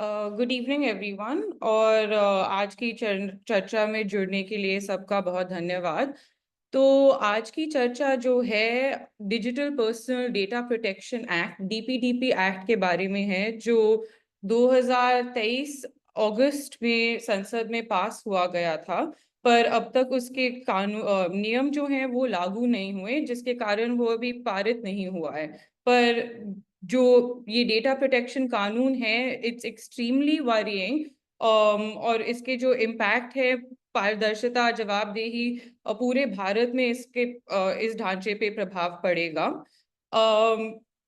Good evening everyone और आज की चर्चा में जुड़ने के लिए सबका बहुत धन्यवाद। तो आज की चर्चा जो है digital personal data protection act DPDP act के बारे में है, जो 2023 अगस्त में संसद में पास हुआ गया था। पर अब तक उसके कानून नियम जो हैं वो लागू नहीं हुए, जिसके कारण वो अभी पारित नहीं हुआ है। पर जो ये डेटा प्रोटेक्शन कानून है, इट्स एक्सट्रीमली वरीइंग। और इसके जो इम्पैक्ट है, पारदर्शिता, जवाबदेही, पूरे भारत में इसके इस ढांचे पे प्रभाव पड़ेगा।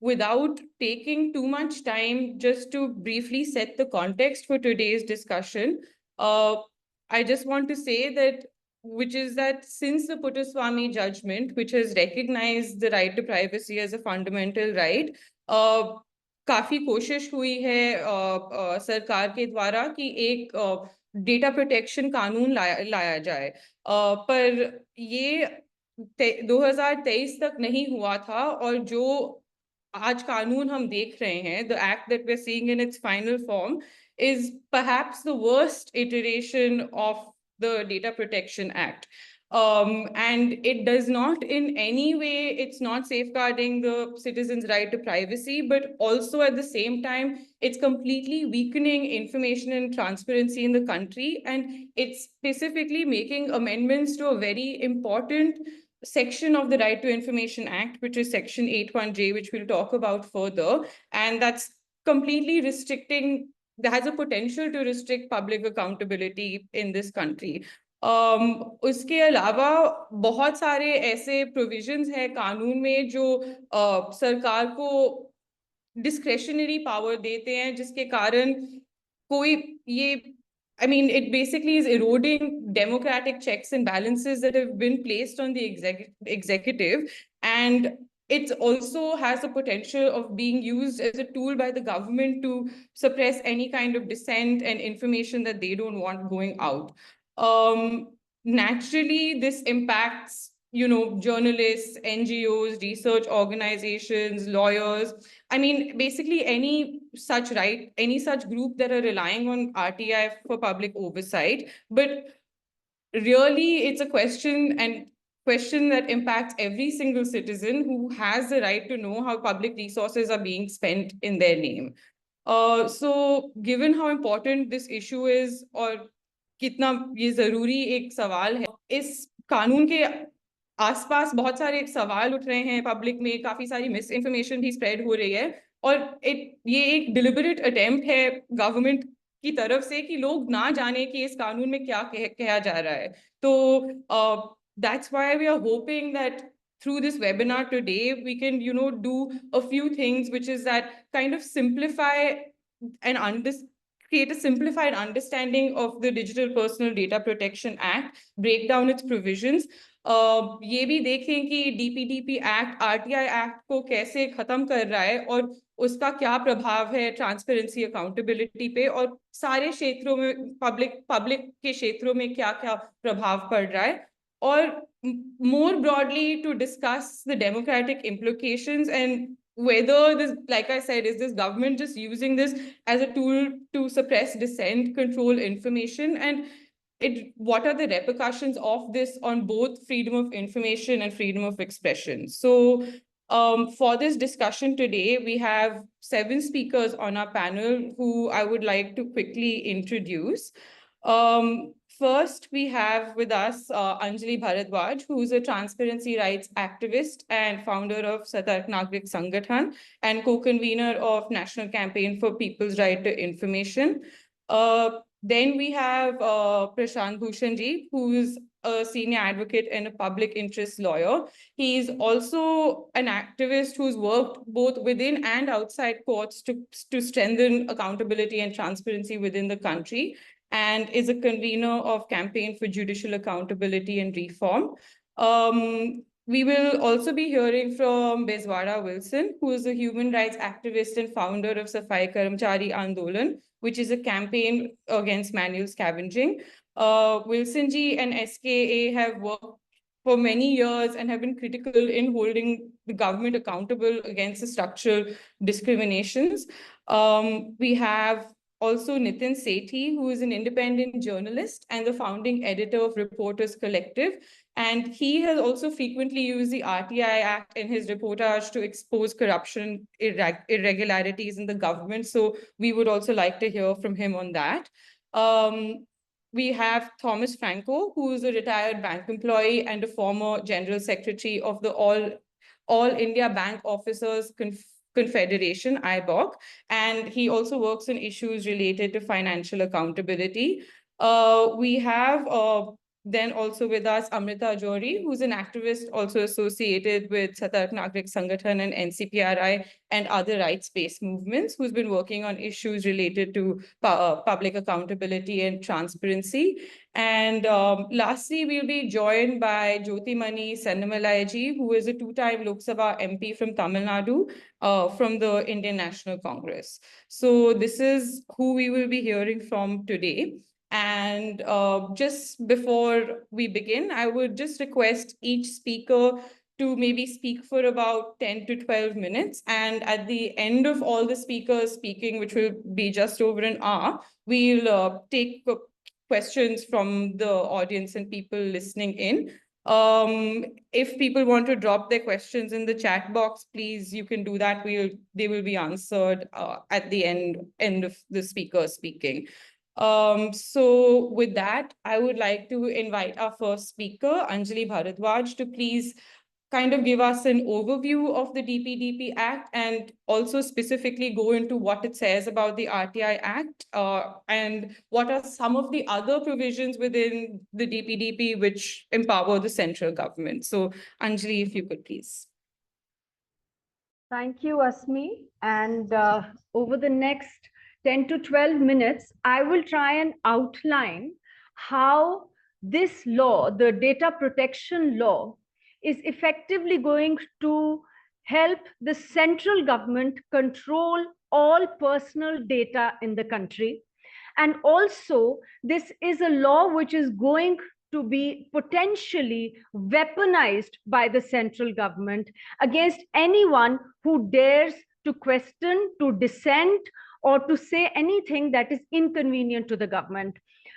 Without taking too much time, just to briefly set the context for today's discussion, I just want to say that since the Puttaswamy judgment, which has recognized the right to privacy as a fundamental right, काफी कोशिश हुई है सरकार के द्वारा कि एक data protection कानून लाया जाए। पर ये 2023 तक नहीं हुआ था, और जो आज कानून हम देख रहे हैं, the act that we are seeing in its final form is perhaps the worst iteration of the Data Protection Act. And it does not in any way, it's not safeguarding the citizens' right to privacy, but also at the same time, it's completely weakening information and transparency in the country. And it's specifically making amendments to a very important section of the Right to Information Act, which is Section 81J, which we'll talk about further. And that's completely restricting, that has a potential to restrict public accountability in this country. उसके अलावा बहुत सारे ऐसे provisions हैं कानून में जो सरकार को डिस्क्रेशनरी पावर देते हैं, जिसके कारण कोई ये it basically is eroding democratic checks and balances that have been placed on the executive, and it also has the potential of being used as a tool by the government to suppress any kind of dissent and information that they don't want going out. Naturally, this impacts, journalists, NGOs, research organizations, lawyers. Basically any such group that are relying on RTI for public oversight. But really, it's a question that impacts every single citizen who has the right to know how public resources are being spent in their name. So given how important this issue is, और कितना ये जरूरी एक सवाल है, इस कानून के आसपास बहुत सारे सवाल उठ रहे हैं पब्लिक में, काफी सारी मिस इन्फॉर्मेशन भी स्प्रेड हो रही है, और ये एक डिलिबरेट अटेम्प्ट है गवर्नमेंट की तरफ से कि लोग ना जाने कि इस कानून में क्या कहा जा रहा है। तो that's why we are hoping that through this webinar today, we can, do a few things, which is that kind of simplify and create a simplified understanding of the Digital Personal Data Protection Act, break down its provisions. ये भी देखें कि DPDP act RTI act को कैसे खत्म कर रहा है और उसका क्या प्रभाव है ट्रांसपेरेंसी, अकाउंटेबिलिटी पे, और सारे क्षेत्रों में पब्लिक के क्षेत्रों में क्या क्या प्रभाव पड़ रहा है, और more broadly to discuss the democratic implications and whether this, like I said, is this government just using this as a tool to suppress dissent, control information, and what are the repercussions of this on both freedom of information and freedom of expression. So for this discussion today, we have 7 speakers on our panel who I would like to quickly introduce. First, we have with us Anjali Bharadwaj, who is a transparency rights activist and founder of Satark Nagrik Sangathan and co-convener of National Campaign for People's Right to Information. Then we have Prashant Bhushanji, who is a senior advocate and a public interest lawyer. He is also an activist who's worked both within and outside courts to strengthen accountability and transparency within the country, and is a convener of Campaign for Judicial Accountability and Reform. We will also be hearing from Bezwara Wilson, who is a human rights activist and founder of Safai Karamchari Andolan, which is a campaign against manual scavenging. Wilson ji and SKA have worked for many years and have been critical in holding the government accountable against the structural discriminations. We have also Nitin Sethi, who is an independent journalist and the founding editor of Reporters Collective. And he has also frequently used the RTI Act in his reportage to expose corruption irregularities in the government. So we would also like to hear from him on that. We have Thomas Franco, who is a retired bank employee and a former general secretary of the All India Bank Officers Confederation, IBOC, and he also works on issues related to financial accountability. We have then also with us Amrita Jori, who's an activist also associated with Satark Nagrik Sangathan and NCPRI and other rights-based movements, who's been working on issues related to public accountability and transparency. And lastly, we'll be joined by Jyotimani Sennamalaiji, who is a two-time Lok Sabha MP from Tamil Nadu, from the Indian National Congress. So this is who we will be hearing from today. And just before we begin, I would just request each speaker to maybe speak for about 10 to 12 minutes. And at the end of all the speakers speaking, which will be just over an hour, we'll take questions from the audience and people listening in. If people want to drop their questions in the chat box, please, you can do that. They will be answered at the end of the speaker speaking. So with that, I would like to invite our first speaker, Anjali Bharadwaj, to please kind of give us an overview of the DPDP Act and also specifically go into what it says about the RTI Act and what are some of the other provisions within the DPDP which empower the central government. So Anjali, if you could please. Thank you, Asmi. And over the next 10 to 12 minutes, I will try and outline how this law, the data protection law, is effectively going to help the central government control all personal data in the country. And also, this is a law which is going to be potentially weaponized by the central government against anyone who dares to question, to dissent, or to say anything that is inconvenient to the government.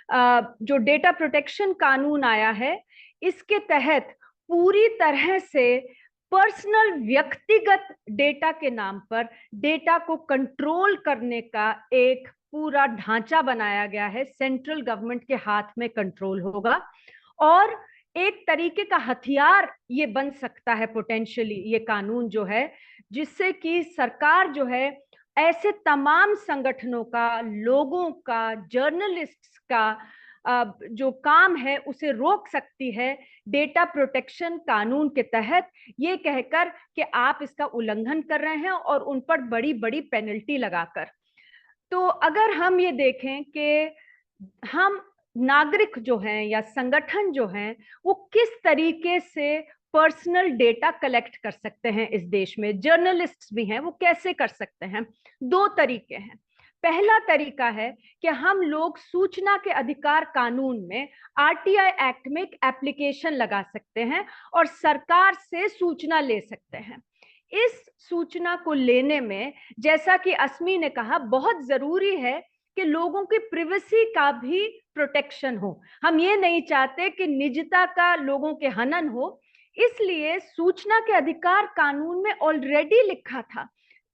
जो data protection कानून आया है, इसके तहत पूरी तरह से personal व्यक्तिगत डेटा के नाम पर डेटा को कंट्रोल करने का एक पूरा ढांचा बनाया गया है। सेंट्रल गवर्नमेंट के हाथ में कंट्रोल होगा और एक तरीके का हथियार ये बन सकता है पोटेंशियली, ये कानून जो है, जिससे कि सरकार जो है ऐसे तमाम संगठनों का, लोगों का, जर्नलिस्ट्स का जो काम है उसे रोक सकती है डेटा प्रोटेक्शन कानून के तहत, ये कहकर कि आप इसका उल्लंघन कर रहे हैं और उन पर बड़ी बड़ी पेनल्टी लगाकर। तो अगर हम ये देखें कि हम नागरिक जो हैं या संगठन जो हैं वो किस तरीके से पर्सनल डेटा कलेक्ट कर सकते हैं इस देश में, जर्नलिस्ट्स भी हैं, वो कैसे कर सकते हैं? दो तरीके हैं। पहला तरीका है कि हम लोग सूचना के अधिकार कानून में, आरटीआई एक्ट में एक एप्लीकेशन लगा सकते हैं और सरकार से सूचना ले सकते हैं। इस सूचना को लेने में, जैसा कि अस्मी ने कहा, बहुत जरूरी है कि लोगों की प्रिवेसी का भी प्रोटेक्शन हो। हम ये नहीं चाहते कि निजता का लोगों के हनन हो, इसलिए सूचना के अधिकार कानून में ऑलरेडी लिखा था,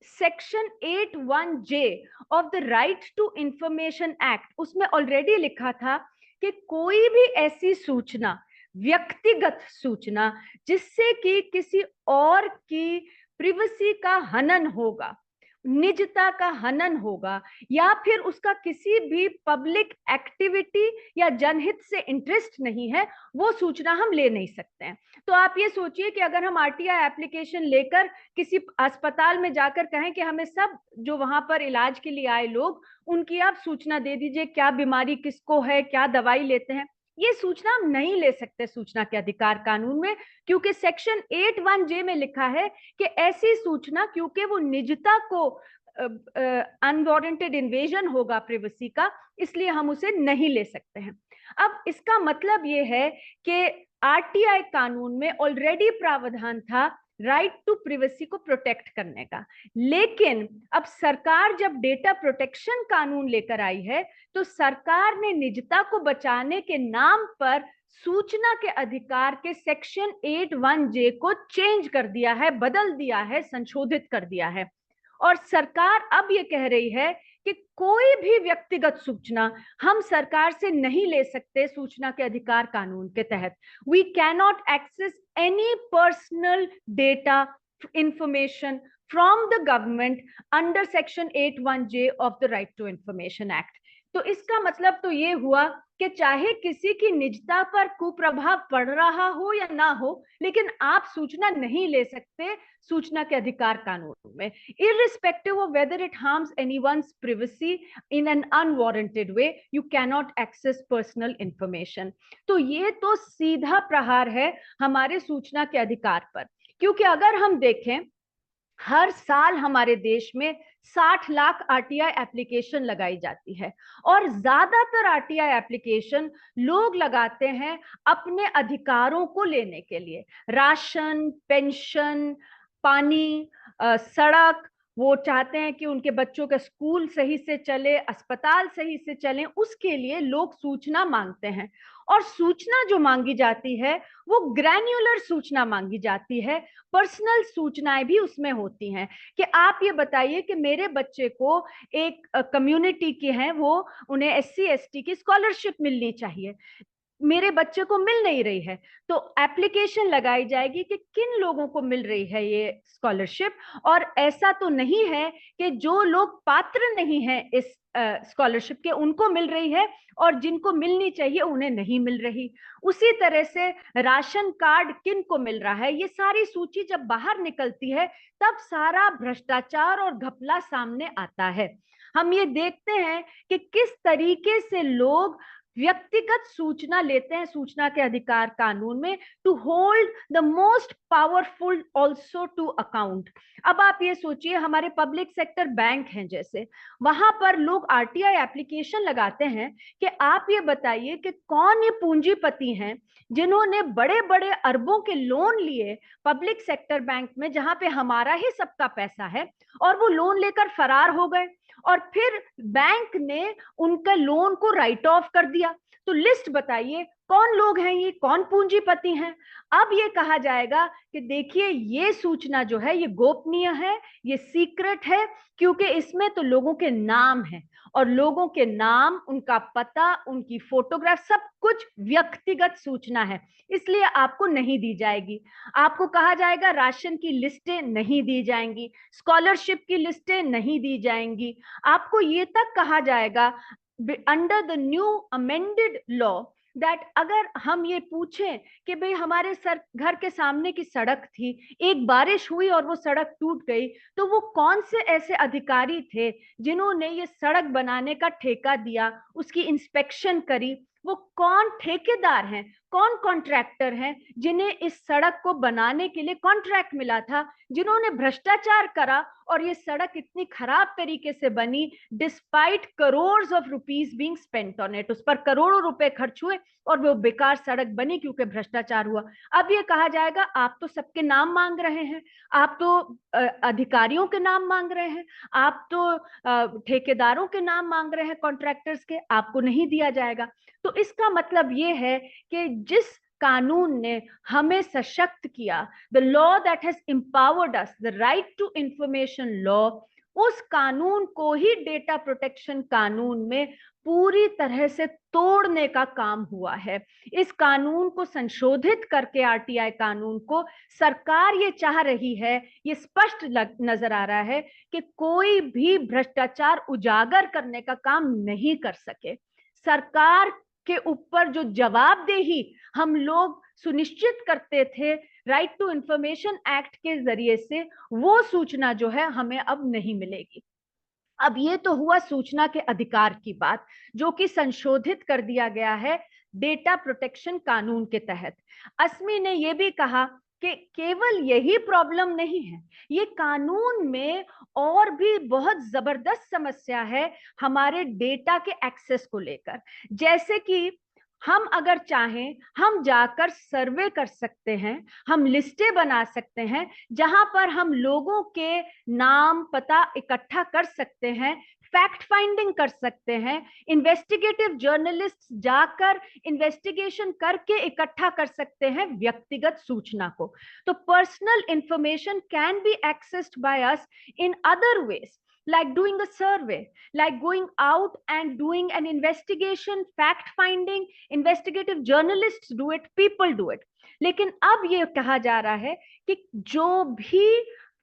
section 81J of the right to information act, उसमें ऑलरेडी लिखा था कि कोई भी ऐसी सूचना, व्यक्तिगत सूचना, जिससे कि किसी और की प्रिवेसी का हनन होगा, निजता का हनन होगा, या फिर उसका किसी भी पब्लिक एक्टिविटी या जनहित से इंटरेस्ट नहीं है, वो सूचना हम ले नहीं सकते हैं। तो आप ये सोचिए कि अगर हम आरटीआई एप्लीकेशन लेकर किसी अस्पताल में जाकर कहें कि हमें सब जो वहां पर इलाज के लिए आए लोग, उनकी आप सूचना दे दीजिए, क्या बीमारी किसको है, क्या दवाई लेते हैं, ये सूचना हम नहीं ले सकते सूचना के अधिकार कानून में, क्योंकि सेक्शन 81J में लिखा है कि ऐसी सूचना, क्योंकि वो निजता को अनवारंटेड इन्वेजन होगा प्रिवेसी का, इसलिए हम उसे नहीं ले सकते हैं। अब इसका मतलब ये है कि आरटीआई कानून में ऑलरेडी प्रावधान था राइट टू प्रिवेसी को प्रोटेक्ट करने का। लेकिन अब सरकार जब डेटा प्रोटेक्शन कानून लेकर आई है, तो सरकार ने निजता को बचाने के नाम पर सूचना के अधिकार के सेक्शन 81J को चेंज कर दिया है, बदल दिया है, संशोधित कर दिया है। और सरकार अब ये कह रही है कि कोई भी व्यक्तिगत सूचना हम सरकार से नहीं ले सकते सूचना के अधिकार कानून के तहत। We can not access any personal data information from the government under section 81J of the right to information act. तो इसका मतलब तो ये हुआ कि चाहे किसी की निजता पर कुप्रभाव पड़ रहा हो या ना हो, लेकिन आप सूचना नहीं ले सकते सूचना के अधिकार कानून में, irrespective of whether it harms anyone's privacy in an unwarranted way, you cannot access personal information। तो ये तो सीधा प्रहार है हमारे सूचना के अधिकार पर, क्योंकि अगर हम देखें हर साल हमारे देश में 60 लाख आरटीआई एप्लीकेशन लगाई जाती है, और ज्यादातर आरटीआई एप्लीकेशन लोग लगाते हैं अपने अधिकारों को लेने के लिए। राशन, पेंशन, पानी, सड़क, वो चाहते हैं कि उनके बच्चों का स्कूल सही से चले, अस्पताल सही से चले, उसके लिए लोग सूचना मांगते हैं। और सूचना जो मांगी जाती है वो ग्रैन्युलर सूचना मांगी जाती है, पर्सनल सूचनाएं भी उसमें होती हैं कि आप ये बताइए कि मेरे बच्चे को एक कम्युनिटी के हैं, वो उन्हें एससी एसटी की स्कॉलरशिप मिलनी चाहिए, मेरे बच्चे को मिल नहीं रही है, तो एप्लीकेशन लगाई जाएगी कि किन लोगों को मिल रही है ये स्कॉलरशिप। और ऐसा तो नहीं है कि जो लोग पात्र नहीं हैं इस स्कॉलरशिप के उनको मिल रही है, और जिनको मिलनी चाहिए उन्हें नहीं मिल रही। उसी तरह से राशन कार्ड किन को मिल रहा है, ये सारी सूची जब बाहर निकलती है तब सारा भ्रष्टाचार और घपला सामने आता है। हम ये देखते हैं कि किस तरीके से लोग व्यक्तिगत सूचना लेते हैं सूचना के अधिकार कानून में, to hold the most powerful also to account. अब आप ये सोचिए, हमारे पब्लिक सेक्टर बैंक हैं जैसे, वहां पर लोग आरटीआई एप्लीकेशन लगाते हैं कि आप ये बताइए कि कौन ये पूंजीपति हैं जिन्होंने बड़े बड़े अरबों के लोन लिए पब्लिक सेक्टर बैंक में, जहां पे हमारा ही सबका पैसा है, और वो लोन लेकर फरार हो गए, और फिर बैंक ने उनका लोन को राइट ऑफ कर दिया। तो लिस्ट बताइए कौन लोग हैं ये, कौन पूंजीपति हैं। अब ये कहा जाएगा कि देखिए ये सूचना जो है ये गोपनीय है, ये सीक्रेट है, क्योंकि इसमें तो लोगों के नाम है, और लोगों के नाम, उनका पता, उनकी फोटोग्राफ, सब कुछ व्यक्तिगत सूचना है, इसलिए आपको नहीं दी जाएगी। आपको कहा जाएगा राशन की लिस्टें नहीं दी जाएंगी, स्कॉलरशिप की लिस्टें नहीं दी जाएंगी। आपको ये तक कहा जाएगा under the new amended law that अगर हम ये पूछें कि भाई हमारे घर के सामने की सड़क थी, एक बारिश हुई और वो सड़क टूट गई, तो वो कौन से ऐसे अधिकारी थे जिन्होंने ये सड़क बनाने का ठेका दिया, उसकी इंस्पेक्शन करी, वो कौन ठेकेदार हैं, कौन कॉन्ट्रैक्टर हैं जिन्हें इस सड़क को बनाने के लिए कॉन्ट्रैक्ट मिला था, जिन्होंने भ्रष्टाचार करा और ये सड़क इतनी खराब तरीके से बनी, despite crore of rupees being spent on it, उस पर करोड़ों रुपए खर्च हुए और वो बेकार सड़क बनी क्योंकि भ्रष्टाचार हुआ। अब ये कहा जाएगा आप तो सबके नाम मांग रहे हैं, आप तो अधिकारियों के नाम मांग रहे हैं, आप तो ठेकेदारों के नाम मांग रहे हैं, कॉन्ट्रैक्टर्स के, आपको नहीं दिया जाएगा। तो इसका मतलब ये है कि जिस कानून ने हमें सशक्त किया, the law that has empowered us, the right to information law, उस कानून को ही डेटा प्रोटेक्शन कानून में पूरी तरह से तोड़ने का काम हुआ है। इस कानून को संशोधित करके आरटीआई कानून को सरकार ये चाह रही है, ये स्पष्ट नजर आ रहा है कि कोई भी भ्रष्टाचार उजागर करने का काम नहीं कर सके। सरकार के ऊपर जो जवाबदेही हम लोग सुनिश्चित करते थे राइट टू इंफॉर्मेशन एक्ट के जरिए से, वो सूचना जो है हमें अब नहीं मिलेगी। अब ये तो हुआ सूचना के अधिकार की बात, जो कि संशोधित कर दिया गया है डेटा प्रोटेक्शन कानून के तहत। अस्मी ने यह भी कहा कि केवल यही प्रॉब्लम नहीं है, ये कानून में और भी बहुत जबरदस्त समस्या है हमारे डेटा के एक्सेस को लेकर। जैसे कि हम अगर चाहें हम जाकर सर्वे कर सकते हैं, हम लिस्टें बना सकते हैं जहां पर हम लोगों के नाम पता इकट्ठा कर सकते हैं, फैक्ट फाइंडिंग कर सकते हैं, इन्वेस्टिगेटिव जर्नलिस्ट जाकर इन्वेस्टिगेशन करके इकट्ठा कर सकते हैं व्यक्तिगत सूचना को। तो personal information can be accessed by us in other ways, like doing a survey, like going out and doing an investigation, fact finding. Investigative journalists do it, people do it. लेकिन अब ये कहा जा रहा है कि जो भी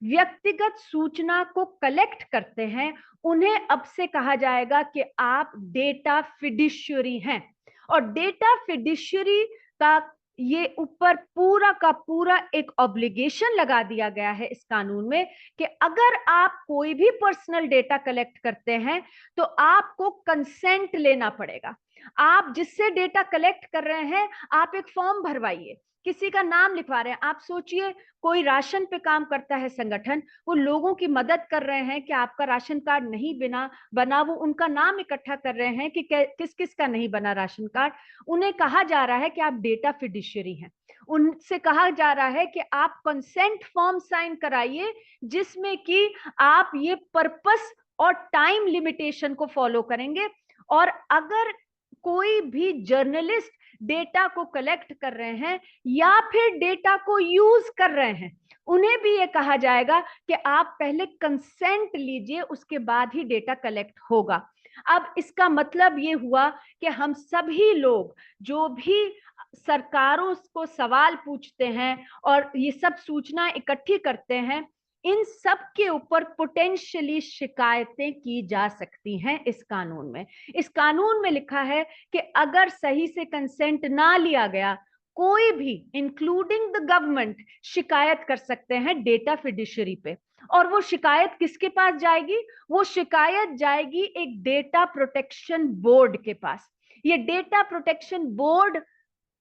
व्यक्तिगत सूचना को कलेक्ट करते हैं उन्हें अब से कहा जाएगा कि आप डेटा फिडिशियरी हैं। और डेटा फिडिशियरी का ये ऊपर पूरा का पूरा एक ऑब्लिगेशन लगा दिया गया है इस कानून में कि अगर आप कोई भी पर्सनल डेटा कलेक्ट करते हैं तो आपको कंसेंट लेना पड़ेगा। आप जिससे डेटा कलेक्ट कर रहे हैं आप एक फॉर्म भरवाइए, किसी का नाम लिखवा रहे हैं। आप सोचिए कोई राशन पे काम करता है संगठन, वो लोगों की मदद कर रहे हैं कि आपका राशन कार्ड नहीं बना, वो उनका नाम इकट्ठा कर रहे हैं कि किस किस का नहीं बना राशन कार्ड। उन्हें कहा जा रहा है कि आप डेटा फिडिशियरी हैं। उनसे कहा जा रहा है कि आप कंसेंट फॉर्म साइन कराइए जिसमें कि आप ये पर्पस और टाइम लिमिटेशन को फॉलो करेंगे। और अगर कोई भी जर्नलिस्ट डेटा को कलेक्ट कर रहे हैं या फिर डेटा को यूज कर रहे हैं, उन्हें भी ये कहा जाएगा कि आप पहले कंसेंट लीजिए, उसके बाद ही डेटा कलेक्ट होगा। अब इसका मतलब ये हुआ कि हम सभी लोग जो भी सरकारों को सवाल पूछते हैं और ये सब सूचना इकट्ठी करते हैं, इन सब के ऊपर पोटेंशियली शिकायतें की जा सकती हैं। इस कानून में लिखा है कि अगर सही से कंसेंट ना लिया गया, कोई भी इंक्लूडिंग द गवर्नमेंट शिकायत कर सकते हैं डेटा फिडिशियरी पे। और वो शिकायत किसके पास जाएगी? वो शिकायत जाएगी एक डेटा प्रोटेक्शन बोर्ड के पास। ये डेटा प्रोटेक्शन बोर्ड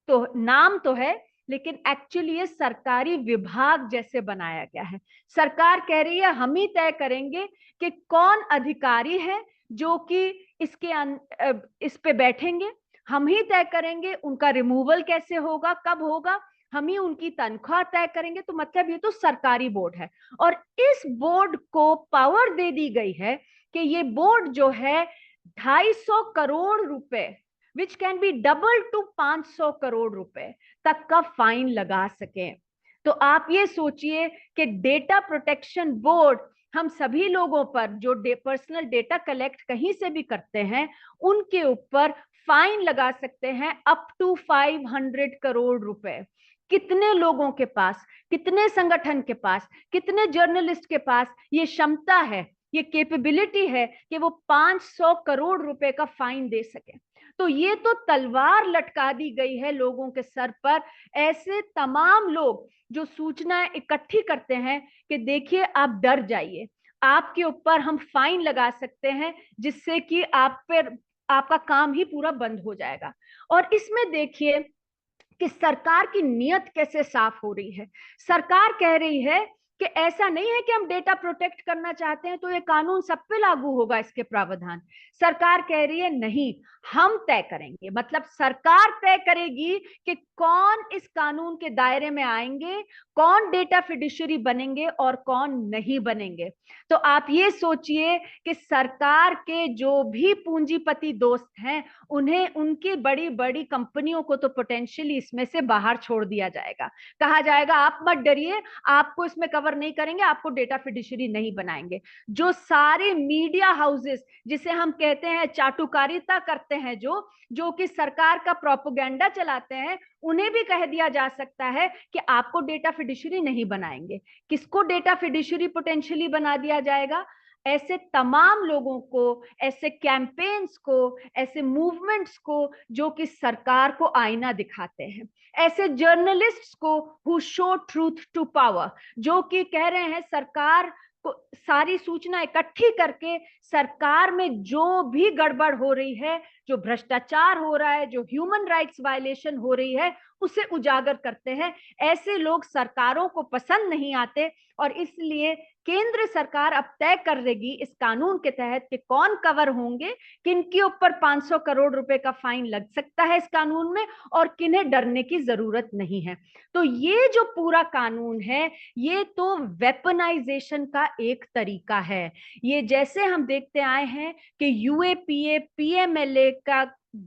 तो नाम तो है, लेकिन एक्चुअली ये सरकारी विभाग जैसे बनाया गया है। सरकार कह रही है हम ही तय करेंगे कि कौन अधिकारी है जो कि इस पे बैठेंगे, हम ही तय करेंगे उनका रिमूवल कैसे होगा, कब होगा, हम ही उनकी तनख्वाह तय करेंगे। तो मतलब ये तो सरकारी बोर्ड है और इस बोर्ड को पावर दे दी गई है कि ये बोर्ड जो है 250 करोड़ रुपए which can be double to 500 crore रुपए तक का फाइन लगा सके। तो आप ये सोचिए कि डेटा प्रोटेक्शन बोर्ड हम सभी लोगों पर जो पर्सनल डेटा कलेक्ट कहीं से भी करते हैं उनके ऊपर फाइन लगा सकते हैं अप टू 500 करोड़ रुपए। कितने लोगों के पास, कितने संगठन के पास, कितने जर्नलिस्ट के पास ये क्षमता है, ये कैपेबिलिटी है कि वो 500 करोड़ रुपए का फाइन दे सके? तो ये तो तलवार लटका दी गई है लोगों के सर पर। ऐसे तमाम लोग जो सूचनाएं इकट्ठी करते हैं कि देखिए आप डर जाइए, आपके ऊपर हम फाइन लगा सकते हैं जिससे कि आप पर आपका काम ही पूरा बंद हो जाएगा। और इसमें देखिए कि सरकार की नीयत कैसे साफ हो रही है। सरकार कह रही है कि ऐसा नहीं है कि हम डेटा प्रोटेक्ट करना चाहते हैं तो ये कानून सब पे लागू होगा, इसके प्रावधान। सरकार कह रही है नहीं, हम तय करेंगे। मतलब सरकार तय करेगी कि कौन इस कानून के दायरे में आएंगे, कौन डेटा फिडिशियरी बनेंगे और कौन नहीं बनेंगे। तो आप ये सोचिए कि सरकार के जो भी पूंजीपति दोस्त हैं उन्हें उनकी बड़ी बड़ी कंपनियों को तो पोटेंशियली इसमें से बाहर छोड़ दिया जाएगा। कहा जाएगा आप मत डरिए, आपको इसमें कवर नहीं करेंगे, आपको डेटा फिडिशियरी नहीं बनाएंगे। जो सारे मीडिया हाउसेस जिसे हम कहते हैं चाटुकारिता करते हैं, जो कि सरकार का प्रोपेगेंडा चलाते हैं, उन्हें भी कह दिया जा सकता है कि आपको डेटा फिडिशियरी नहीं बनाएंगे। किसको डेटा फिडिशियरी पोटेंशियली बना दिया जाएगा? ऐसे तमाम लोगों को, ऐसे कैंपेन्स को, ऐसे मूवमेंट्स को जो कि सरकार को आईना दिखाते हैं, ऐसे जर्नलिस्ट्स को who show truth to power, जो कि कह रहे हैं सरकार को सारी सूचना इकट्ठी करके सरकार में जो भी गड़बड़ हो रही है, जो भ्रष्टाचार हो रहा है, जो ह्यूमन राइट्स वायलेशन हो रही है, उसे उजागर करते हैं। ऐसे लोग सरकारों को पसंद नहीं आते और इसलिए केंद्र सरकार अब तय करेगी इस कानून के तहत कि कौन कवर होंगे, किनके ऊपर 500 करोड़ रुपए का फाइन लग सकता है इस कानून में और किन्हें डरने की जरूरत नहीं है। तो ये जो पूरा कानून है ये तो वेपनाइजेशन का एक तरीका है। ये जैसे हम देखते आए हैं कि यूएपीए पीएमएलए का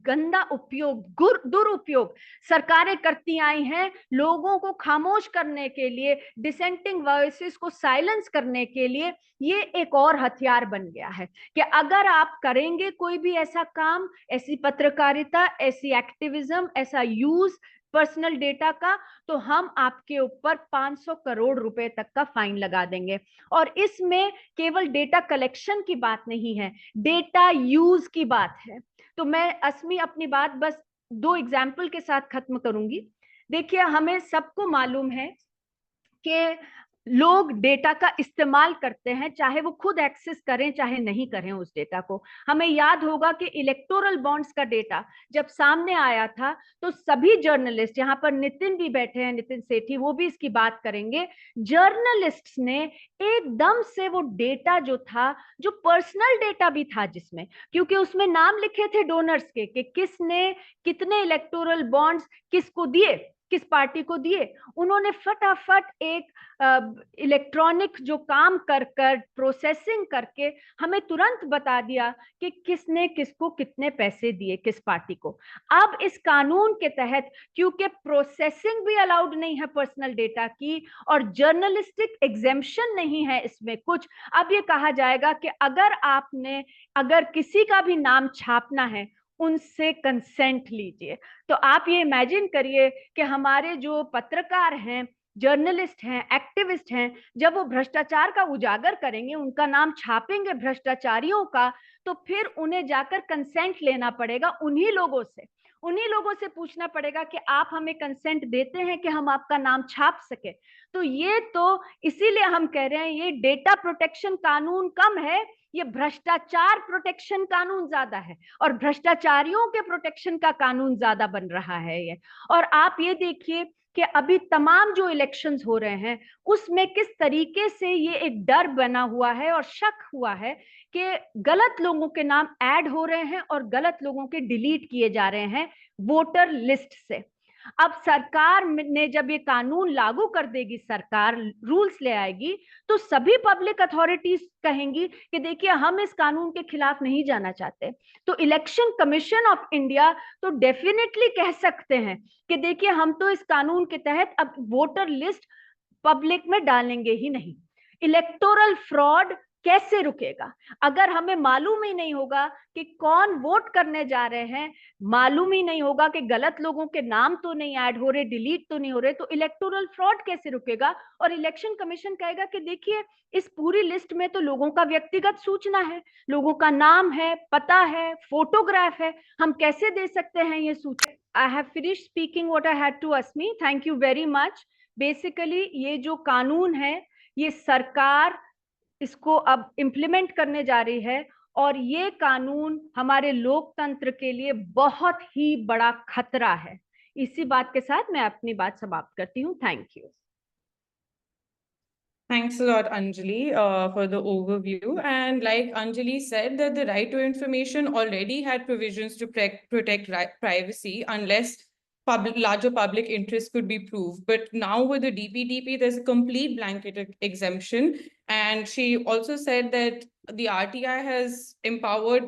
गंदा उपयोग, दुरुपयोग सरकारें करती आई हैं लोगों को खामोश करने के लिए, डिसेंटिंग वॉइसेस को साइलेंस करने के लिए। ये एक और हथियार बन गया है कि अगर आप करेंगे कोई भी ऐसा काम, ऐसी पत्रकारिता, ऐसी एक्टिविज्म, ऐसा यूज पर्सनल डेटा का, तो हम आपके ऊपर 500 करोड़ रुपए तक का फाइन लगा देंगे। और इसमें केवल डेटा कलेक्शन की बात नहीं है, डेटा यूज की बात है। तो मैं अस्मी अपनी बात बस 2 एग्जाम्पल के साथ खत्म करूंगी। देखिए, हमें सबको मालूम है कि लोग डेटा का इस्तेमाल करते हैं, चाहे वो खुद एक्सेस करें चाहे नहीं करें उस डेटा को। हमें याद होगा कि इलेक्टोरल बॉन्ड्स का डेटा जब सामने आया था तो सभी जर्नलिस्ट, यहाँ पर नितिन भी बैठे हैं, नितिन सेठी, वो भी इसकी बात करेंगे, जर्नलिस्ट्स ने एकदम से वो डेटा जो था, जो पर्सनल डेटा भी था जिसमें, क्योंकि उसमें नाम लिखे थे डोनर्स के कि किसने कितने इलेक्टोरल बॉन्ड्स किसको दिए, किस पार्टी को दिए, उन्होंने फटाफट एक इलेक्ट्रॉनिक जो काम कर कर प्रोसेसिंग करके हमें तुरंत बता दिया कि किसने किसको कितने पैसे दिए, किस पार्टी को। अब इस कानून के तहत क्योंकि प्रोसेसिंग भी अलाउड नहीं है पर्सनल डेटा की और जर्नलिस्टिक एग्जेम्पशन नहीं है इसमें कुछ, अब ये कहा जाएगा कि अगर किसी का भी नाम छापना है उनसे कंसेंट लीजिए। तो आप ये इमेजिन करिए कि हमारे जो पत्रकार हैं, जर्नलिस्ट हैं, एक्टिविस्ट हैं, जब वो भ्रष्टाचार का उजागर करेंगे, उनका नाम छापेंगे भ्रष्टाचारियों का, तो फिर उन्हें जाकर कंसेंट लेना पड़ेगा उन्हीं लोगों से पूछना पड़ेगा कि आप हमें कंसेंट देते हैं कि हम आपका नाम छाप सके। तो ये तो इसीलिए हम कह रहे हैं ये डेटा प्रोटेक्शन कानून कम है, ये भ्रष्टाचार प्रोटेक्शन कानून ज्यादा है और भ्रष्टाचारियों के प्रोटेक्शन का कानून ज्यादा बन रहा है ये। और आप ये देखिए कि अभी तमाम जो इलेक्शंस हो रहे हैं उसमें किस तरीके से ये एक डर बना हुआ है और शक हुआ है कि गलत लोगों के नाम ऐड हो रहे हैं और गलत लोगों के डिलीट किए जा रहे हैं वोटर लिस्ट से। अब सरकार ने जब ये कानून लागू कर देगी, सरकार रूल्स ले आएगी, तो सभी पब्लिक अथॉरिटीज कहेंगी कि देखिए हम इस कानून के खिलाफ नहीं जाना चाहते। तो इलेक्शन कमीशन ऑफ इंडिया तो डेफिनेटली कह सकते हैं कि देखिए हम तो इस कानून के तहत अब वोटर लिस्ट पब्लिक में डालेंगे ही नहीं। इलेक्टोरल फ्रॉड कैसे रुकेगा अगर हमें मालूम ही नहीं होगा कि कौन वोट करने जा रहे हैं, मालूम ही नहीं होगा कि गलत लोगों के नाम तो नहीं ऐड हो रहे, डिलीट तो नहीं हो रहे, तो इलेक्टोरल फ्रॉड कैसे रुकेगा। और इलेक्शन कमीशन कहेगा कि देखिए इस पूरी लिस्ट में तो लोगों का व्यक्तिगत सूचना है, लोगों का नाम है, पता है, फोटोग्राफ है, हम कैसे दे सकते हैं ये सूचना। I have finished speaking what I had to Asmi, thank you very much. Basically ये जो कानून है ये सरकार इसको अब इम्प्लीमेंट करने जा रही है और ये कानून हमारे लोकतंत्र के लिए बहुत ही बड़ा खतरा है। इसी बात के साथ मैं अपनी बात समाप्त करती हूँ। Thank you. Thanks a lot, Anjali, for the overview. And like Anjali said, that the right to information already had provisions to protect privacy unless larger public interest could be proved. But now with the DPDP, there's a complete blanket exemption. And she also said that the RTI has empowered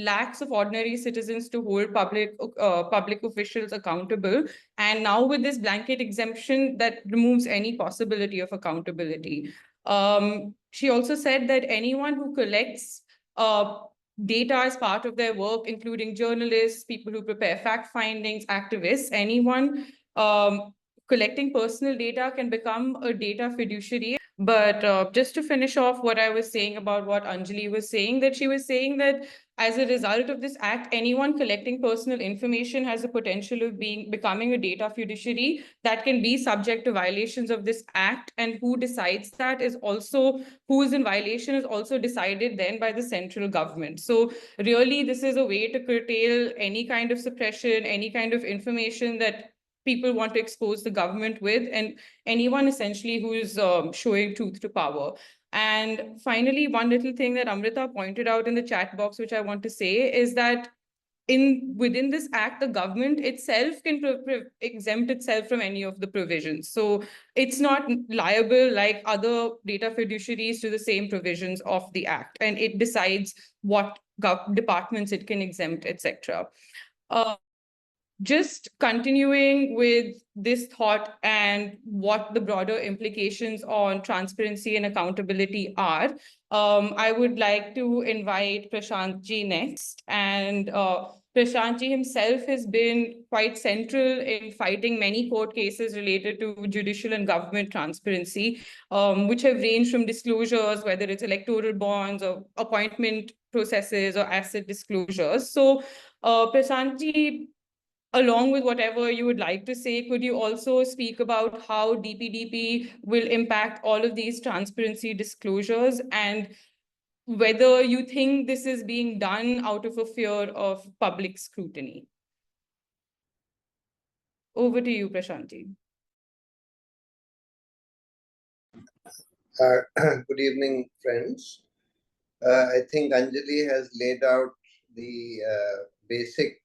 lakhs of ordinary citizens to hold public officials accountable. And now with this blanket exemption, that removes any possibility of accountability. She also said that anyone who collects data as part of their work, including journalists, people who prepare fact findings, activists, anyone collecting personal data can become a data fiduciary. But just to finish off what I was saying about what Anjali was saying, that she was saying that as a result of this act, anyone collecting personal information has the potential of becoming a data fiduciary that can be subject to violations of this act. And who decides that is also, who is in violation is also decided then by the central government. So really, this is a way to curtail any kind of suppression, any kind of information that people want to expose the government with, and anyone essentially who is showing truth to power. And finally, one little thing that Amrita pointed out in the chat box, which I want to say, is that within this act, the government itself can exempt itself from any of the provisions. So it's not liable like other data fiduciaries to the same provisions of the act, and it decides what departments it can exempt, etc. Just continuing with this thought and what the broader implications on transparency and accountability are, I would like to invite Prashant Ji next. And Prashant Ji himself has been quite central in fighting many court cases related to judicial and government transparency, which have ranged from disclosures, whether it's electoral bonds or appointment processes or asset disclosures. So Prashant Ji, along with whatever you would like to say, could you also speak about how DPDP will impact all of these transparency disclosures and whether you think this is being done out of a fear of public scrutiny? Over to you, Prashanti. Good evening, friends. I think Anjali has laid out the basic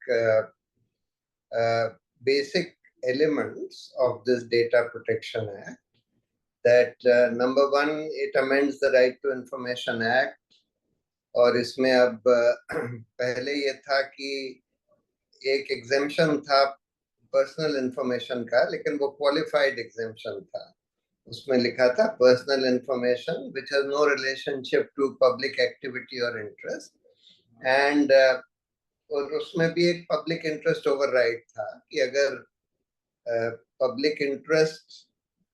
elements of this Data Protection Act. That number one, it amends the Right to Information Act, और इसमें अब पहले ये था कि एक exemption था personal information का, लेकिन वो क्वालिफाइड एग्जेम्पशन था. उसमें लिखा था personal information which has no relationship to public activity और इंटरेस्ट, एंड और उसमें भी एक पब्लिक इंटरेस्ट ओवरराइड था कि अगर पब्लिक इंटरेस्ट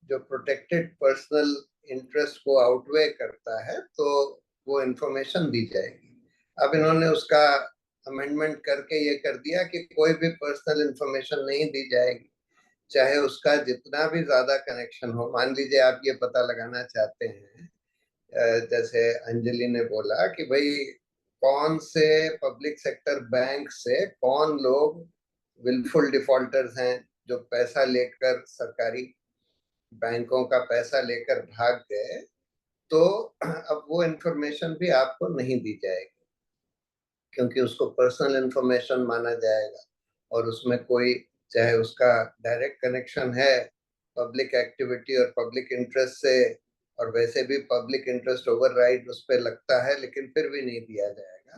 जो प्रोटेक्टेड पर्सनल इंटरेस्ट को आउटवे करता है तो वो इंफॉर्मेशन दी जाएगी. अब इन्होंने उसका अमेंडमेंट करके ये कर दिया कि कोई भी पर्सनल इंफॉर्मेशन नहीं दी जाएगी, चाहे उसका जितना भी ज्यादा कनेक्शन हो. मान लीजिए आप ये पता लगाना चाहते हैं, जैसे अंजलि ने बोला कि भाई कौन से पब्लिक सेक्टर बैंक से कौन लोग विलफुल डिफॉल्टर्स हैं जो पैसा लेकर, सरकारी बैंकों का पैसा लेकर भाग गए, तो अब वो इंफॉर्मेशन भी आपको नहीं दी जाएगी क्योंकि उसको पर्सनल इंफॉर्मेशन माना जाएगा और उसमें कोई, चाहे उसका डायरेक्ट कनेक्शन है पब्लिक एक्टिविटी और पब्लिक इंटरेस्ट से, और वैसे भी पब्लिक इंटरेस्ट ओवरराइड उस पर लगता है, लेकिन फिर भी नहीं दिया जाएगा.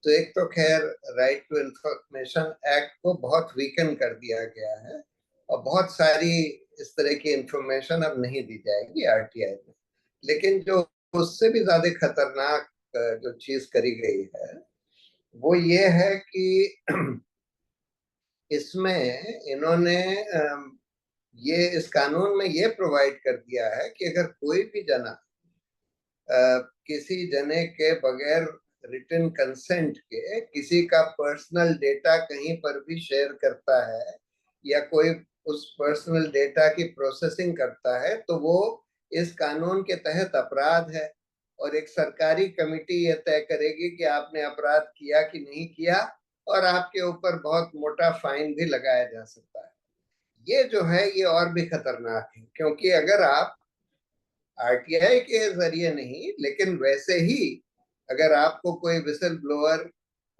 तो एक तो खैर राइट टू इंफॉर्मेशन एक्ट को बहुत वीकन कर दिया गया है और बहुत सारी इस तरह की इंफॉर्मेशन अब नहीं दी जाएगी आरटीआई में. लेकिन जो उससे भी ज्यादा खतरनाक जो चीज करी गई है वो ये है कि इसमें इन्होंने इस कानून में ये प्रोवाइड कर दिया है कि अगर कोई भी जना किसी जने के बगैर रिटन कंसेंट के किसी का पर्सनल डेटा कहीं पर भी शेयर करता है या कोई उस पर्सनल डेटा की प्रोसेसिंग करता है तो वो इस कानून के तहत अपराध है और एक सरकारी कमेटी ये तय करेगी कि आपने अपराध किया कि नहीं किया और आपके ऊपर बहुत मोटा फाइन भी लगाया जा सकता है. ये जो है ये और भी खतरनाक है क्योंकि अगर आप आरटीआई के जरिए नहीं, लेकिन वैसे ही अगर आपको कोई विसल ब्लोअर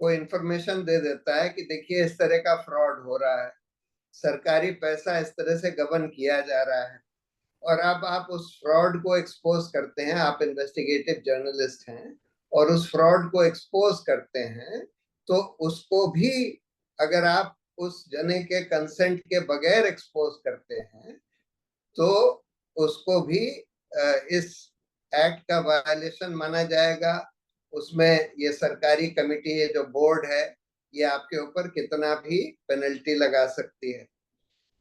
कोई इंफॉर्मेशन दे देता है कि देखिए इस तरह का फ्रॉड हो रहा है, सरकारी पैसा इस तरह से गबन किया जा रहा है, और अब आप उस फ्रॉड को एक्सपोज करते हैं, आप इन्वेस्टिगेटिव जर्नलिस्ट हैं और उस फ्रॉड को एक्सपोज करते हैं, तो उसको भी अगर आप उस जने के कंसेंट के बगैर एक्सपोज करते हैं तो उसको भी इस एक्ट का वायलेशन माना जाएगा. उसमें ये सरकारी कमेटी, ये जो बोर्ड है, ये आपके ऊपर कितना भी पेनल्टी लगा सकती है.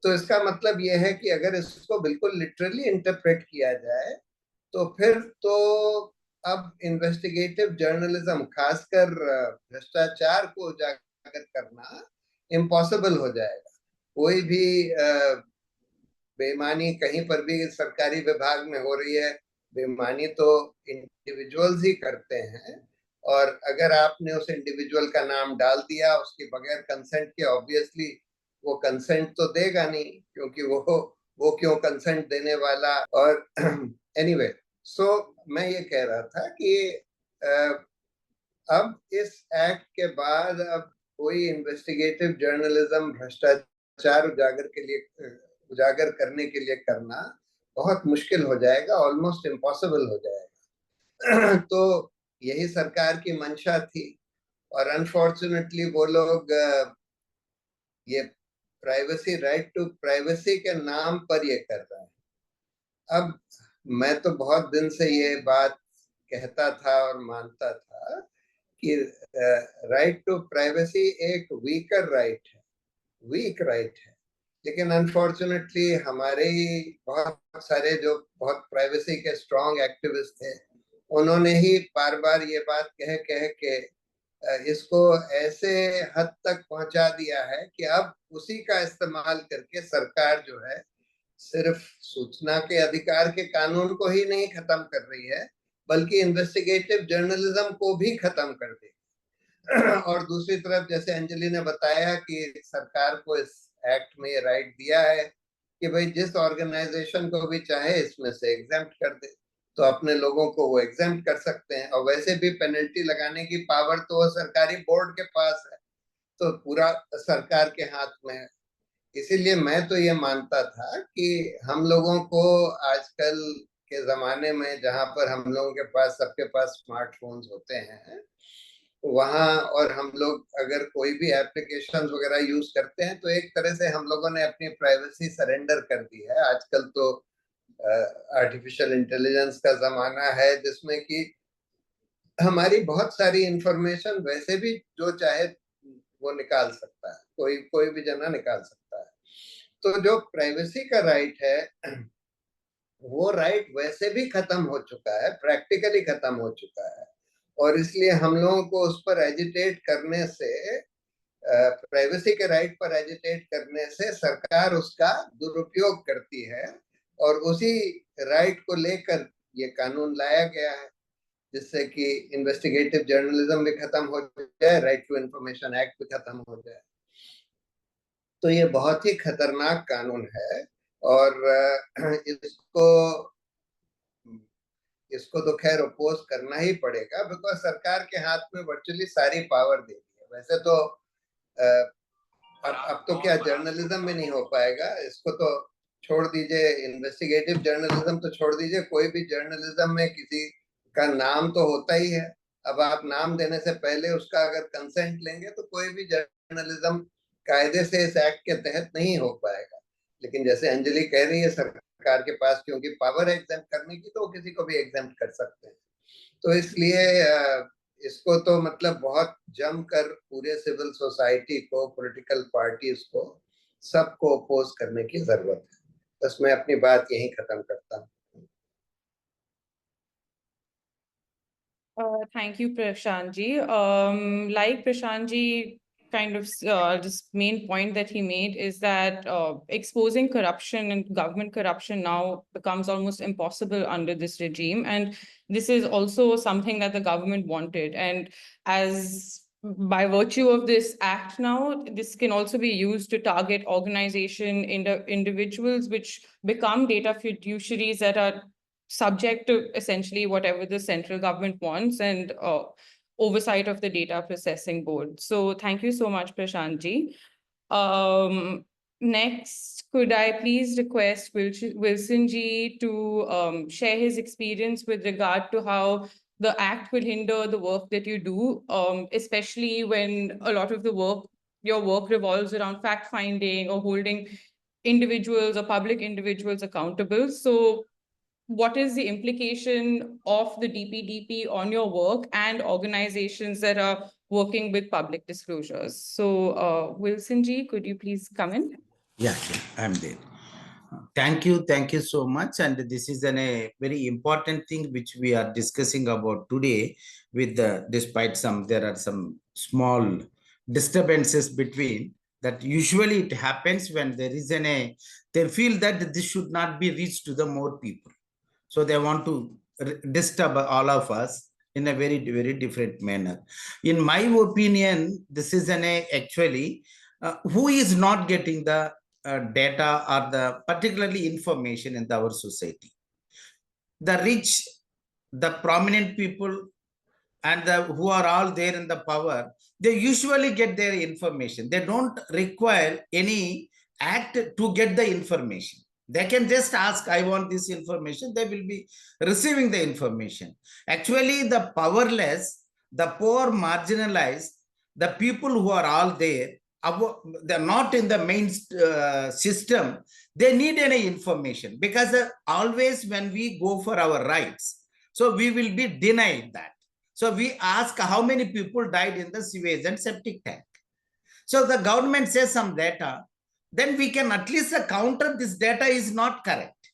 तो इसका मतलब ये है कि अगर इसको बिल्कुल लिटरली इंटरप्रेट किया जाए तो फिर तो अब इन्वेस्टिगेटिव जर्नलिज्म, खासकर भ्रष्टाचार को उजागर करना इम्पॉसिबल हो जाएगा. कोई भी बेईमानी कहीं पर भी सरकारी विभाग में हो रही है, बेईमानी तो इंडिविजुअल्स ही करते हैं, और अगर आपने उस इंडिविजुअल का नाम डाल दिया उसके बगैर कंसेंट के, ऑब्वियसली वो कंसेंट तो देगा नहीं क्योंकि वो क्यों कंसेंट देने वाला. और एनीवे सो मैं ये कह रहा था कि अब इस एक्ट के बाद अब कोई इन्वेस्टिगेटिव जर्नलिज्म भ्रष्टाचार उजागर करने के लिए करना बहुत मुश्किल हो जाएगा, ऑलमोस्ट इम्पॉसिबल हो जाएगा। तो यही सरकार की मंशा थी और अनफॉर्चुनेटली वो लोग ये प्राइवेसी, राइट टू प्राइवेसी के नाम पर ये कर रहे हैं। अब मैं तो बहुत दिन से ये बात कहता था और मानता था कि राइट टू प्राइवेसी एक वीकर राइट है, वीक राइट है, लेकिन अनफॉर्चुनेटली हमारे ही बहुत सारे जो बहुत प्राइवेसी के स्ट्रॉन्ग एक्टिविस्ट थे, उन्होंने ही बार बार ये बात कह कह के इसको ऐसे हद तक पहुंचा दिया है कि अब उसी का इस्तेमाल करके सरकार जो है सिर्फ सूचना के अधिकार के कानून को ही नहीं खत्म कर रही है, बल्कि इन्वेस्टिगेटिव जर्नलिज्म को भी खत्म कर देगी। और दूसरी तरफ जैसे अंजलि ने बताया कि सरकार को इस एक्ट में ये राइट दिया है कि भाई जिस ऑर्गेनाइजेशन को भी चाहे इसमें से एग्जेम्प्ट कर दे, तो अपने लोगों को वो एग्जेम्प्ट कर सकते हैं। और वैसे भी पेनल्टी लगाने की पावर तो वो सरकारी बोर्ड के पास है, तो पूरा सरकार के हाथ में है। इसीलिए मैं तो ये मानता था कि हम लोगों को आजकल के जमाने में जहां पर हम लोगों के पास, सबके पास स्मार्टफोन्स होते हैं, वहां और हम लोग अगर कोई भी एप्लीकेशन वगैरह यूज करते हैं तो एक तरह से हम लोगों ने अपनी प्राइवेसी सरेंडर कर दी है। आजकल तो आर्टिफिशियल इंटेलिजेंस का जमाना है जिसमें कि हमारी बहुत सारी इंफॉर्मेशन वैसे भी जो चाहे वो निकाल सकता है, कोई भी जना निकाल सकता है। तो जो प्राइवेसी का राइट है वो राइट वैसे भी खत्म हो चुका है, प्रैक्टिकली खत्म हो चुका है, और इसलिए हम लोगों को उस पर एजिटेट करने से, प्राइवेसी के राइट पर एजिटेट करने से सरकार उसका दुरुपयोग करती है, और उसी राइट को लेकर ये कानून लाया गया है जिससे कि इन्वेस्टिगेटिव जर्नलिज्म भी खत्म हो जाए, राइट टू इंफॉर्मेशन एक्ट भी खत्म हो जाए। तो ये बहुत ही खतरनाक कानून है और इसको तो खैर अपोज करना ही पड़ेगा, बिकॉज सरकार के हाथ में वर्चुअली सारी पावर दे दी है। वैसे तो अब तो क्या जर्नलिज्म में नहीं हो पाएगा, इसको तो छोड़ दीजिए, इन्वेस्टिगेटिव जर्नलिज्म तो छोड़ दीजिए, कोई भी जर्नलिज्म में किसी का नाम तो होता ही है। अब आप नाम देने से पहले उसका अगर कंसेंट लेंगे तो कोई भी जर्नलिज्म कायदे से इस एक्ट के तहत नहीं हो पाएगा। लेकिन जैसे अंजलि कह रही है, सरकार के पास क्योंकि पावर है एग्जेम्प्ट करने की, तो किसी को भी एग्जेम्प्ट कर सकते हैं। तो इसलिए इसको तो मतलब बहुत जमकर पूरे सिविल सोसाइटी को, पॉलिटिकल पार्टीज को, सबको अपोज करने की जरूरत है। बस मैं अपनी बात यहीं खत्म करता हूँ। Thank you, Prashant ji. Like Prashant ji kind of this main point that he made is that exposing corruption and government corruption now becomes almost impossible under this regime. And this is also something that the government wanted. And as by virtue of this act now, this can also be used to target individuals which become data fiduciaries that are subject to essentially whatever the central government wants and oversight of the data processing board. So thank you so much, Prashant ji. Next, could I please request Wilson ji to share his experience with regard to how the act will hinder the work that you do, especially when a lot of your work revolves around fact-finding or holding individuals or public individuals accountable. So what is the implication of the DPDP on your work and organizations that are working with public disclosures? So Wilson ji, could you please come in? Yeah, I'm there. Thank you so much. And this is a very important thing which we are discussing about today. With despite there are some small disturbances between that. Usually it happens when there is they feel that this should not be reached to the more people, so they want to disturb all of us in a very, very different manner. In my opinion, this is actually who is not getting the data or the particularly information in our society. the rich, the prominent people, and who are all there in the power, they usually get their information. They don't require any act to get the information. They can just ask, I want this information. They will be receiving the information. Actually, the powerless, the poor, marginalized, the people who are all there, they're not in the main system. They need any information, because always when we go for our rights, so we will be denied that. So we ask how many people died in the sewage and septic tank. So the government says some data, then we can at least counter this data is not correct.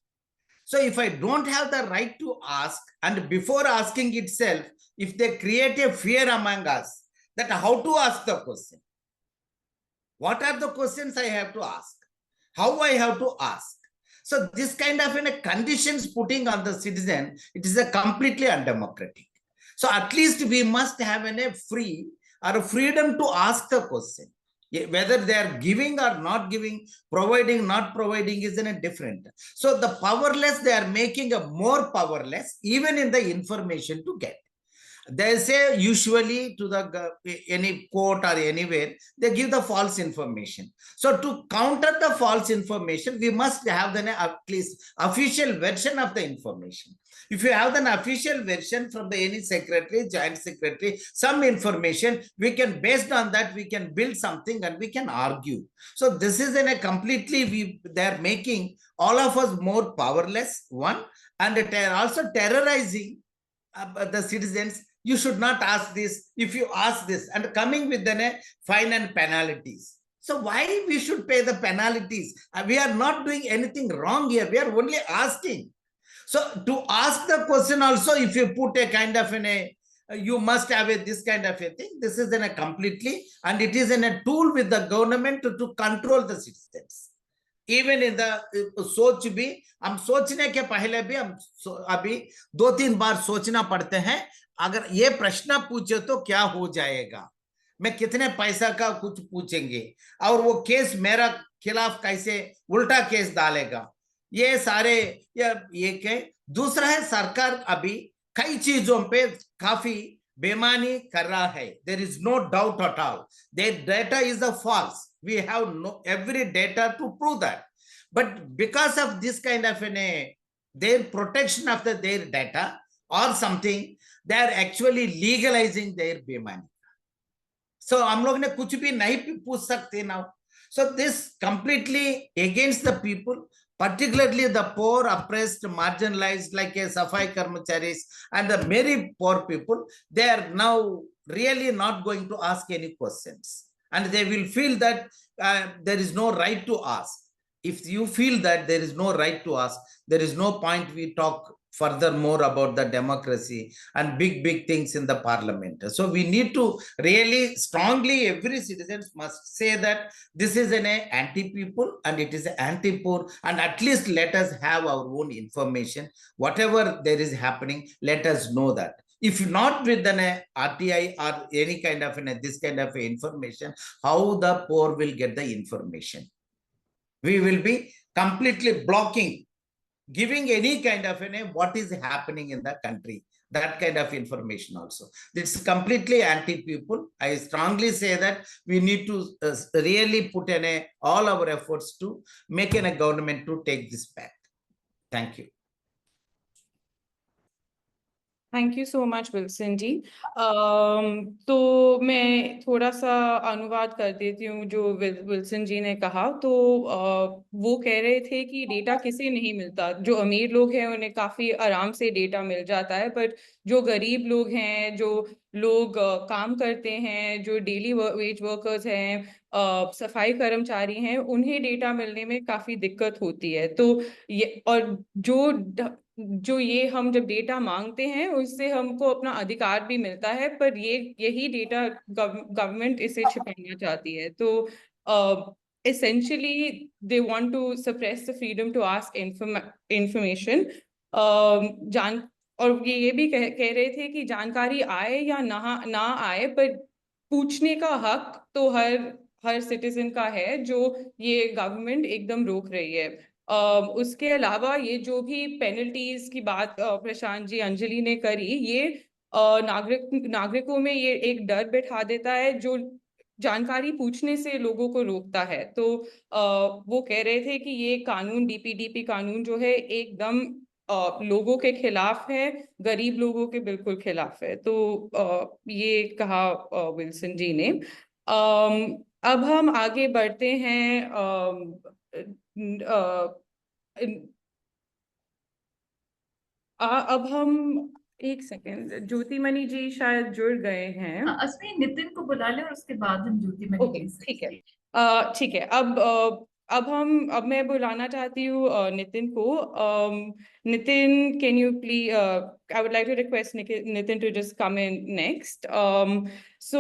So if I don't have the right to ask, and before asking itself, if they create a fear among us, that how to ask the question, what are the questions I have to ask, how I have to ask. So this kind of conditions putting on the citizen, it is a completely undemocratic. So at least we must have a free or a freedom to ask the question. Whether they are giving or not giving, providing, not providing is a different. So the powerless, they are making a more powerless, even in the information to get. They say usually to the any court or anywhere, they give the false information. So to counter the false information, we must have at least official version of the information. If you have an official version from the any secretary, joint secretary, some information, we can, based on that, we can build something and we can argue. So this is completely, they're making all of us more powerless, one, and they're also terrorizing the citizens. You should not ask this. If you ask this, and coming with the fine and penalties. So why we should pay the penalties? We are not doing anything wrong here. We are only asking. So to ask the question also, if you put a kind of you must have this kind of a thing. This is completely, and it is a tool with the government to control the citizens. Even in the सोच भी, हम सोचने के पहले भी हम अभी 2-3 बार सोचना पड़ते हैं. अगर ये प्रश्न पूछे तो क्या हो जाएगा, मैं कितने पैसा का कुछ पूछेंगे, और वो केस मेरा खिलाफ कैसे उल्टा केस डालेगा, ये सारे ये के. दूसरा है, सरकार अभी कई चीजों पे काफी बेमानी कर रहा है. There is no doubt at all. Their data is false. We have every data to prove that. But because of this kind of their protection of their data or something, they are actually legalizing their बेमानी. So हम लोग ने कुछ भी नहीं पूछ सकते now. So this completely against the people, particularly the poor, oppressed, marginalized, like a Safai Karmacharis and the very poor people. They are now really not going to ask any questions, and they will feel that there is no right to ask. If you feel that there is no right to ask, there is no point we talk further more about the democracy and big things in the parliament. So we need to really strongly, every citizen must say that this is an anti-people and it is anti-poor, and at least let us have our own information. Whatever there is happening, let us know that. If not with an RTI or any kind of this kind of information, how the poor will get the information? We will be completely blocking, giving any kind of what is happening in the country, that kind of information also. It's completely anti-people. I strongly say that we need to really put in all our efforts to make a government to take this back. Thank you. Thank you so much Wilson ji. तो मैं थोड़ा सा अनुवाद कर देती हूँ जो Wilson जी ने कहा. तो वो कह रहे थे कि डेटा किसे नहीं मिलता. जो अमीर लोग हैं उन्हें काफी आराम से डेटा मिल जाता है, पर जो गरीब लोग हैं, जो लोग काम करते हैं, जो डेली वेज वर्कर्स हैं, सफाई कर्मचारी हैं, उन्हें डेटा मिलने में काफी दिक्कत होती है. तो ये, और जो ये हम जब डेटा मांगते हैं उससे हमको अपना अधिकार भी मिलता है, पर यही डेटा गवर्नमेंट इसे छिपाना चाहती है. तो essentially they want to suppress the freedom to ask information. और ये भी कह रहे थे कि जानकारी आए या ना आए, पर पूछने का हक तो हर सिटीजन का है, जो ये गवर्नमेंट एकदम रोक रही है. उसके अलावा ये जो भी पेनल्टीज की बात प्रशांत जी, अंजलि ने करी, ये नागरिकों में ये एक डर बैठा देता है जो जानकारी पूछने से लोगों को रोकता है। तो वो कह रहे थे कि ये कानून, डीपीडीपी कानून जो है एकदम लोगों के खिलाफ है, गरीब लोगों के बिल्कुल खिलाफ है। तो ये कहा विल्सन जी ने। अब हम आगे बढ़ते हैं। अब हम, एक सेकेंड, ज्योतिमणि जी शायद जुड़ गए हैं। अस्मी, नितिन को बुला ले और उसके बाद हम ज्योतिमणि ओके, जी से ठीक है। ठीक है। अब मैं बुलाना चाहती हूँ नितिन को। Nitin, can you please, I would like to request Nitin to just come in next. So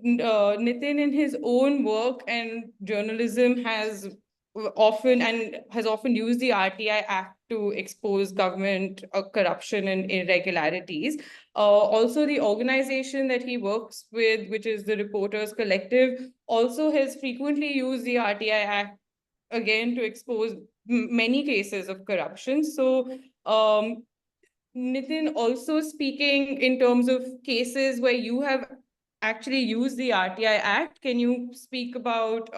Nitin, in his own work and journalism, has often used the RTI Act to expose government corruption and irregularities. Also, the organization that he works with, which is the Reporters Collective, also has frequently used the RTI Act again to expose many cases of corruption. So, Nitin, also speaking in terms of cases where you have actually used the RTI Act, can you speak about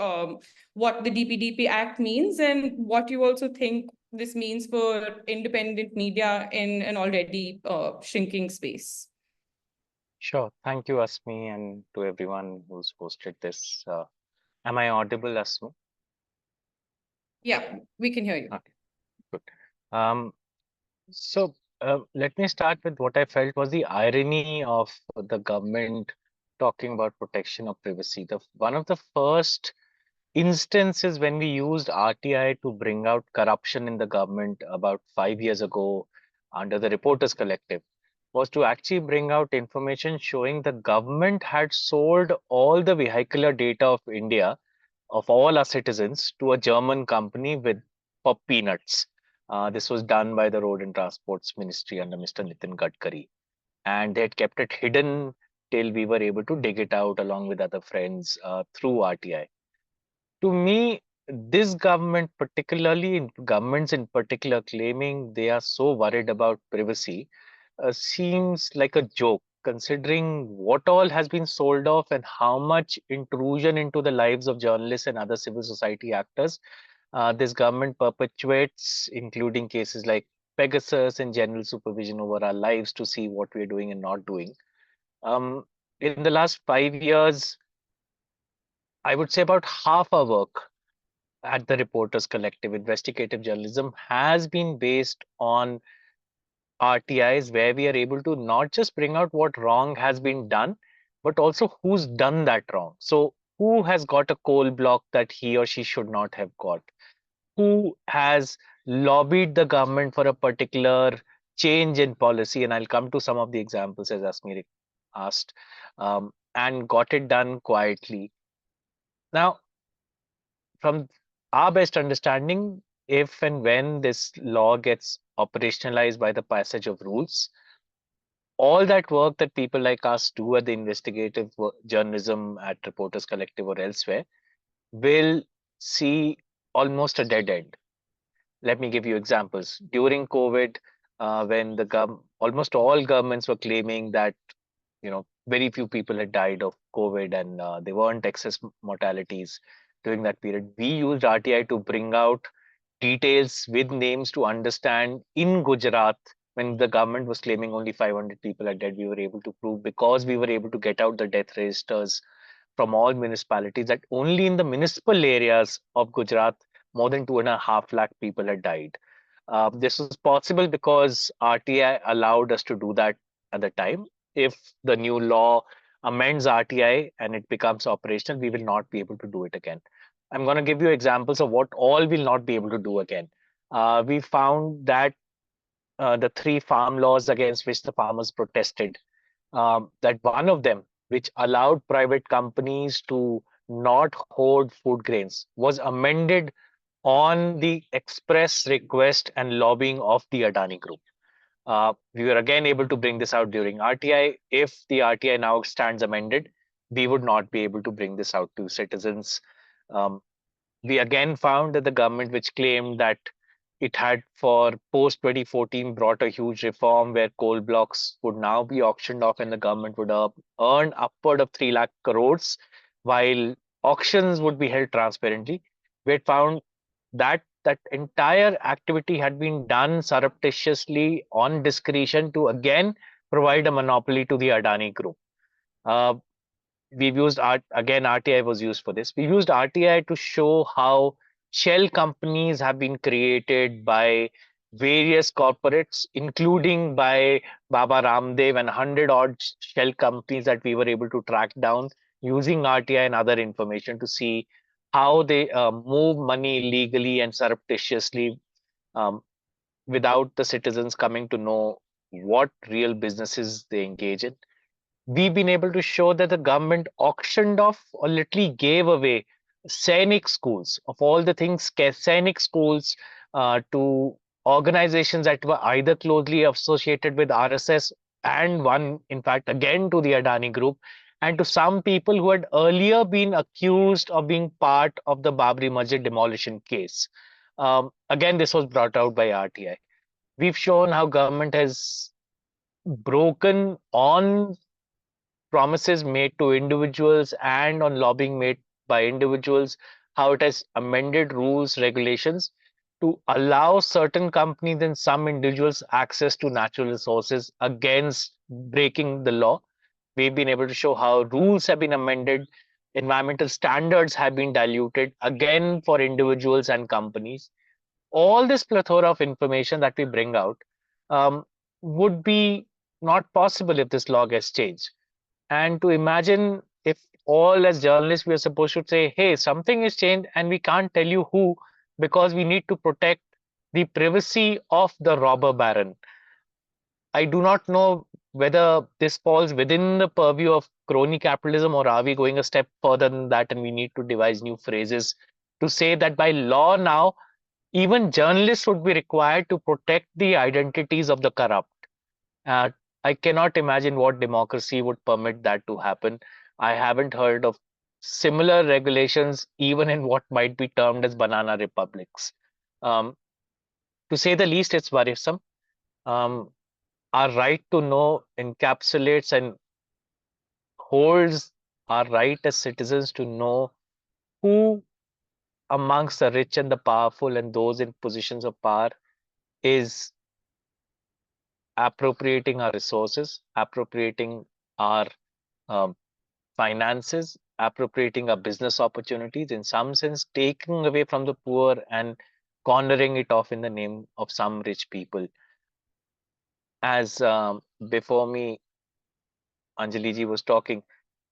what the DPDP Act means and what you also think this means for independent media in an already shrinking space? Sure. Thank you, Asmi, and to everyone who's hosted this. Am I audible, Asmi? Yeah, we can hear you. Okay, good. So let me start with what I felt was the irony of the government talking about protection of privacy. One of the first instances when we used RTI to bring out corruption in the government about 5 years ago under the Reporters Collective was to actually bring out information showing the government had sold all the vehicular data of India, of all our citizens, to a German company for peanuts. This was done by the Road and Transports Ministry under Mr. Nitin Gadkari. And they had kept it hidden till we were able to dig it out along with other friends through RTI. To me, this government, particularly governments in particular, claiming they are so worried about privacy, seems like a joke, considering what all has been sold off and how much intrusion into the lives of journalists and other civil society actors this government perpetuates, including cases like Pegasus and general supervision over our lives to see what we're doing and not doing. In the last 5 years, I would say about half our work at the Reporters Collective, investigative journalism, has been based on RTIs, where we are able to not just bring out what wrong has been done, but also who's done that wrong. So, who has got a coal block that he or she should not have got? Who has lobbied the government for a particular change in policy? And I'll come to some of the examples as Asmi asked, and got it done quietly. Now, from our best understanding, if and when this law gets operationalized by the passage of rules, all that work that people like us do at the investigative journalism at Reporters Collective or elsewhere will see almost a dead end. Let me give you examples. During COVID, when almost all governments were claiming that very few people had died of COVID and there weren't excess mortalities during that period, we used RTI to bring out details with names to understand in Gujarat, when the government was claiming only 500 people are dead, we were able to prove, because we were able to get out the death registers from all municipalities, that only in the municipal areas of Gujarat, more than 2.5 lakh people had died. This was possible because RTI allowed us to do that at the time. If the new law amends RTI and it becomes operational, we will not be able to do it again. I'm going to give you examples of what all will not be able to do again. We found that the 3 farm laws against which the farmers protested, that one of them, which allowed private companies to not hoard food grains, was amended on the express request and lobbying of the Adani Group. We were again able to bring this out during RTI. If the RTI now stands amended, we would not be able to bring this out to citizens. We again found that the government, which claimed that It had for post 2014 brought a huge reform where coal blocks would now be auctioned off and the government would earn upward of 3 lakh crores while auctions would be held transparently. We had found that that entire activity had been done surreptitiously on discretion to again provide a monopoly to the Adani group. Uh, we've used RTI was used for this. We used RTI to show how shell companies have been created by various corporates, including by Baba Ramdev and 100 odd shell companies that we were able to track down using RTI and other information to see how they move money illegally and surreptitiously um, without the citizens coming to know what real businesses they engage in. We've been able to show that the government auctioned off or literally gave away Sainik schools, of all the things, Sainik schools to organizations that were either closely associated with RSS and one, in fact, again to the Adani group, and to some people who had earlier been accused of being part of the Babri Masjid demolition case. Again, this was brought out by RTI. We've shown how government has broken on promises made to individuals and on lobbying made by individuals, how it has amended rules, regulations to allow certain companies and some individuals access to natural resources against breaking the law. We've been able to show how rules have been amended, environmental standards have been diluted, again for individuals and companies. All this plethora of information that we bring out would be not possible if this law gets changed. And to imagine if all as journalists we are supposed to say, hey, something is changed and we can't tell you who because we need to protect the privacy of the robber baron. I do not know whether this falls within the purview of crony capitalism or are we going a step further than that and we need to devise new phrases to say that by law now, even journalists would be required to protect the identities of the corrupt. Uh, I cannot imagine what democracy would permit that to happen. I haven't heard of similar regulations, even in what might be termed as banana republics. Um, to say the least, it's worrisome. Our right to know encapsulates and holds our right as citizens to know who amongst the rich and the powerful and those in positions of power is appropriating our resources, appropriating our um, finances, appropriating our business opportunities, in some sense, taking away from the poor and cornering it off in the name of some rich people. As before me, Anjali ji was talking,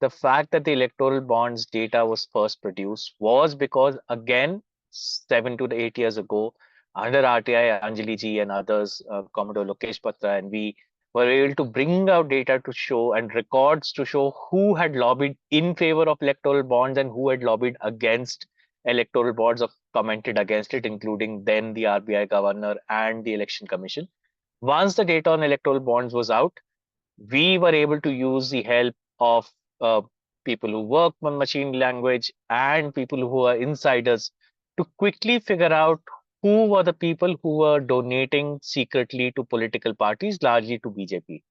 the fact that the electoral bonds data was first produced was because, again, 7 to 8 years ago, under RTI, Anjali ji and others, Commodore Lokesh Patra, and we were able to bring out data to show and records to show who had lobbied in favor of electoral bonds and who had lobbied against electoral bonds or commented against it, including then the RBI governor and the election commission. Once the data on electoral bonds was out, we were able to use the help of people who work on machine language and people who are insiders to quickly figure out who were the people who were donating secretly to political parties, largely to BJP.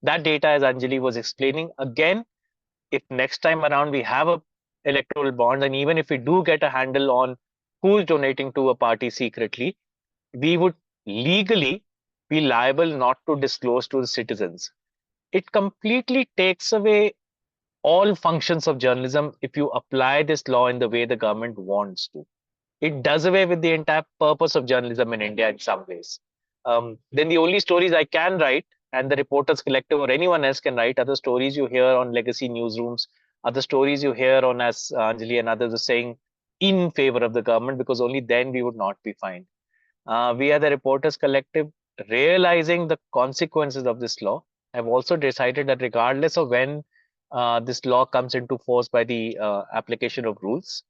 That data, as Anjali was explaining, again, if next time around we have a electoral bond, and even if we do get a handle on who's donating to a party secretly, we would legally be liable not to disclose to the citizens. It completely takes away all functions of journalism if you apply this law in the way the government wants to. It does away with the entire purpose of journalism in India in some ways. Then the only stories I can write, and the Reporters Collective or anyone else can write, are the stories you hear on legacy newsrooms, are the stories you hear on, as Anjali and others are saying, in favor of the government, because only then we would not be fined. We are the Reporters Collective, realizing the consequences of this law, have also decided that regardless of when this law comes into force by the application of rules,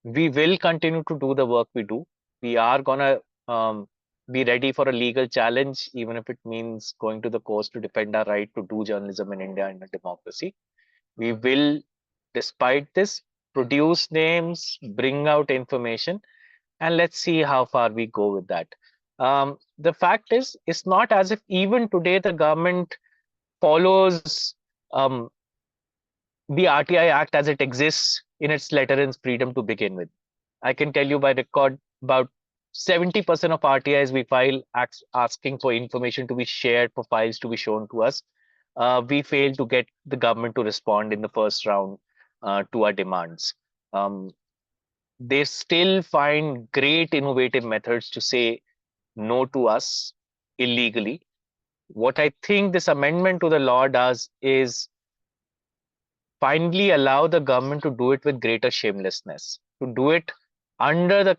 we will continue to do the work we do. We are going to be ready for a legal challenge, even if it means going to the courts to defend our right to do journalism in India in a democracy. We will, despite this, produce names, bring out information, and let's see how far we go with that. The fact is, it's not as if even today the government follows the RTI Act as it exists in its letter and freedom to begin with. I can tell you by record about 70% of RTIs we file asking for information to be shared, for files to be shown to us. We fail to get the government to respond in the first round to our demands. They still find great innovative methods to say no to us illegally. What I think this amendment to the law does is finally allow the government to do it with greater shamelessness, to do it under the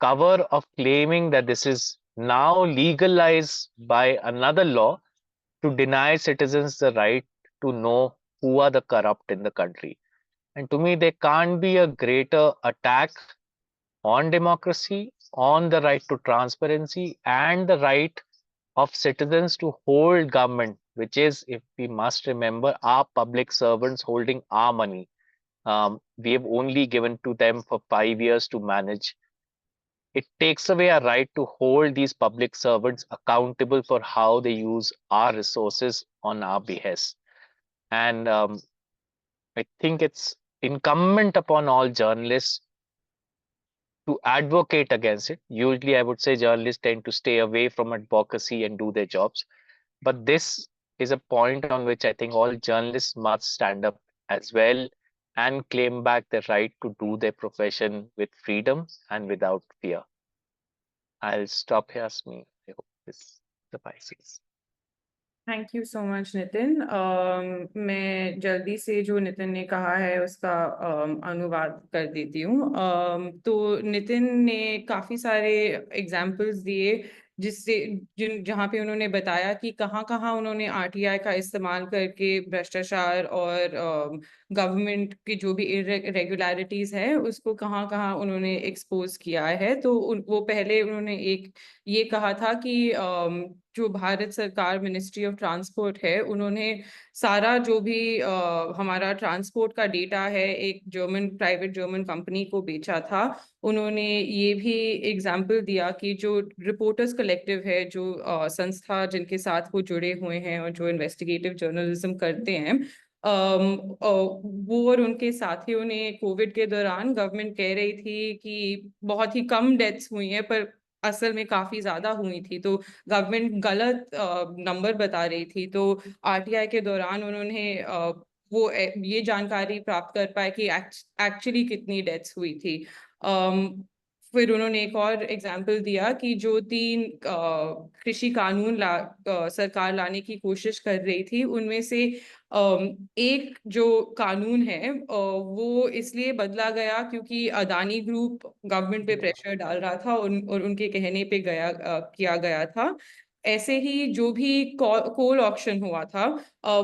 cover of claiming that this is now legalized by another law to deny citizens the right to know who are the corrupt in the country. And to me, there can't be a greater attack on democracy, on the right to transparency, and the right of citizens to hold government, which is, if we must remember, our public servants holding our money. We have only given to them for 5 years to manage. It takes away our right to hold these public servants accountable for how they use our resources on our behest. And I think it's incumbent upon all journalists to advocate against it. Usually, I would say journalists tend to stay away from advocacy and do their jobs. But this is a point on which I think all journalists must stand up as well and claim back their right to do their profession with freedom and without fear. I'll stop here, Smee. I hope this suffices. Thank you so much Nitin मैं जल्दी से जो नितिन ने कहा है उसका अनुवाद कर देती हूँ तो नितिन ने काफ़ी सारे एग्जाम्पल्स दिए जिससे जहाँ पे उन्होंने बताया कि कहाँ कहाँ उन्होंने आरटीआई का इस्तेमाल करके भ्रष्टाचार और गवर्नमेंट की जो भी इरेगुलरिटीज है उसको कहाँ कहाँ उन्होंने एक्सपोज किया है तो वो पहले उन्होंने एक ये कहा था कि जो भारत सरकार मिनिस्ट्री ऑफ ट्रांसपोर्ट है उन्होंने सारा जो भी हमारा ट्रांसपोर्ट का डेटा है एक प्राइवेट जर्मन कंपनी को बेचा था उन्होंने ये भी एग्जाम्पल दिया कि जो रिपोर्टर्स कलेक्टिव है जो संस्था जिनके साथ वो जुड़े हुए हैं और जो इन्वेस्टिगेटिव जर्नलिज्म करते हैं वो और उनके साथियों ने कोविड के दौरान गवर्नमेंट कह रही थी कि बहुत ही कम डेथ्स हुई हैं पर असल में काफी ज्यादा हुई थी तो गवर्नमेंट गलत नंबर बता रही थी तो आरटीआई के दौरान उन्होंने वो ये जानकारी प्राप्त कर पाए कि एक्चुअली कितनी डेथ्स हुई थी फिर उन्होंने एक और एग्जाम्पल दिया कि जो 3 कृषि कानून सरकार लाने की कोशिश कर रही थी उनमें से एक जो कानून है वो इसलिए बदला गया क्योंकि अदानी ग्रुप गवर्नमेंट पे प्रेशर डाल रहा था और उनके कहने पे किया गया था ऐसे ही जो भी कोल ऑक्शन हुआ था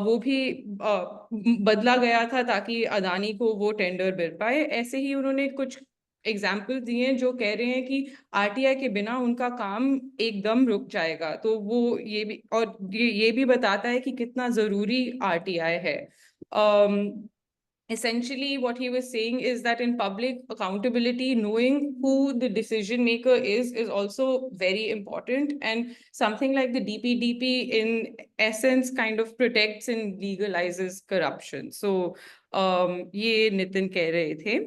वो भी बदला गया था ताकि अदानी को वो टेंडर मिल पाए ऐसे ही उन्होंने कुछ एग्जाम्पल दिए जो कह रहे हैं कि आरटीआई के बिना उनका काम एकदम रुक जाएगा तो वो ये भी और ये भी बताता है कि कितना जरूरी आरटीआई है essentially what he was saying is that in public accountability knowing who the decision maker is also very important and something like the DPDP in essence kind of protects and legalizes corruption so ये नितिन कह रहे थे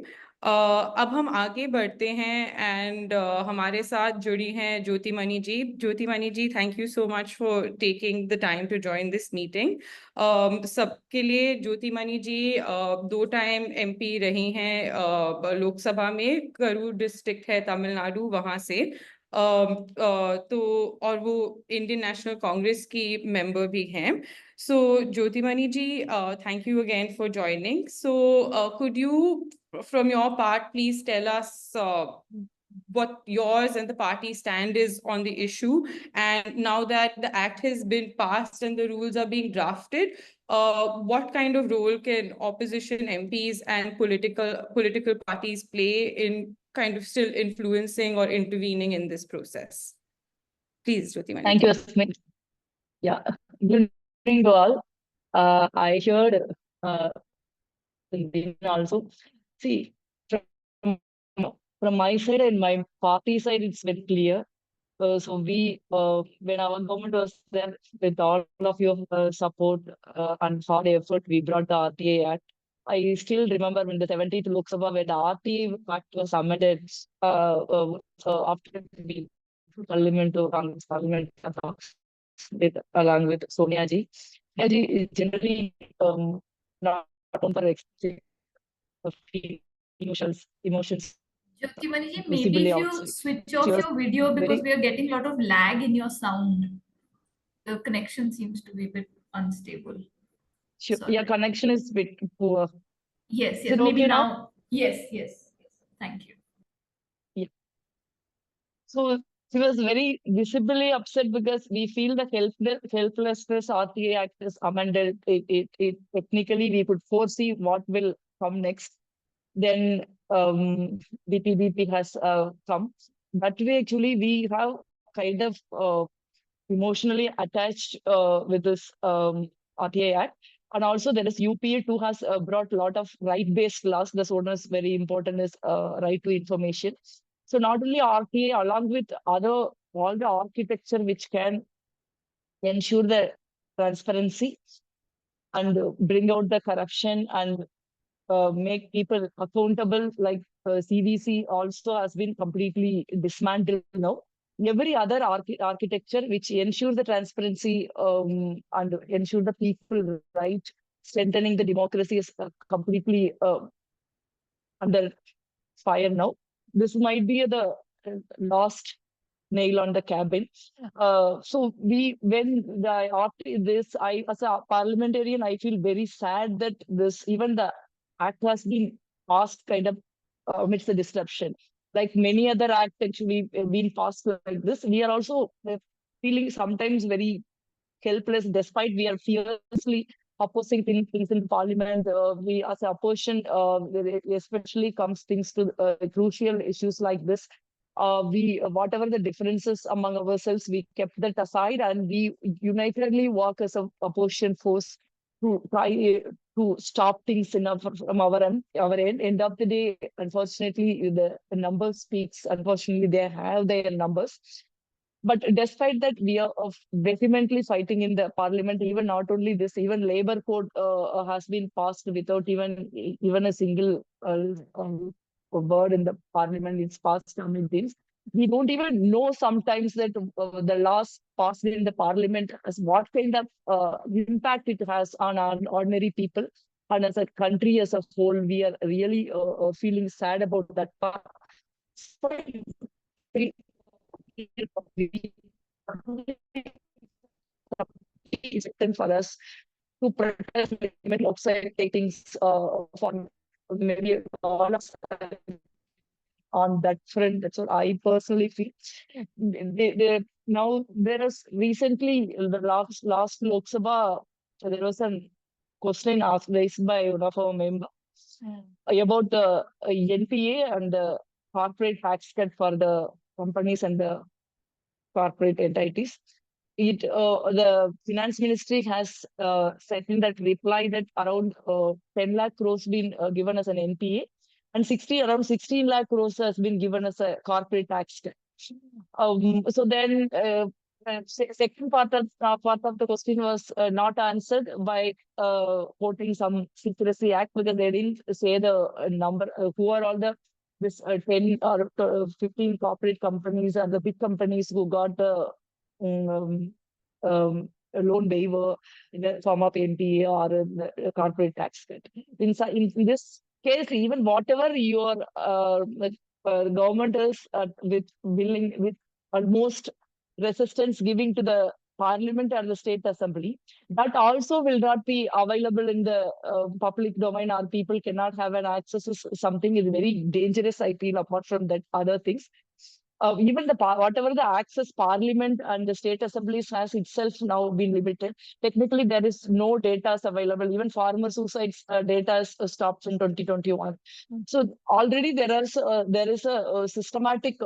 अब हम आगे बढ़ते हैं and हमारे साथ जुड़ी हैं Jyotimani ji thank you so much for taking the time to join this meeting सबके लिए ज्योतिमणि जी 2 टाइम एमपी रही हैं लोकसभा में करूर डिस्ट्रिक्ट है तमिलनाडु वहां से तो और वो इंडियन नेशनल कांग्रेस की मेंबर भी हैं so Jyotimani ji thank you again for joining so could you from your part please tell us what yours and the party stand is on the issue and now that the act has been passed and the rules are being drafted what kind of role can opposition MPs and political parties play in kind of still influencing or intervening in this process please Jyotimani Thank you, Smith. Yeah, good evening to all. I heard also. See, from my side and my party side, it's very clear. So we, when our government was there, with all of your support and hard effort, we brought the RTA Act. I still remember when the 17th Lok Sabha, when the RTA Act was amended, so after the Parliament to Congress Parliament talks with, along with Sonia ji. Sonia ji is generally not known for expressing emotions Jyotimani ji, maybe visibly if you outside. switch She off was your video because very we are getting a lot of lag in your sound. The connection seems to be a bit unstable. Sure. Sorry. Your connection is bit poor. Yes, Is yes, it maybe okay now? now. Yes, yes. Thank you. So she was very visibly upset because we feel the helplessness RTA Act is amended. It technically we could foresee what will come next. Then BPBP has come. That way, actually, we have kind of emotionally attached with this RTA Act. And also there is UPA too has brought a lot of right-based laws. This one is very important is right to information. So not only RTA, along with other all the architecture which can ensure the transparency and bring out the corruption and make people accountable, like CVC also has been completely dismantled now. Every other architecture which ensure the transparency and ensure the people right, strengthening the democracy is completely under fire now. This might be the last nail on the cabin. So when after this, I as a parliamentarian, I feel very sad that this even the act has been passed kind of amidst the disruption. Like many other acts actually been passed like this, we are also feeling sometimes very helpless, despite we are fiercely opposing things in parliament. We as a opposition, especially comes things to crucial issues like this. We whatever the differences among ourselves, we kept that aside and we unitedly work as a opposition force to try to stop things in from our end. End of the day, unfortunately, the numbers speaks. Unfortunately, they have their numbers. But despite that, we are vehemently fighting in the parliament. Even not only this, even labor code has been passed without even a single word in the parliament. It's passed on things. We don't even know sometimes that the laws passed in the parliament as what kind of impact it has on our ordinary people. And as a country as a whole, we are really feeling sad about that part. Important for us to protest outside takings for maybe all of us on that front. That's what I personally feel. Now there is recently the last Lok Sabha, there was a question asked raised by one of our members about the NPA and the corporate tax cut for the companies and the corporate entities. The finance ministry has said in that reply that around 10 lakh crores been given as an NPA and around 16 lakh crores has been given as a corporate tax cut. So then second part of the question was not answered by quoting some Secrecy Act because they didn't say the number, who are all the this 10 or 15 corporate companies and the big companies who got the a loan waiver in the form of NPA or a corporate tax cut. In this case, even whatever your government is with almost resistance giving to the parliament or the state assembly, that also will not be available in the public domain, or people cannot have an access to something is very dangerous, I feel, apart from that other things. Even whatever the access parliament and the state assemblies has itself now been limited. Technically, there is no data available. Even farmer suicides data is stopped in 2021. So already there is a systematic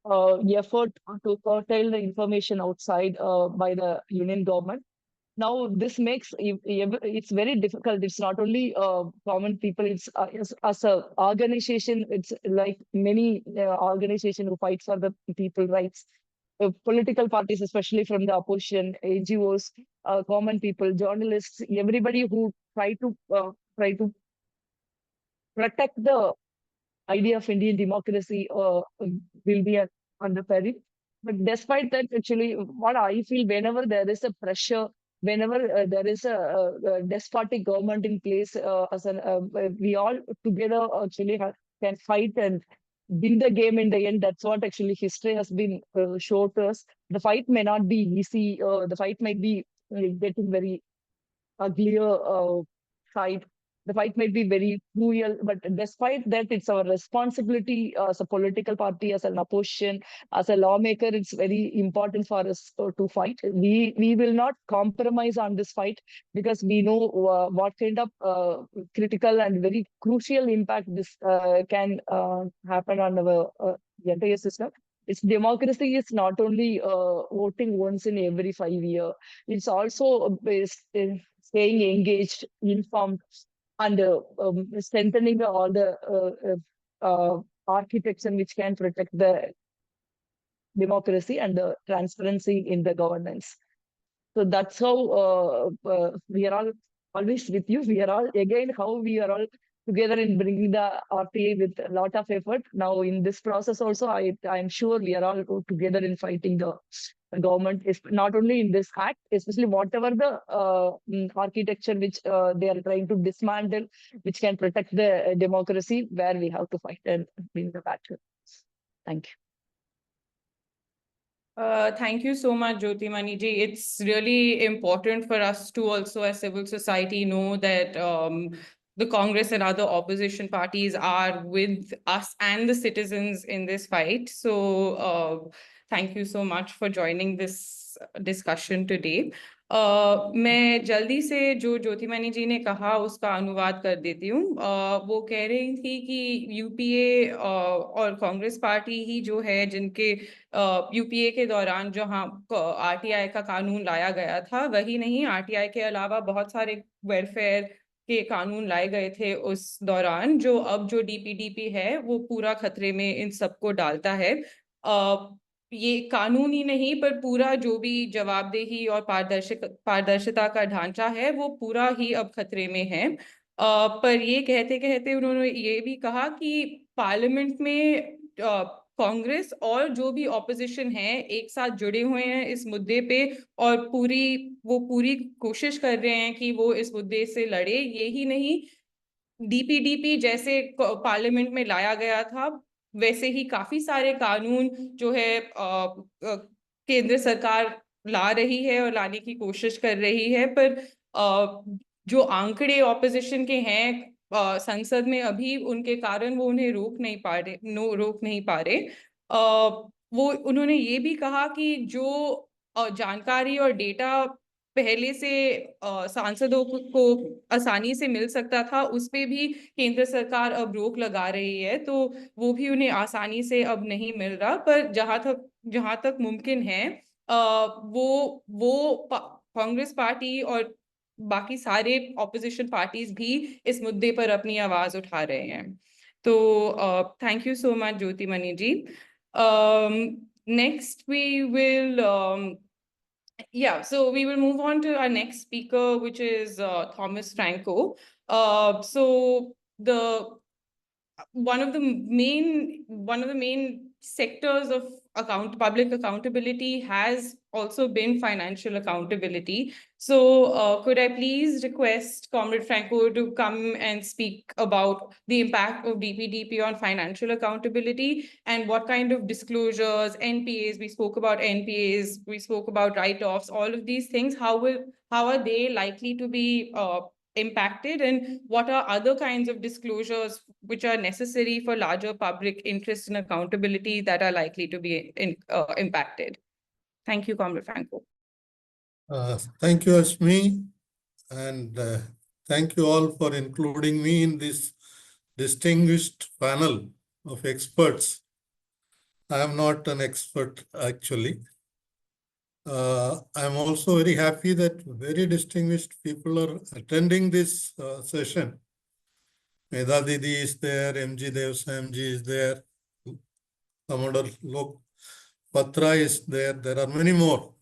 effort to curtail the information outside by the union government. Now this makes it's very difficult. It's not only common people, it's as a organization, it's like many organization who fight for the people rights. political parties, especially from the opposition, NGOs, common people, journalists, everybody who try to protect the idea of Indian democracy will be on the peril. But despite that, actually, what I feel, whenever there is a pressure, whenever there is a despotic government in place, we all together actually can fight and win the game in the end. That's what actually history has been shown to us. The fight may not be easy. The fight might be getting very uglier side. The fight might be very cruel, but despite that, it's our responsibility as a political party, as an opposition, as a lawmaker. It's very important for us to fight. We will not compromise on this fight because we know what kind of critical and very crucial impact this can happen on our entire system. Its democracy is not only voting once in every 5 years. It's also based in staying engaged, informed, and strengthening all the architecture which can protect the democracy and the transparency in the governance. So that's how we are all always with you. We are all, again, how we are all together in bringing the RTA with a lot of effort. Now in this process also, I'm sure we are all together in fighting the government, is not only in this act, especially whatever the architecture which they are trying to dismantle, which can protect the democracy, where we have to fight and win the battle. Thank you. Thank you so much, Jyotimani ji. It's really important for us to also, as civil society, know that the Congress and other opposition parties are with us and the citizens in this fight. So thank you so much for joining this discussion today. मैं जल्दी से जो ज्योतिमणि जी ने कहा उसका अनुवाद कर देती हूँ। वो कह रही थी कि यूपीए और कांग्रेस पार्टी ही जो है जिनके यूपीए के दौरान जहाँ आरटीआई का कानून लाया गया था, वही नहीं, आरटीआई के अलावा बहुत सारे वेलफेयर के कानून लाए गए थे उस दौरान, जो अब जो डीपीडीपी है वो पूरा खतरे में इन सबको डालता है। ये कानून ही नहीं पर पूरा जो भी जवाबदेही और पारदर्शिता का ढांचा है वो पूरा ही अब खतरे में है। पर ये कहते कहते उन्होंने ये भी कहा कि पार्लियामेंट में कांग्रेस और जो भी ऑपोजिशन है एक साथ जुड़े हुए हैं इस मुद्दे पे और पूरी कोशिश कर रहे हैं कि वो इस मुद्दे से लड़े। यही नहीं, डीपीडीपी जैसे पार्लियामेंट में लाया गया था वैसे ही काफी सारे कानून जो है केंद्र सरकार ला रही है और लाने की कोशिश कर रही है, पर जो आंकड़े ऑपोजिशन के हैं संसद में अभी उनके कारण वो उन्हें रोक नहीं पा रहे। वो उन्होंने ये भी कहा कि जो जानकारी और डेटा पहले से सांसदों को आसानी से मिल सकता था उस पे भी केंद्र सरकार अब रोक लगा रही है, तो वो भी उन्हें आसानी से अब नहीं मिल रहा। पर जहां तक मुमकिन है वो कांग्रेस पार्टी और बाकी सारे ऑपोजिशन पार्टीज भी इस मुद्दे पर अपनी आवाज उठा रहे हैं। तो thank you so much Jyotimani ji. Next we will so we will move on to our next speaker, which is Thomas Franco. So one of the main sectors of public accountability has also been financial accountability. So could I please request Comrade Franco to come and speak about the impact of DPDP on financial accountability and what kind of disclosures, NPAs, we spoke about NPAs, we spoke about write-offs, all of these things, how are they likely to be impacted, and what are other kinds of disclosures which are necessary for larger public interest and accountability that are likely to be impacted? Thank you, Comrade Franco. Thank you, Ashmi, and thank you all for including me in this distinguished panel of experts. I am not an expert, actually. I'm also very happy that very distinguished people are attending this session. Medha Didi is there, MG Devsam ji is there, Commodore Lok Patra is there. There are many more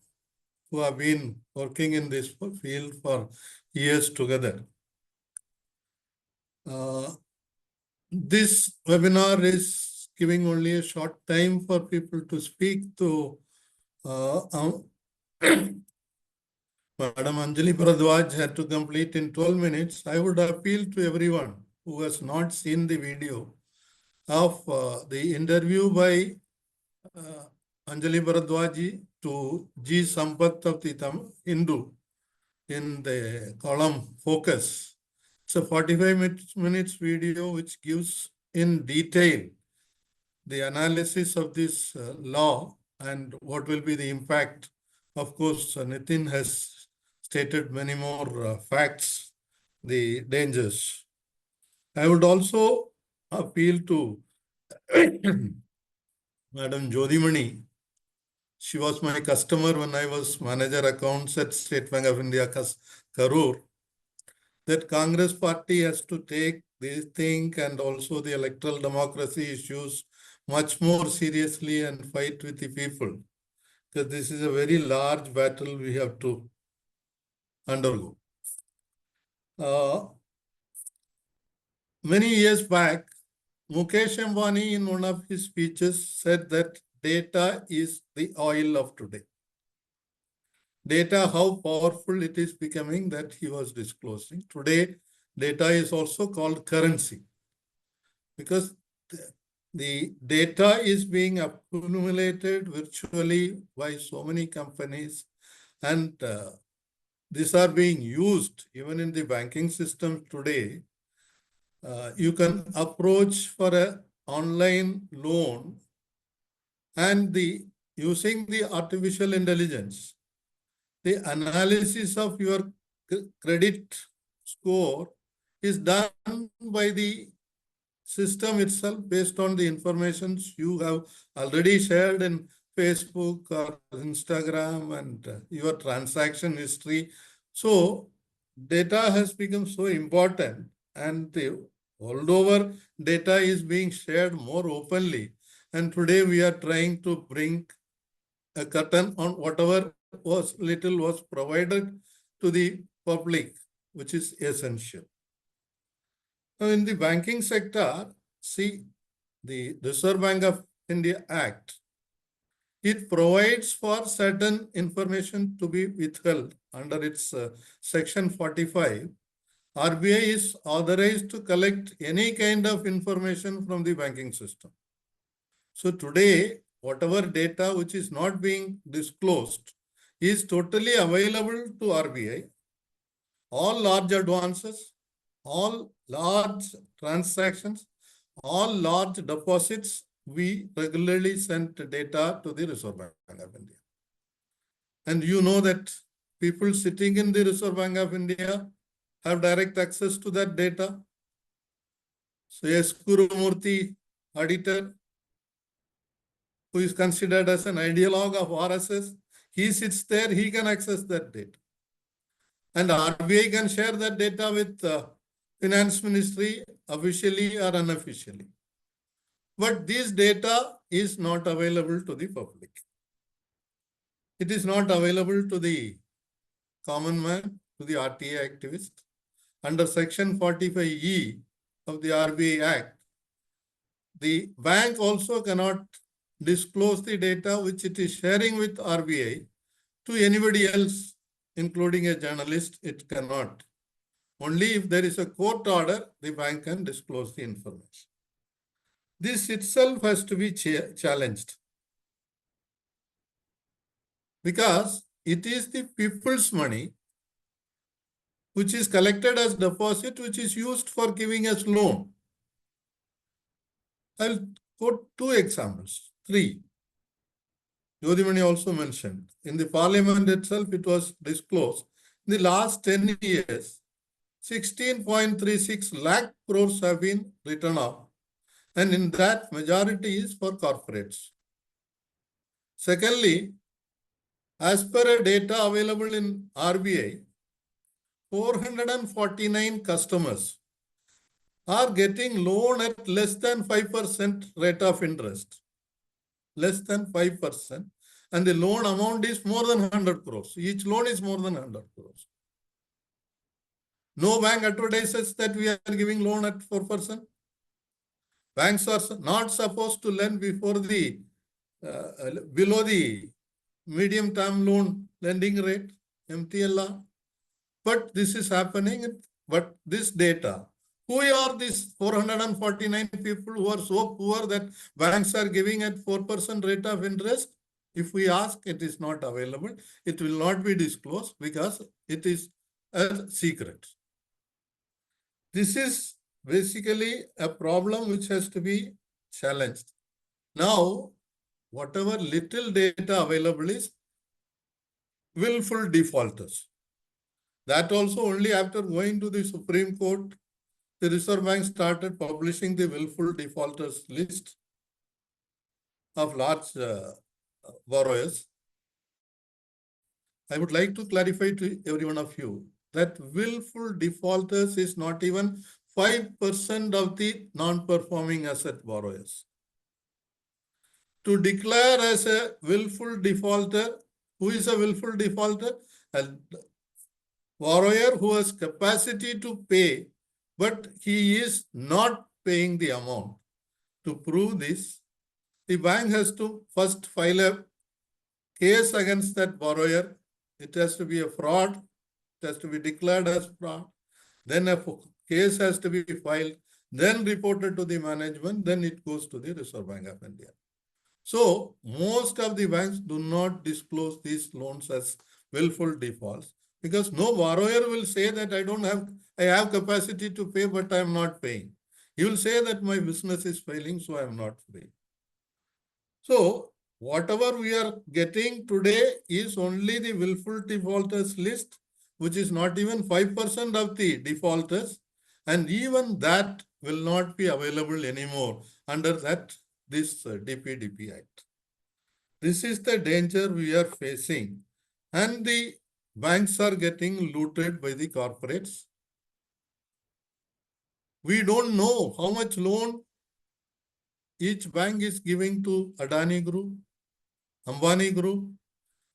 who have been working in this field for years together. This webinar is giving only a short time for people to speak to Madam Anjali Bharadwaj had to complete in 12 minutes. I would appeal to everyone who has not seen the video of the interview by Anjali Bharadwaj to G. Sampath of the Hindu in the column Focus. It's a 45 minutes video which gives in detail the analysis of this law and what will be the impact. Of course, Nitin has stated many more facts, the dangers. I would also appeal to Madam Jodhimani. She was my customer when I was manager accounts at State Bank of India, Karur. That Congress party has to take this thing and also the electoral democracy issues much more seriously and fight with the people. Because this is a very large battle we have to undergo. Many years back, Mukesh Ambani in one of his speeches said that data is the oil of today. Data, how powerful it is becoming, that he was disclosing. Today, data is also called currency because the data is being accumulated virtually by so many companies, and these are being used even in the banking system today. You can approach for an online loan and using the artificial intelligence, the analysis of your credit score is done by the system itself based on the information you have already shared in Facebook or Instagram and your transaction history. So data has become so important, and the world over data is being shared more openly. And today we are trying to bring a curtain on whatever little was provided to the public, which is essential. Now, in the banking sector, see, the Reserve Bank of India Act, it provides for certain information to be withheld under its section 45. RBI is authorized to collect any kind of information from the banking system. So today, whatever data which is not being disclosed is totally available to RBI. All large advances, all large transactions, all large deposits, we regularly send data to the Reserve Bank of India. And you know that people sitting in the Reserve Bank of India have direct access to that data. So S. Gurumurthy, auditor, who is considered as an ideologue of RSS, he sits there, he can access that data. And RBI can share that data with Finance Ministry officially or unofficially. But this data is not available to the public. It is not available to the common man, to the RTA activist. Under section 45E of the RBI Act, the bank also cannot disclose the data which it is sharing with RBI to anybody else, including a journalist. It cannot. Only if there is a court order, the bank can disclose the information. This itself has to be challenged because it is the people's money which is collected as deposit, which is used for giving us loan. I'll quote 2 examples, 3. Jodhimani also mentioned. In the parliament itself, it was disclosed. In the last 10 years, 16.36 lakh crores have been written off. And in that, majority is for corporates. Secondly, as per data available in RBI, 449 customers are getting loan at less than 5% rate of interest. Less than 5%. and the loan amount is more than 100 crores. Each loan is more than 100 crores. No bank advertises that we are giving loan at 4%. Banks are not supposed to lend before the below the medium term loan lending rate, MTLR. But this is happening. But this data, who are these 449 people who are so poor that banks are giving at 4% rate of interest? If we ask, it is not available. It will not be disclosed because it is a secret. This is basically a problem which has to be challenged. Now, whatever little data available is willful defaulters. That also only after going to the Supreme Court, the Reserve Bank started publishing the willful defaulters list of large borrowers. I would like to clarify to every one of you that willful defaulters is not even 5% of the non-performing asset borrowers. To declare as a willful defaulter, who is a willful defaulter? A borrower who has capacity to pay, but he is not paying the amount. To prove this, the bank has to first file a case against that borrower. It has to be a fraud. It has to be declared as fraud. Then a case has to be filed, then reported to the management, then it goes to the Reserve Bank of India. So most of the banks do not disclose these loans as willful defaults because no borrower will say that I have capacity to pay, but I am not paying. He will say that my business is failing, so I am not paying. So whatever we are getting today is only the willful defaulters list, which is not even 5% of the defaulters. And even that will not be available anymore under this DPDP Act. This is the danger we are facing. And the banks are getting looted by the corporates. We don't know how much loan each bank is giving to Adani Group, Ambani Group.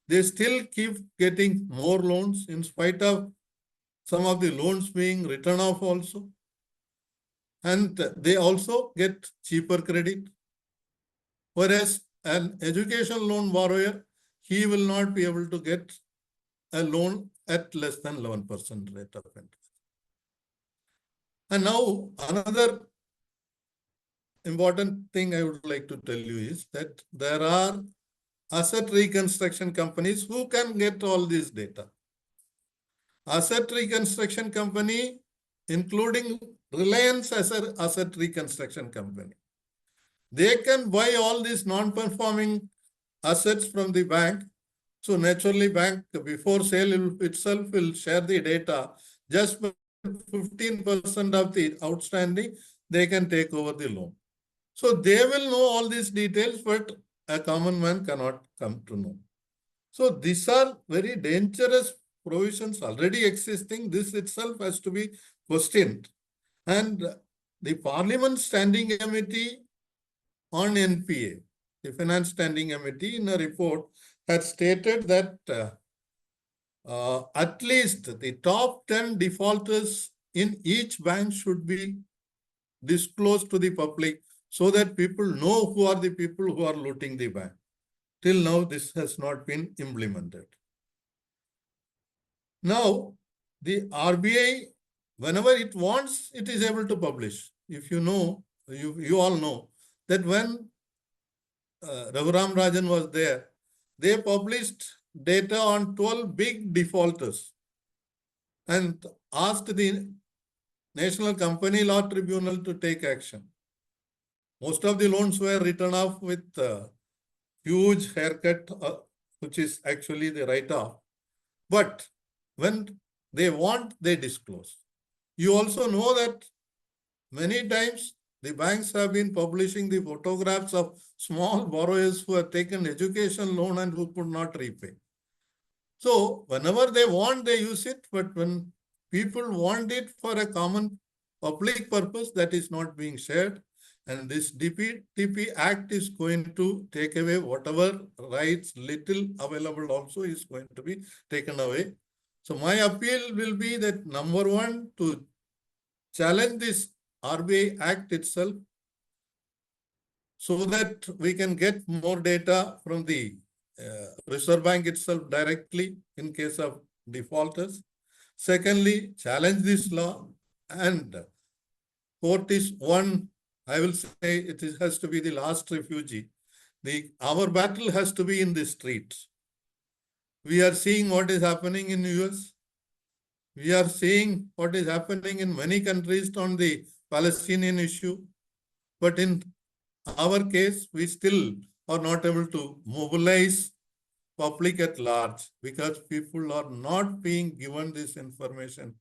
They still keep getting more loans in spite of some of the loans being written off also. And they also get cheaper credit. Whereas an education loan borrower, he will not be able to get a loan at less than 11% rate of interest. And now another important thing I would like to tell you is that there are asset reconstruction companies who can get all this data. Asset reconstruction company, including Reliance as an asset reconstruction company. They can buy all these non-performing assets from the bank. So naturally bank before sale itself will share the data. Just 15% of the outstanding, they can take over the loan. So they will know all these details, but a common man cannot come to know. So these are very dangerous provisions already existing. This itself has to be questioned. And the Parliament Standing Committee on NPA, the Finance Standing Committee, in a report had stated that at least the top 10 defaulters in each bank should be disclosed to the public so that people know who are the people who are looting the bank. Till now, this has not been implemented. Now, the RBI, whenever it wants, it is able to publish. If you know, you all know that when Raghuram Rajan was there, they published data on 12 big defaulters and asked the National Company Law Tribunal to take action. Most of the loans were written off with huge haircut, which is actually the write-off. But when they want, they disclose. You also know that many times the banks have been publishing the photographs of small borrowers who have taken education loan and who could not repay. So whenever they want, they use it. But when people want it for a common public purpose, that is not being shared. And this DPTP Act is going to take away whatever rights little available also is going to be taken away. So my appeal will be that number one, to challenge this RBI Act itself so that we can get more data from the Reserve Bank itself directly in case of defaulters. Secondly, challenge this law, and court is one, I will say has to be the last refuge. Our battle has to be in the streets. We are seeing what is happening in US. We are seeing what is happening in many countries on the Palestinian issue. But in our case, we still are not able to mobilize public at large because people are not being given this information.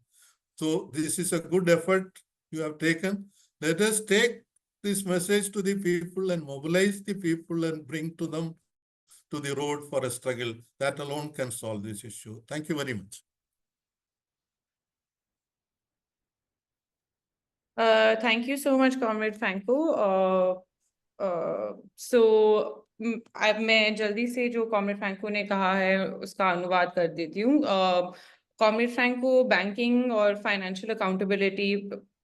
So this is a good effort you have taken. Let us take this message to the people and mobilize the people and bring to them to the road for a struggle. That alone can solve this issue. Thank you very much. Thank you so much, Comrade Franco. So अब मैं जल्दी से जो comrade Franco ने कहा है उसका अनुवाद कर देती हूँ। कॉमरेड फ्रैंको बैंकिंग और फाइनेंशियल अकाउंटेबिलिटी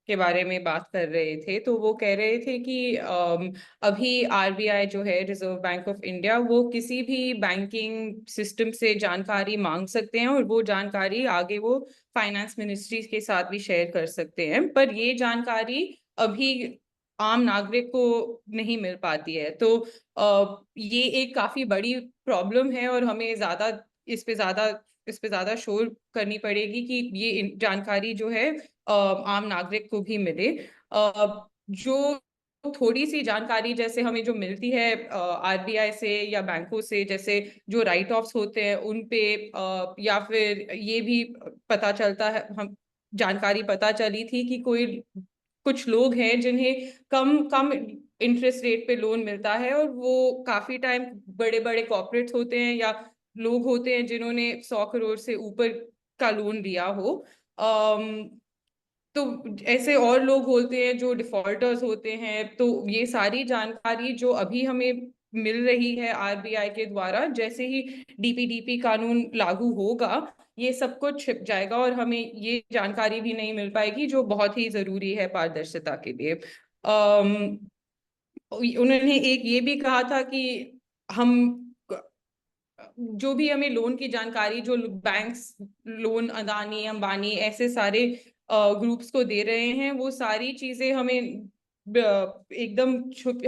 के बारे में बात कर रहे थे, तो वो कह रहे थे कि अभी RBI जो है, रिजर्व बैंक ऑफ इंडिया, वो किसी भी बैंकिंग सिस्टम से जानकारी मांग सकते हैं और वो जानकारी आगे वो फाइनेंस मिनिस्ट्री के साथ भी शेयर कर सकते हैं, पर ये जानकारी अभी आम नागरिक को नहीं मिल पाती है। तो ये एक काफी बड़ी प्रॉब्लम है और हमें इस पे ज्यादा शोर करनी पड़ेगी कि ये जानकारी जो है आम नागरिक को भी मिले। जो थोड़ी सी जानकारी जैसे हमें जो मिलती है RBI से या बैंकों से, जैसे जो राइट ऑफ्स होते हैं उन पे, या फिर ये भी पता चलता है, हम जानकारी पता चली थी कि कुछ लोग हैं जिन्हें कम इंटरेस्ट रेट पे लोन मिलता है और वो काफी टाइम बड़े बड़े कॉर्पोरेट्स होते हैं या लोग होते हैं जिन्होंने 100 करोड़ से ऊपर का लोन लिया हो। तो ऐसे और लोग होते हैं जो डिफॉल्टर्स होते हैं। तो ये सारी जानकारी जो अभी हमें मिल रही है RBI के द्वारा, जैसे ही DPDP कानून लागू होगा, ये सब कुछ छिप जाएगा और हमें ये जानकारी भी नहीं मिल पाएगी जो बहुत ही जरूरी है पारदर्शिता के लिए। उन्होंने एक ये भी कहा था कि हम जो भी हमें लोन की जानकारी जो बैंक्स लोन अदानी अंबानी ऐसे सारे ग्रुप्स को दे रहे हैं, वो सारी चीजें हमें एकदम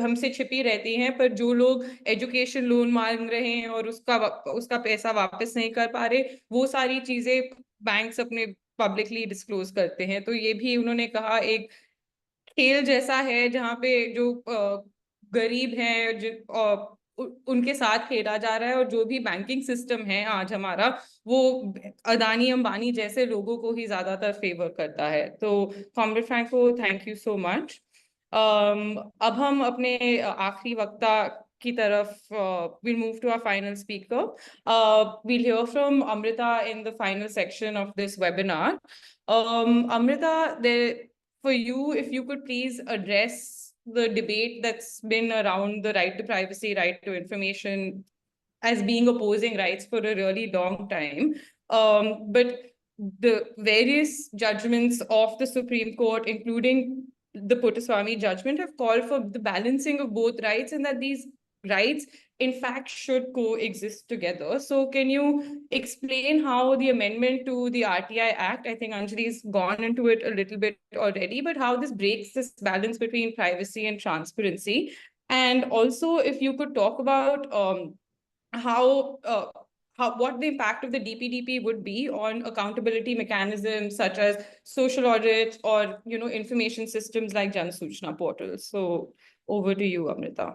हमसे छिपी रहती हैं, पर जो लोग एजुकेशन लोन मांग रहे हैं और उसका पैसा वापस नहीं कर पा रहे, वो सारी चीजें बैंक्स अपने पब्लिकली डिस्क्लोज करते हैं। तो ये भी उन्होंने कहा एक खेल जैसा है जहाँ पे जो गरीब हैं उनके साथ खेला जा रहा है और जो भी बैंकिंग सिस्टम है आज हमारा, वो अदानी अंबानी जैसे लोगों को ही ज्यादातर फेवर करता है। तो comrade Franco, thank you so much. अब हम अपने आखिरी वक्ता की तरफ we'll move to our final speaker. We'll hear from Amrita in the final section of this webinar. Amrita, for you, if you could please address the debate that's been around the right to privacy, right to information as being opposing rights for a really long time. But the various judgments of the Supreme Court, including the Puttaswamy judgment, have called for the balancing of both rights and that these rights in fact should coexist together. So can you explain how the amendment to the RTI Act, I think Anjali's gone into it a little bit already, but how this breaks this balance between privacy and transparency? And also if you could talk about what the impact of the DPDP would be on accountability mechanisms such as social audits or information systems like Jan Suchna portals. So over to you, Amrita.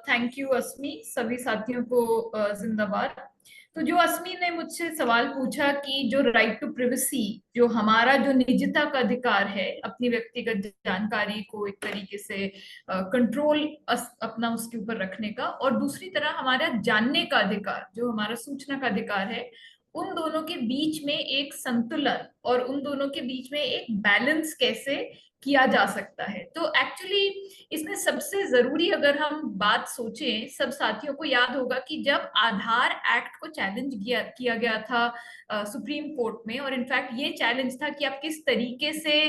Thank you Asmi, सभी साथियों को जिंदाबाद। तो जो अस्मी ने मुझसे सवाल पूछा कि जो राइट टू प्रिवेसी, जो हमारा जो निजता का अधिकार है अपनी व्यक्तिगत जानकारी को एक तरीके से कंट्रोल अपना उसके ऊपर रखने का, और दूसरी तरह हमारा जानने का अधिकार, जो हमारा सूचना का अधिकार है, उन दोनों के बीच में एक संतुलन और उन दोनों के बीच में एक बैलेंस कैसे किया जा सकता है। तो एक्चुअली इसमें सबसे जरूरी अगर हम बात सोचें, सब साथियों को याद होगा कि जब आधार एक्ट को चैलेंज किया गया था सुप्रीम कोर्ट में, और इनफैक्ट ये चैलेंज था कि आप किस तरीके से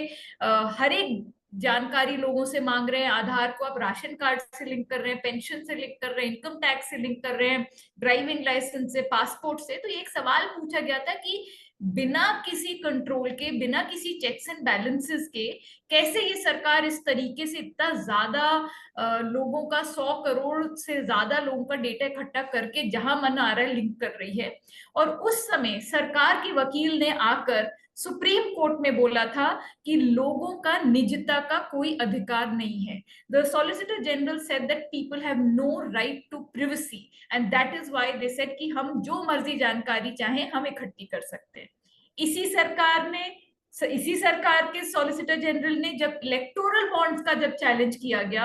हर एक जानकारी लोगों से मांग रहे हैं, आधार को आप राशन कार्ड से लिंक कर रहे हैं, पेंशन से लिंक कर रहे हैं, इनकम टैक्स से लिंक कर रहे हैं, ड्राइविंग लाइसेंस से, पासपोर्ट से। तो ये एक सवाल पूछा गया था कि बिना किसी कंट्रोल के, बिना किसी चेक्स एंड बैलेंसेस के कैसे ये सरकार इस तरीके से इतना ज्यादा लोगों का 100 करोड़ से ज्यादा लोगों का डेटा इकट्ठा करके जहां मन आ रहा है लिंक कर रही है। और उस समय सरकार के वकील ने आकर सुप्रीम कोर्ट में बोला था कि लोगों का निजता का कोई अधिकार नहीं है। The Solicitor General said that people have no right to privacy and that is why they said कि हम जो मर्जी जानकारी चाहें हम इकट्ठी कर सकते हैं। इसी सरकार के सॉलिसिटर जनरल ने जब इलेक्टोरल बॉन्ड्स का जब चैलेंज किया गया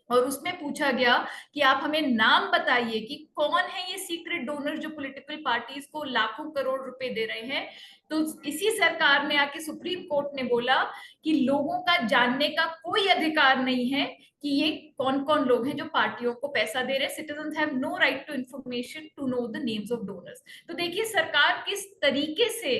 और उसमें पूछा गया कि आप हमें नाम बताइए कि कौन है ये सीक्रेट डोनर जो पॉलिटिकल पार्टीज को लाखों करोड़ रुपए दे रहे हैं, तो इसी सरकार ने आके सुप्रीम कोर्ट ने बोला कि लोगों का जानने का कोई अधिकार नहीं है कि ये कौन कौन लोग हैं जो पार्टियों को पैसा दे रहे हैं। Citizens have no right to information to know the names of donors. तो देखिए सरकार किस तरीके से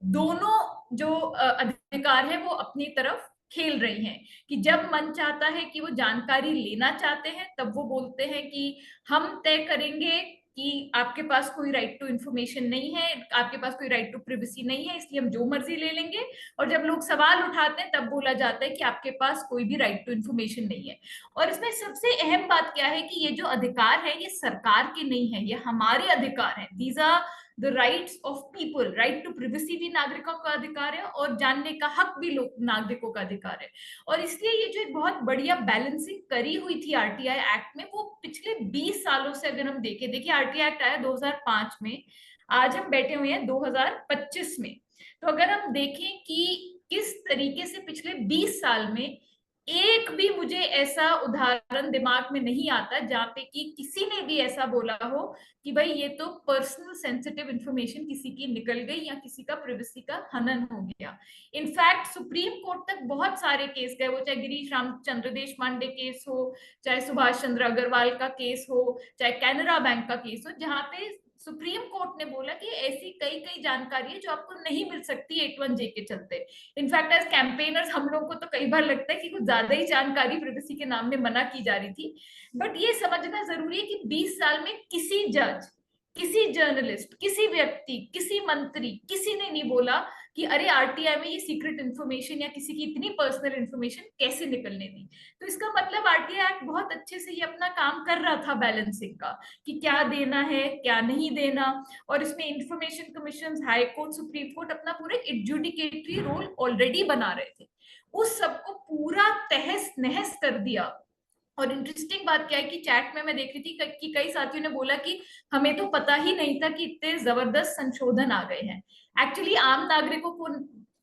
दोनों जो अधिकार है वो अपनी तरफ खेल रही हैं कि जब मन चाहता है कि वो जानकारी लेना चाहते हैं तब वो बोलते हैं कि हम तय करेंगे कि आपके पास कोई राइट टू इंफॉर्मेशन नहीं है, आपके पास कोई राइट टू प्रिवेसी नहीं है, इसलिए हम जो मर्जी ले लेंगे। और जब लोग सवाल उठाते हैं तब बोला जाता है कि आपके पास कोई भी राइट टू इंफॉर्मेशन नहीं है। और इसमें सबसे अहम बात क्या है कि ये जो अधिकार है ये सरकार के नहीं है, ये हमारे अधिकार है। These are the rights of people. Right to privacy भी नागरिकों का अधिकार है और जानने का हक भी नागरिकों का अधिकार है। और इसलिए ये जो एक बहुत बढ़िया बैलेंसिंग करी हुई थी आरटीआई एक्ट में, वो पिछले 20 सालों से अगर हम देखें, देखिए आरटीआई एक्ट आया 2005 में, आज हम बैठे हुए हैं 2025 में। तो अगर हम देखें कि किस तरीके से पिछले 20 साल में एक भी मुझे ऐसा उदाहरण दिमाग में नहीं आता जहां पे कि किसी ने भी ऐसा बोला हो कि भाई ये तो पर्सनल सेंसिटिव इंफॉर्मेशन किसी की निकल गई या किसी का प्रिवेसी का हनन हो गया। इनफैक्ट सुप्रीम कोर्ट तक बहुत सारे केस गए, वो चाहे गिरीश रामचंद्र देशपांडे केस हो, चाहे सुभाष चंद्र अग्रवाल का केस हो, चाहे कैनरा बैंक का केस हो, जहां पे सुप्रीम कोर्ट ने बोला कि ऐसी कई कई जानकारी है जो आपको नहीं मिल सकती 81J के चलते। इनफैक्ट एज कैंपेनर्स हम लोग को तो कई बार लगता है कि कुछ ज्यादा ही जानकारी प्रिवेसी के नाम में मना की जा रही थी। बट ये समझना जरूरी है कि 20 साल में किसी जज, किसी जर्नलिस्ट, किसी व्यक्ति, किसी मंत्री, किसी ने नहीं बोला कि अरे आरटीआई में ये सीक्रेट इंफॉर्मेशन या किसी की इतनी पर्सनल इंफॉर्मेशन कैसे निकलने दी। तो इसका मतलब आरटीआई एक्ट बहुत अच्छे से ये अपना काम कर रहा था बैलेंसिंग का, कि क्या देना है क्या नहीं देना। और इसमें information commission, high court, supreme court अपना पूरे एडजुडिकेटरी रोल ऑलरेडी बना रहे थे, उस सबको पूरा तहस नहस कर दिया। और इंटरेस्टिंग बात क्या है कि चैट में मैं देख रही थी कि कई साथियों ने बोला कि हमें तो पता ही नहीं था कि इतने जबरदस्त संशोधन आ गए हैं। एक्चुअली आम नागरिकों को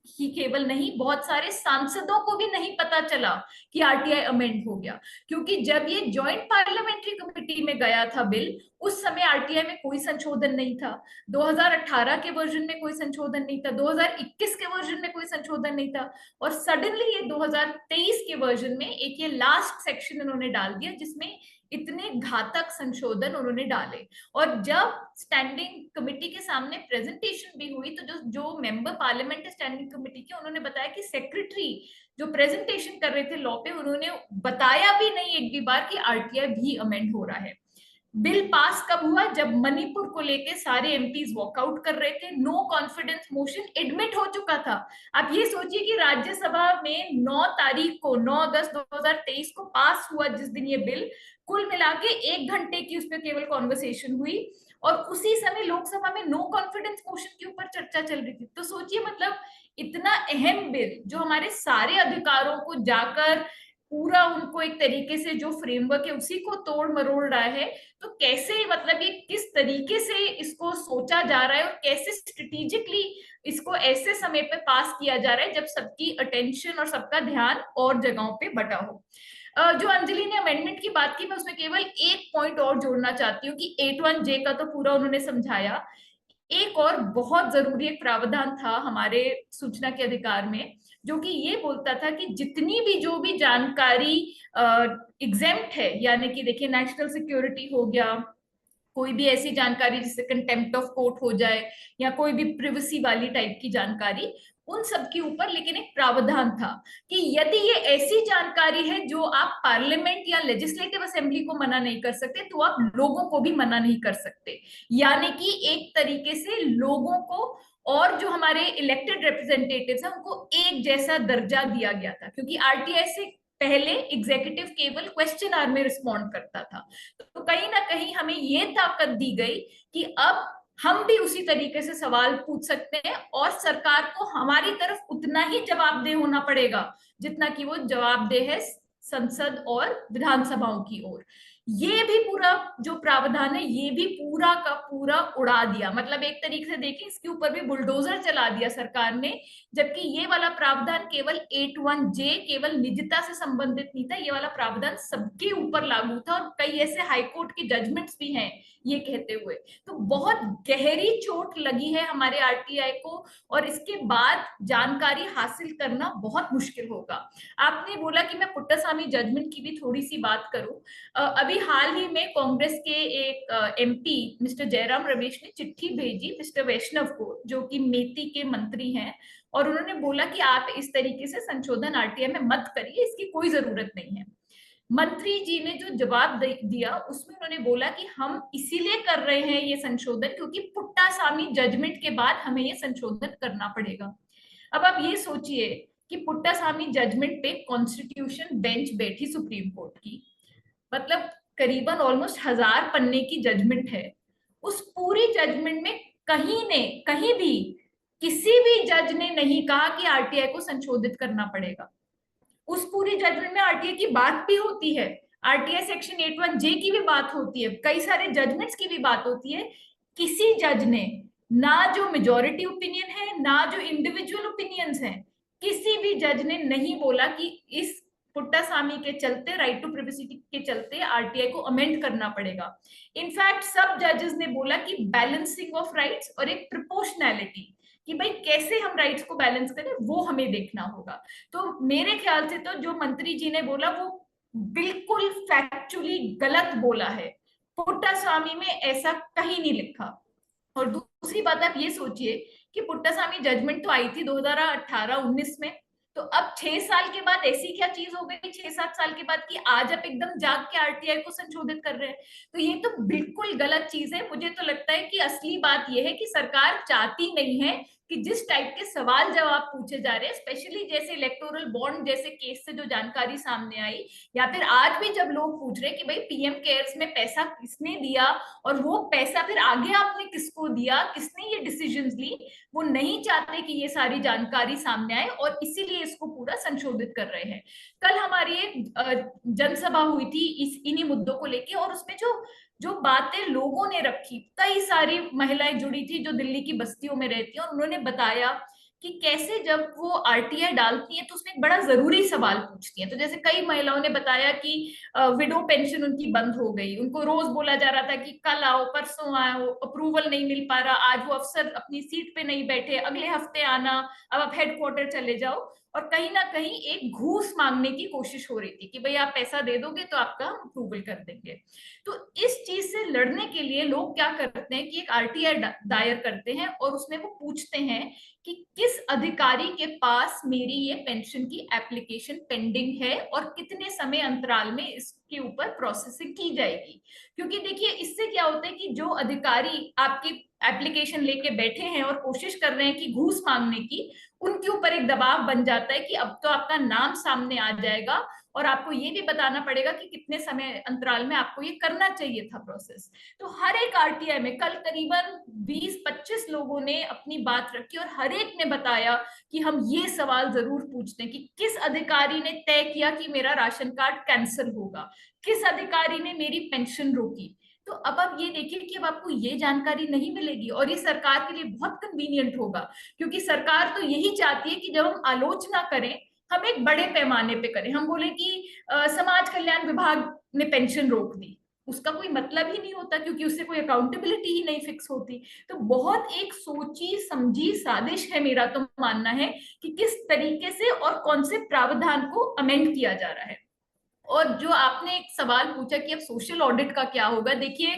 ही केवल नहीं, बहुत सारे सांसदों को भी नहीं पता चला कि आरटीआई अमेंड हो गया, क्योंकि जब ये जॉइंट पार्लियामेंट्री कमेटी में गया था बिल, उस समय आरटीआई में कोई संशोधन नहीं था, 2018 के वर्जन में कोई संशोधन नहीं था, 2021 के वर्जन में कोई संशोधन नहीं था, और सडनली ये 2023 के वर्जन में एक ये लास्ट सेक्शन उन्होंने डाल दिया जिसमें इतने घातक संशोधन उन्होंने डाले। और जब स्टैंडिंग कमेटी के सामने प्रेजेंटेशन भी हुई तो जो मेंबर पार्लियामेंट है स्टैंडिंग कमेटी के, उन्होंने बताया कि सेक्रेटरी जो प्रेजेंटेशन कर रहे थे लॉ पे, उन्होंने बताया भी नहीं एक भी बार कि आरटीआई भी अमेंड हो रहा है। बिल पास कब हुआ? जब मणिपुर को लेके सारे एमपीज वॉकआउट कर रहे थे, नो कॉन्फिडेंस मोशन एडमिट हो चुका था। आप ये सोचिए कि राज्यसभा में 9 तारीख को, 9 अगस्त 2023 को पास हुआ जिस दिन ये बिल, कुल मिला के 1 घंटे की उस पर केवल कॉन्वर्सेशन हुई और उसी समय लोकसभा में नो कॉन्फिडेंस मोशन के ऊपर चर्चा चल रही थी। तो सोचिए मतलब इतना अहम बिल जो हमारे सारे अधिकारों को जाकर पूरा उनको एक तरीके से जो फ्रेमवर्क है उसी को तोड़ मरोड़ रहा है, तो कैसे मतलब ये किस तरीके से इसको सोचा जा रहा है और कैसे स्ट्रेटेजिकली इसको ऐसे समय पे पास किया जा रहा है जब सबकी अटेंशन और सबका ध्यान और जगहों पे बटा हो। जो अंजलि ने अमेंडमेंट की बात की, मैं उसमें केवल एक पॉइंट और जोड़ना चाहती हूँ कि 81J का तो पूरा उन्होंने समझाया। एक और बहुत जरूरी एक प्रावधान था हमारे सूचना के अधिकार में, जो कि ये बोलता था कि जितनी भी जो भी जानकारी एग्जेम्प्ट है, यानी कि देखिए नेशनल सिक्योरिटी हो गया, कोई भी ऐसी जानकारी जिससे कंटेम्प्ट ऑफ कोर्ट हो जाए, या कोई भी प्रिवेसी वाली टाइप की जानकारी, उन सब के ऊपर लेकिन एक प्रावधान था कि यदि ये ऐसी जानकारी है जो आप पार्लियामेंट या लेजिस्लेटिव असेंबली को मना नहीं कर सकते, तो आप लोगों को भी मना नहीं कर सकते। यानी कि एक तरीके से लोगों को और जो हमारे इलेक्टेड रिप्रेजेंटेटिव्स हैं उनको एक जैसा दर्जा दिया गया था, क्योंकि आरटीआई से पहले एग्जीक्यूटिव केवल क्वेश्चन आवर में रिस्पॉन्ड करता था। तो कहीं ना कहीं हमें ये ताकत दी गई कि अब हम भी उसी तरीके से सवाल पूछ सकते हैं और सरकार को हमारी तरफ उतना ही जवाबदेह होना पड़ेगा जितना कि वो जवाबदेह है संसद और विधानसभाओं की ओर। ये भी पूरा जो प्रावधान है ये भी पूरा का पूरा उड़ा दिया, मतलब एक तरीके से देखें इसके ऊपर भी बुलडोजर चला दिया सरकार ने। जबकि ये वाला प्रावधान केवल 81J केवल निजता से संबंधित नहीं था, ये वाला प्रावधान सबके ऊपर लागू था, और कई ऐसे हाईकोर्ट के जजमेंट्स भी हैं ये कहते हुए। तो बहुत गहरी चोट लगी है हमारे आरटीआई को, और इसके बाद जानकारी हासिल करना बहुत मुश्किल होगा। आपने बोला कि मैं पुट्टासामी जजमेंट की भी थोड़ी सी बात करूं। अभी हाल ही में कांग्रेस के एक एमपी मिस्टर जयराम रमेश ने चिट्ठी भेजी मिस्टर वैष्णव को, जो कि मेती के मंत्री हैं, और उन्होंने बोला कि आप इस तरीके से संशोधन आरटीआई में मत करिए, इसकी कोई जरूरत नहीं है। मंत्री जी ने जो जवाब दिया उसमें उन्होंने बोला कि हम इसीलिए कर रहे हैं ये संशोधन क्योंकि पुट्टासामी जजमेंट के बाद हमें ये संशोधन करना पड़ेगा। अब आप ये सोचिए कि पुट्टासामी जजमेंट पे कॉन्स्टिट्यूशन बेंच बैठी सुप्रीम कोर्ट की, मतलब करीबन ऑलमोस्ट 1000 पन्ने की जजमेंट है। उस पूरी जजमेंट में कहीं भी किसी भी जज ने नहीं कहा कि आरटीआई को संशोधित करना पड़ेगा। उस पूरी जजमेंट में आरटीआई की बात भी होती है, आरटीआई सेक्शन 81J की भी बात होती है, कई सारे जजमेंट्स की भी बात होती है। किसी जज ने, ना जो मेजॉरिटी ओपिनियन है ना जो इंडिविजुअल ओपिनियंस हैं, किसी भी जज ने नहीं बोला कि इस पुट्टासामी के चलते, राइट टू प्रिवेसी के चलते आरटीआई को अमेंड करना पड़ेगा। इनफैक्ट सब जजेस ने बोला कि बैलेंसिंग ऑफ राइट्स और एक प्रोपोर्शनैलिटी, कि भाई कैसे हम राइट्स को बैलेंस करें वो हमें देखना होगा। तो मेरे ख्याल से तो जो मंत्री जी ने बोला वो बिल्कुल फैक्चुअली गलत बोला है, पुट्टासामी में ऐसा कहीं नहीं लिखा। और दूसरी बात आप ये सोचिए कि पुट्टासामी जजमेंट तो आई थी 2018-19 में, तो अब 6 साल के बाद ऐसी क्या चीज हो गई 6-7 साल के बाद कि आज आप एकदम जाग के आरटीआई को संशोधित कर रहे हैं? तो ये तो बिल्कुल गलत चीज है। मुझे तो लगता है कि असली बात यह है कि सरकार चाहती नहीं है कि जिस टाइप के सवाल जवाब पूछे जा रहे हैं, स्पेशली जैसे इलेक्टोरल बॉन्ड जैसे केस से जो जानकारी सामने आई, या फिर आज भी जब लोग पूछ रहे हैं कि भाई पीएम केयर्स में पैसा किसने दिया और वो पैसा फिर आगे आपने किसको दिया, किसने ये डिसीजंस ली, वो नहीं चाहते कि ये सारी जानकारी सामने आए और इसीलिए इसको पूरा संशोधित कर रहे हैं। कल हमारी एक जनसभा हुई थी इन्हीं मुद्दों को लेके, और उसमें जो बातें लोगों ने रखी, कई सारी महिलाएं जुड़ी थी जो दिल्ली की बस्तियों में रहती हैं, और उन्होंने बताया कि कैसे जब वो आरटीआई डालती है तो उसमें एक बड़ा जरूरी सवाल पूछती है। तो जैसे कई महिलाओं ने बताया कि विडो पेंशन उनकी बंद हो गई, उनको रोज बोला जा रहा था कि कल आओ, परसों आओ, अप्रूवल नहीं मिल पा रहा, आज वो अफसर अपनी सीट पे नहीं बैठे, अगले हफ्ते आना, अब आप हेडक्वार्टर चले जाओ। और कहीं ना कहीं एक घूस मांगने की कोशिश हो रही थी कि भाई आप पैसा दे दोगे तो आपका हम अप्रूवल कर देंगे। तो इस चीज से लड़ने के लिए लोग क्या करते हैं कि एक आरटीआई दायर करते हैं और उसमें वो पूछते हैं कि किस अधिकारी के पास मेरी ये पेंशन की एप्लीकेशन पेंडिंग है और कितने समय अंतराल में इसके ऊपर प्रोसेसिंग की जाएगी। क्योंकि देखिए इससे क्या होता है कि जो अधिकारी आपकी एप्लीकेशन लेके बैठे हैं और कोशिश कर रहे हैं कि घूस मांगने की, उनके ऊपर एक दबाव बन जाता है कि अब तो आपका नाम सामने आ जाएगा और आपको ये भी बताना पड़ेगा कि कितने समय अंतराल में आपको ये करना चाहिए था प्रोसेस। तो हर एक आरटीआई में कल करीबन 20-25 लोगों ने अपनी बात रखी और हर एक ने बताया कि हम ये सवाल जरूर पूछते हैं कि किस अधिकारी ने तय किया कि मेरा राशन कार्ड कैंसिल होगा, किस अधिकारी ने मेरी पेंशन रोकी। तो अब आप ये देखिए कि अब आपको ये जानकारी नहीं मिलेगी, और ये सरकार के लिए बहुत कन्वीनियंट होगा, क्योंकि सरकार तो यही चाहती है कि जब हम आलोचना करें हम एक बड़े पैमाने पे करें, हम बोले कि समाज कल्याण विभाग ने पेंशन रोक दी, उसका कोई मतलब ही नहीं होता, क्योंकि उससे कोई अकाउंटेबिलिटी ही नहीं फिक्स होती। तो बहुत एक सोची समझी साजिश है, मेरा तो मानना है, कि किस तरीके से और कौन से प्रावधान को अमेंड किया जा रहा है। और जो आपने एक सवाल पूछा कि अब सोशल ऑडिट का क्या होगा, देखिए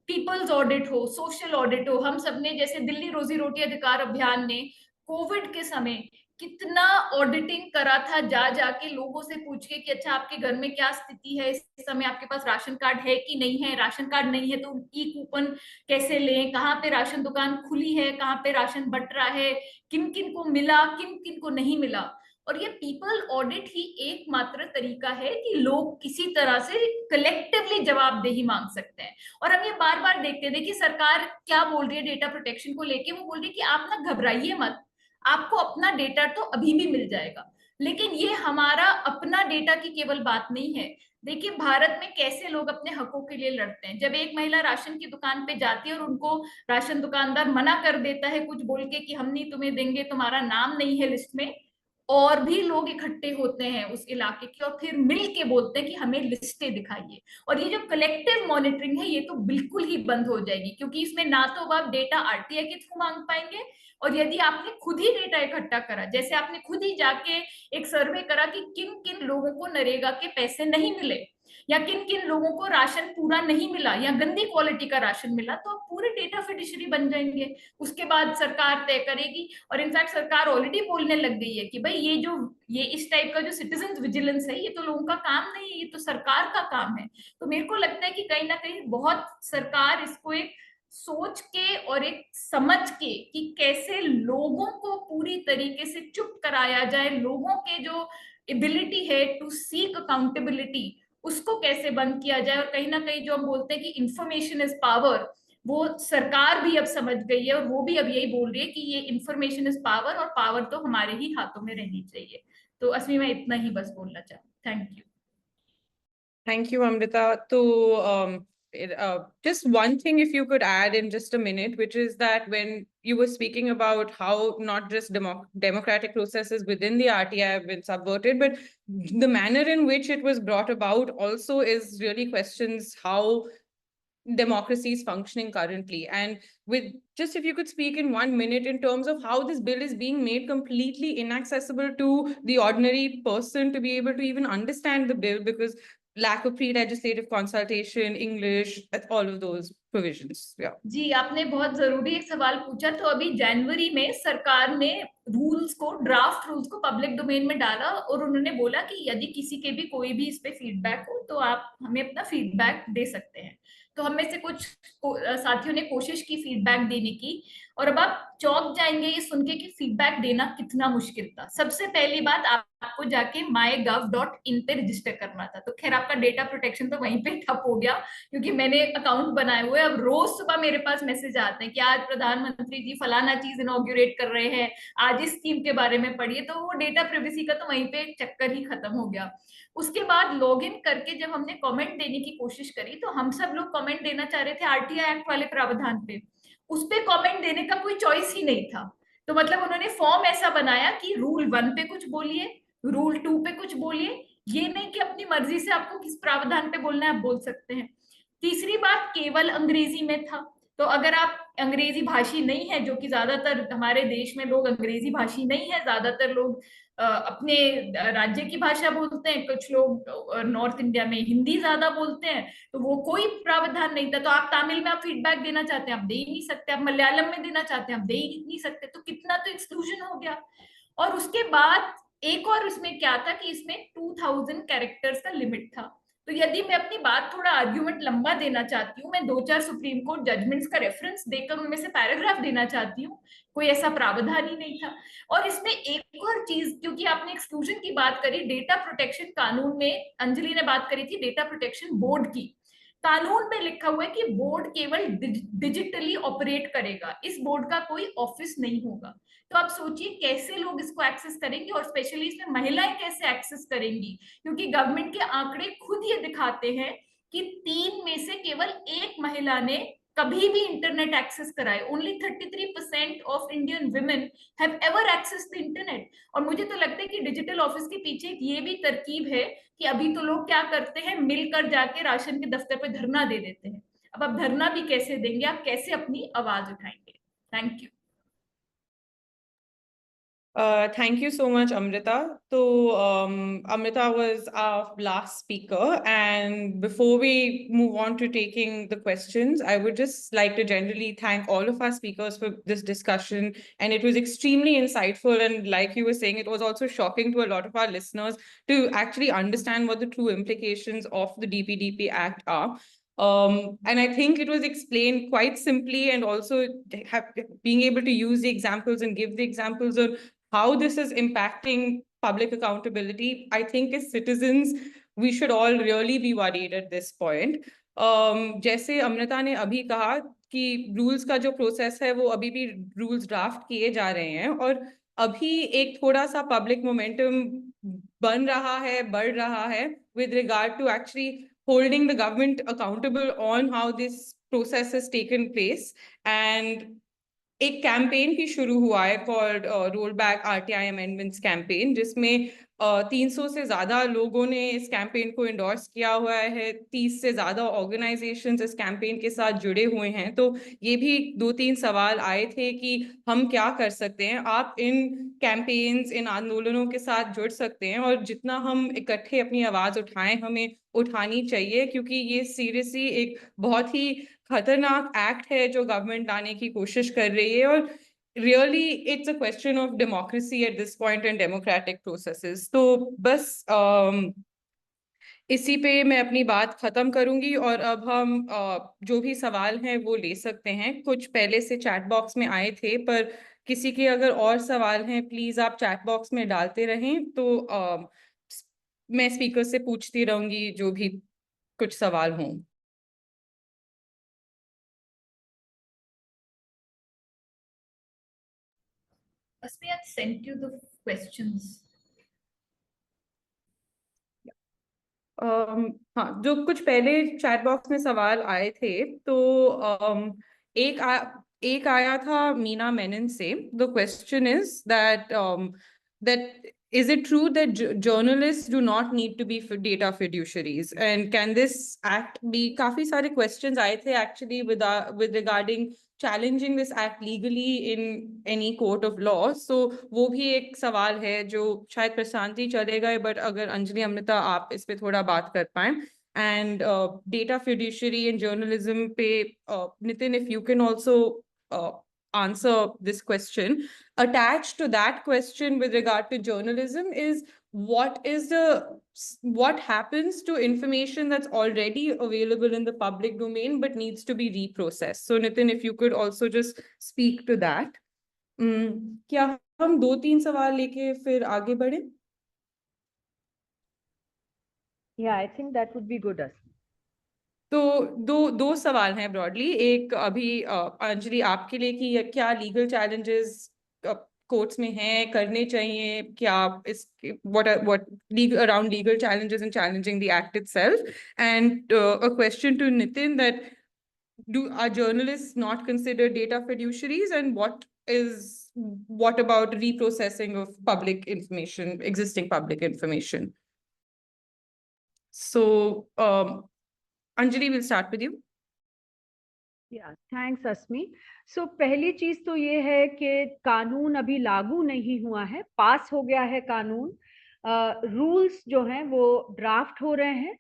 पीपल्स ऑडिट हो, सोशल ऑडिट हो, हम सबने जैसे दिल्ली रोजी रोटी अधिकार अभियान ने कोविड के समय कितना ऑडिटिंग करा था, जा जाके लोगों से पूछ के कि अच्छा आपके घर में क्या स्थिति है, इस समय आपके पास राशन कार्ड है कि नहीं है, राशन कार्ड नहीं है तो ई कूपन कैसे लें, कहाँ पे राशन दुकान खुली है, कहाँ पे राशन बट रहा है, किन किन को मिला, किन किन को नहीं मिला। और ये पीपल ऑडिट ही एकमात्र तरीका है कि लोग किसी तरह से कलेक्टिवली जवाबदेही मांग सकते हैं। और हम ये बार बार देखते हैं, देखिए सरकार क्या बोल रही है डेटा प्रोटेक्शन को लेके, वो बोल रही है कि आप ना घबराइए मत, आपको अपना डेटा तो अभी भी मिल जाएगा। लेकिन ये हमारा अपना डेटा की केवल बात नहीं है। देखिए भारत में कैसे लोग अपने हकों के लिए लड़ते हैं। जब एक महिला राशन की दुकान पे जाती है और उनको राशन दुकानदार मना कर देता है कुछ बोल के कि हम नहीं तुम्हें देंगे, तुम्हारा नाम नहीं है लिस्ट में, और भी लोग इकट्ठे होते हैं उस इलाके के और फिर मिल के बोलते हैं कि हमें लिस्टें दिखाइए। और ये जो कलेक्टिव मॉनिटरिंग है ये तो बिल्कुल ही बंद हो जाएगी, क्योंकि इसमें ना तो आप डेटा आरटीआई के थ्रू मांग पाएंगे, और यदि आपने खुद ही डेटा इकट्ठा करा, जैसे आपने खुद ही जाके एक सर्वे करा कि किन किन लोगों को नरेगा के पैसे नहीं मिले, या किन किन लोगों को राशन पूरा नहीं मिला, या गंदी क्वालिटी का राशन मिला, तो आप पूरे डेटा फिडुशियरी बन जाएंगे। उसके बाद सरकार तय करेगी, और इनफैक्ट सरकार ऑलरेडी बोलने लग गई है कि भाई ये इस टाइप का जो सिटीजन विजिलेंस है ये तो लोगों का काम नहीं है, ये तो सरकार का काम है। तो मेरे को लगता है कि कहीं ना कहीं बहुत सरकार इसको एक सोच के और एक समझ के कि कैसे लोगों को पूरी तरीके से चुप कराया जाए, लोगों के जो एबिलिटी है टू सीक अकाउंटेबिलिटी उसको कैसे बंद किया जाए। और कहीं ना कहीं जो हम बोलते हैं कि इंफॉर्मेशन इज पावर, वो सरकार भी अब समझ गई है, और वो भी अब यही बोल रही है कि ये इंफॉर्मेशन इज पावर, और पावर तो हमारे ही हाथों में रहनी चाहिए। तो असमी मैं इतना ही बस बोलना चाहूँ। Thank you. Thank you, Amrita. So, just one thing, if you could add in just a minute, which is that when you were speaking about how not just democratic processes within the RTI have been subverted, but the manner in which it was brought about also is really questions how democracy is functioning currently. And with just if you could speak in 1 minute in terms of how this bill is being made completely inaccessible to the ordinary person to be able to even understand the bill, because lack of pre-legislative consultation, English, all of those provisions. Yeah. जी आपने बहुत जरूरी एक सवाल पूछा। तो अभी जनवरी में सरकार ने रूल्स को, ड्राफ्ट रूल्स को पब्लिक डोमेन में डाला, और उन्होंने बोला कि यदि किसी के भी कोई भी इस पे फीडबैक हो तो आप हमें अपना फीडबैक दे सकते हैं। तो हम में से कुछ साथियों ने कोशिश की फीडबैक देने की, और अब आप चौंक जाएंगे ये सुन के कि फीडबैक देना कितना मुश्किल था। सबसे पहली बात, आपको जाके mygov.in पे रजिस्टर करना था। तो खैर आपका डेटा प्रोटेक्शन तो वहीं पे ठप हो गया, क्योंकि मैंने अकाउंट बनाए हुए। अब रोज सुबह मेरे पास मैसेज आते हैं कि आज प्रधानमंत्री जी फलाना चीज इनॉग्रेट कर रहे हैं, आज इस स्कीम के बारे में पढ़िए। तो वो डेटा प्राइवेसी का तो वहीं पे चक्कर ही खत्म हो गया। उसके बाद लॉग इन करके जब हमने कमेंट देने की कोशिश करी, तो हम सब लोग कमेंट देना चाह रहे थे आरटीआई एक्ट वाले प्रावधान पे, उस पे कमेंट देने का कोई चॉइस ही नहीं था। तो मतलब उन्होंने फॉर्म ऐसा बनाया कि रूल 1 पे कुछ बोलिए, रूल 2 पे कुछ बोलिए, ये नहीं कि अपनी मर्जी से आपको किस प्रावधान पे बोलना है आप बोल सकते हैं। तीसरी बात, केवल अंग्रेजी में था। तो अगर आप अंग्रेजी भाषी नहीं है, जो कि ज्यादातर हमारे देश में लोग अंग्रेजी भाषी नहीं है, ज्यादातर लोग अपने राज्य की भाषा बोलते हैं, कुछ लोग नॉर्थ इंडिया में हिंदी ज्यादा बोलते हैं, तो वो कोई प्रावधान नहीं था। तो आप तमिल में आप फीडबैक देना चाहते हैं, आप दे ही नहीं सकते, आप मलयालम में देना चाहते हैं, आप दे ही नहीं सकते। तो कितना तो एक्सक्लूजन हो गया। और उसके बाद एक और इसमें क्या था कि इसमें 2000 कैरेक्टर्स का लिमिट था। तो यदि मैं अपनी बात थोड़ा आर्ग्यूमेंट लंबा देना चाहती हूँ, मैं 2-4 सुप्रीम कोर्ट जजमेंट्स का रेफरेंस देकर उनमें से पैराग्राफ देना चाहती हूँ, कोई ऐसा प्रावधान ही नहीं था। और इसमें एक और चीज, क्योंकि आपने एक्सक्लूजन की बात करी, डेटा प्रोटेक्शन कानून में अंजलि ने बात करी थी डेटा प्रोटेक्शन बोर्ड की। कानून में लिखा हुआ है कि बोर्ड केवल डिजिटली ऑपरेट करेगा, इस बोर्ड का कोई ऑफिस नहीं होगा। तो आप सोचिए कैसे लोग इसको एक्सेस करेंगे, और स्पेशली इसमें महिलाएं कैसे एक्सेस करेंगी, क्योंकि गवर्नमेंट के आंकड़े खुद ये दिखाते हैं कि 3 में से केवल 1 महिला ने कभी भी इंटरनेट एक्सेस कराए। Only 33% of Indian women have ever access the internet. और मुझे तो लगता है कि डिजिटल ऑफिस के पीछे ये भी तरकीब है कि अभी तो लोग क्या करते हैं, मिलकर जाके राशन के दफ्तर पे धरना दे देते हैं। अब आप धरना भी कैसे देंगे, आप कैसे अपनी आवाज उठाएंगे? Thank you. Thank you so much, Amrita. So, Amrita was our last speaker. And before we move on to taking the questions, I would just like to generally thank all of our speakers for this discussion. And it was extremely insightful. And like you were saying, it was also shocking to a lot of our listeners to actually understand what the true implications of the DPDP Act are. And I think it was explained quite simply, and also being able to use the examples and give the examples of how this is impacting public accountability. I think as citizens, we should all really be worried at this point. जैसे अमृता ने अभी कहा कि rules का जो process है वो अभी भी रूल्स ड्राफ्ट किए जा रहे हैं, और अभी एक थोड़ा सा पब्लिक मोमेंटम बन रहा है, बढ़ रहा है with regard to actually holding the government accountable on how this process has taken place. And एक कैंपेन भी शुरू हुआ है called roll back RTI amendments campaign, जिसमें 300 से ज्यादा लोगों ने इस कैंपेन को इंडोर्स किया हुआ है। 30 से ज्यादा ऑर्गेनाइजेशंस इस कैंपेन के साथ जुड़े हुए हैं। तो ये भी 2-3 सवाल आए थे कि हम क्या कर सकते हैं। आप इन कैंपेन्स, इन आंदोलनों के साथ जुड़ सकते हैं, और जितना हम इकट्ठे अपनी आवाज उठाएं, हमें उठानी चाहिए, क्योंकि ये सीरियसली एक बहुत ही खतरनाक एक्ट है जो गवर्नमेंट लाने की कोशिश कर रही है। और really it's a question of democracy at this point and democratic processes. तो बस इसी पे मैं अपनी बात खत्म करूंगी, और अब हम जो भी सवाल हैं वो ले सकते हैं। कुछ पहले से चैट बॉक्स में आए थे, पर किसी के अगर और सवाल हैं प्लीज आप चैट बॉक्स में डालते रहें, तो मैं स्पीकर से पूछती रहूंगी जो भी कुछ सवाल हों। Asmi had sent you the questions. हाँ, जो कुछ पहले चैट बॉक्स में सवाल आए थे, तो एक आया था मीना मेनन से। The question is that is it true that journalists do not need to be data fiduciaries, and can this act be, काफी सारे questions आए थे actually with regarding challenging this act legally in any court of law. So वो भी एक सवाल है जो शायद प्रशांति चले गए, but अगर अंजलि, अमृता, आप इस पे थोड़ा बात कर पाएं। And data fiduciary and journalism पे Nitin, if you can also answer this question. Attached to that question with regard to journalism is what happens to information that's already available in the public domain but needs to be reprocessed. So Nitin, if you could also just speak to that. क्या हम 2-3 सवाल लेके फिर आगे बढ़े? Yeah, I think that would be good. तो दो सवाल हैं ब्रॉडली। एक अभी अंजलि आपके लिए कि क्या लीगल चैलेंजेस कोर्ट्स में हैं, करने चाहिए क्या, इस what legal around legal challenges and challenging the act itself, and a question to Nitin that are journalists not considered data fiduciaries, and what about reprocessing of public information, existing public information? So Anjali, we'll start with you. Yeah, thanks, Asmi. So पहली चीज तो ये है कि कानून अभी लागू नहीं हुआ है, पास हो गया है कानून। रूल्स जो हैं वो ड्राफ्ट हो रहे हैं।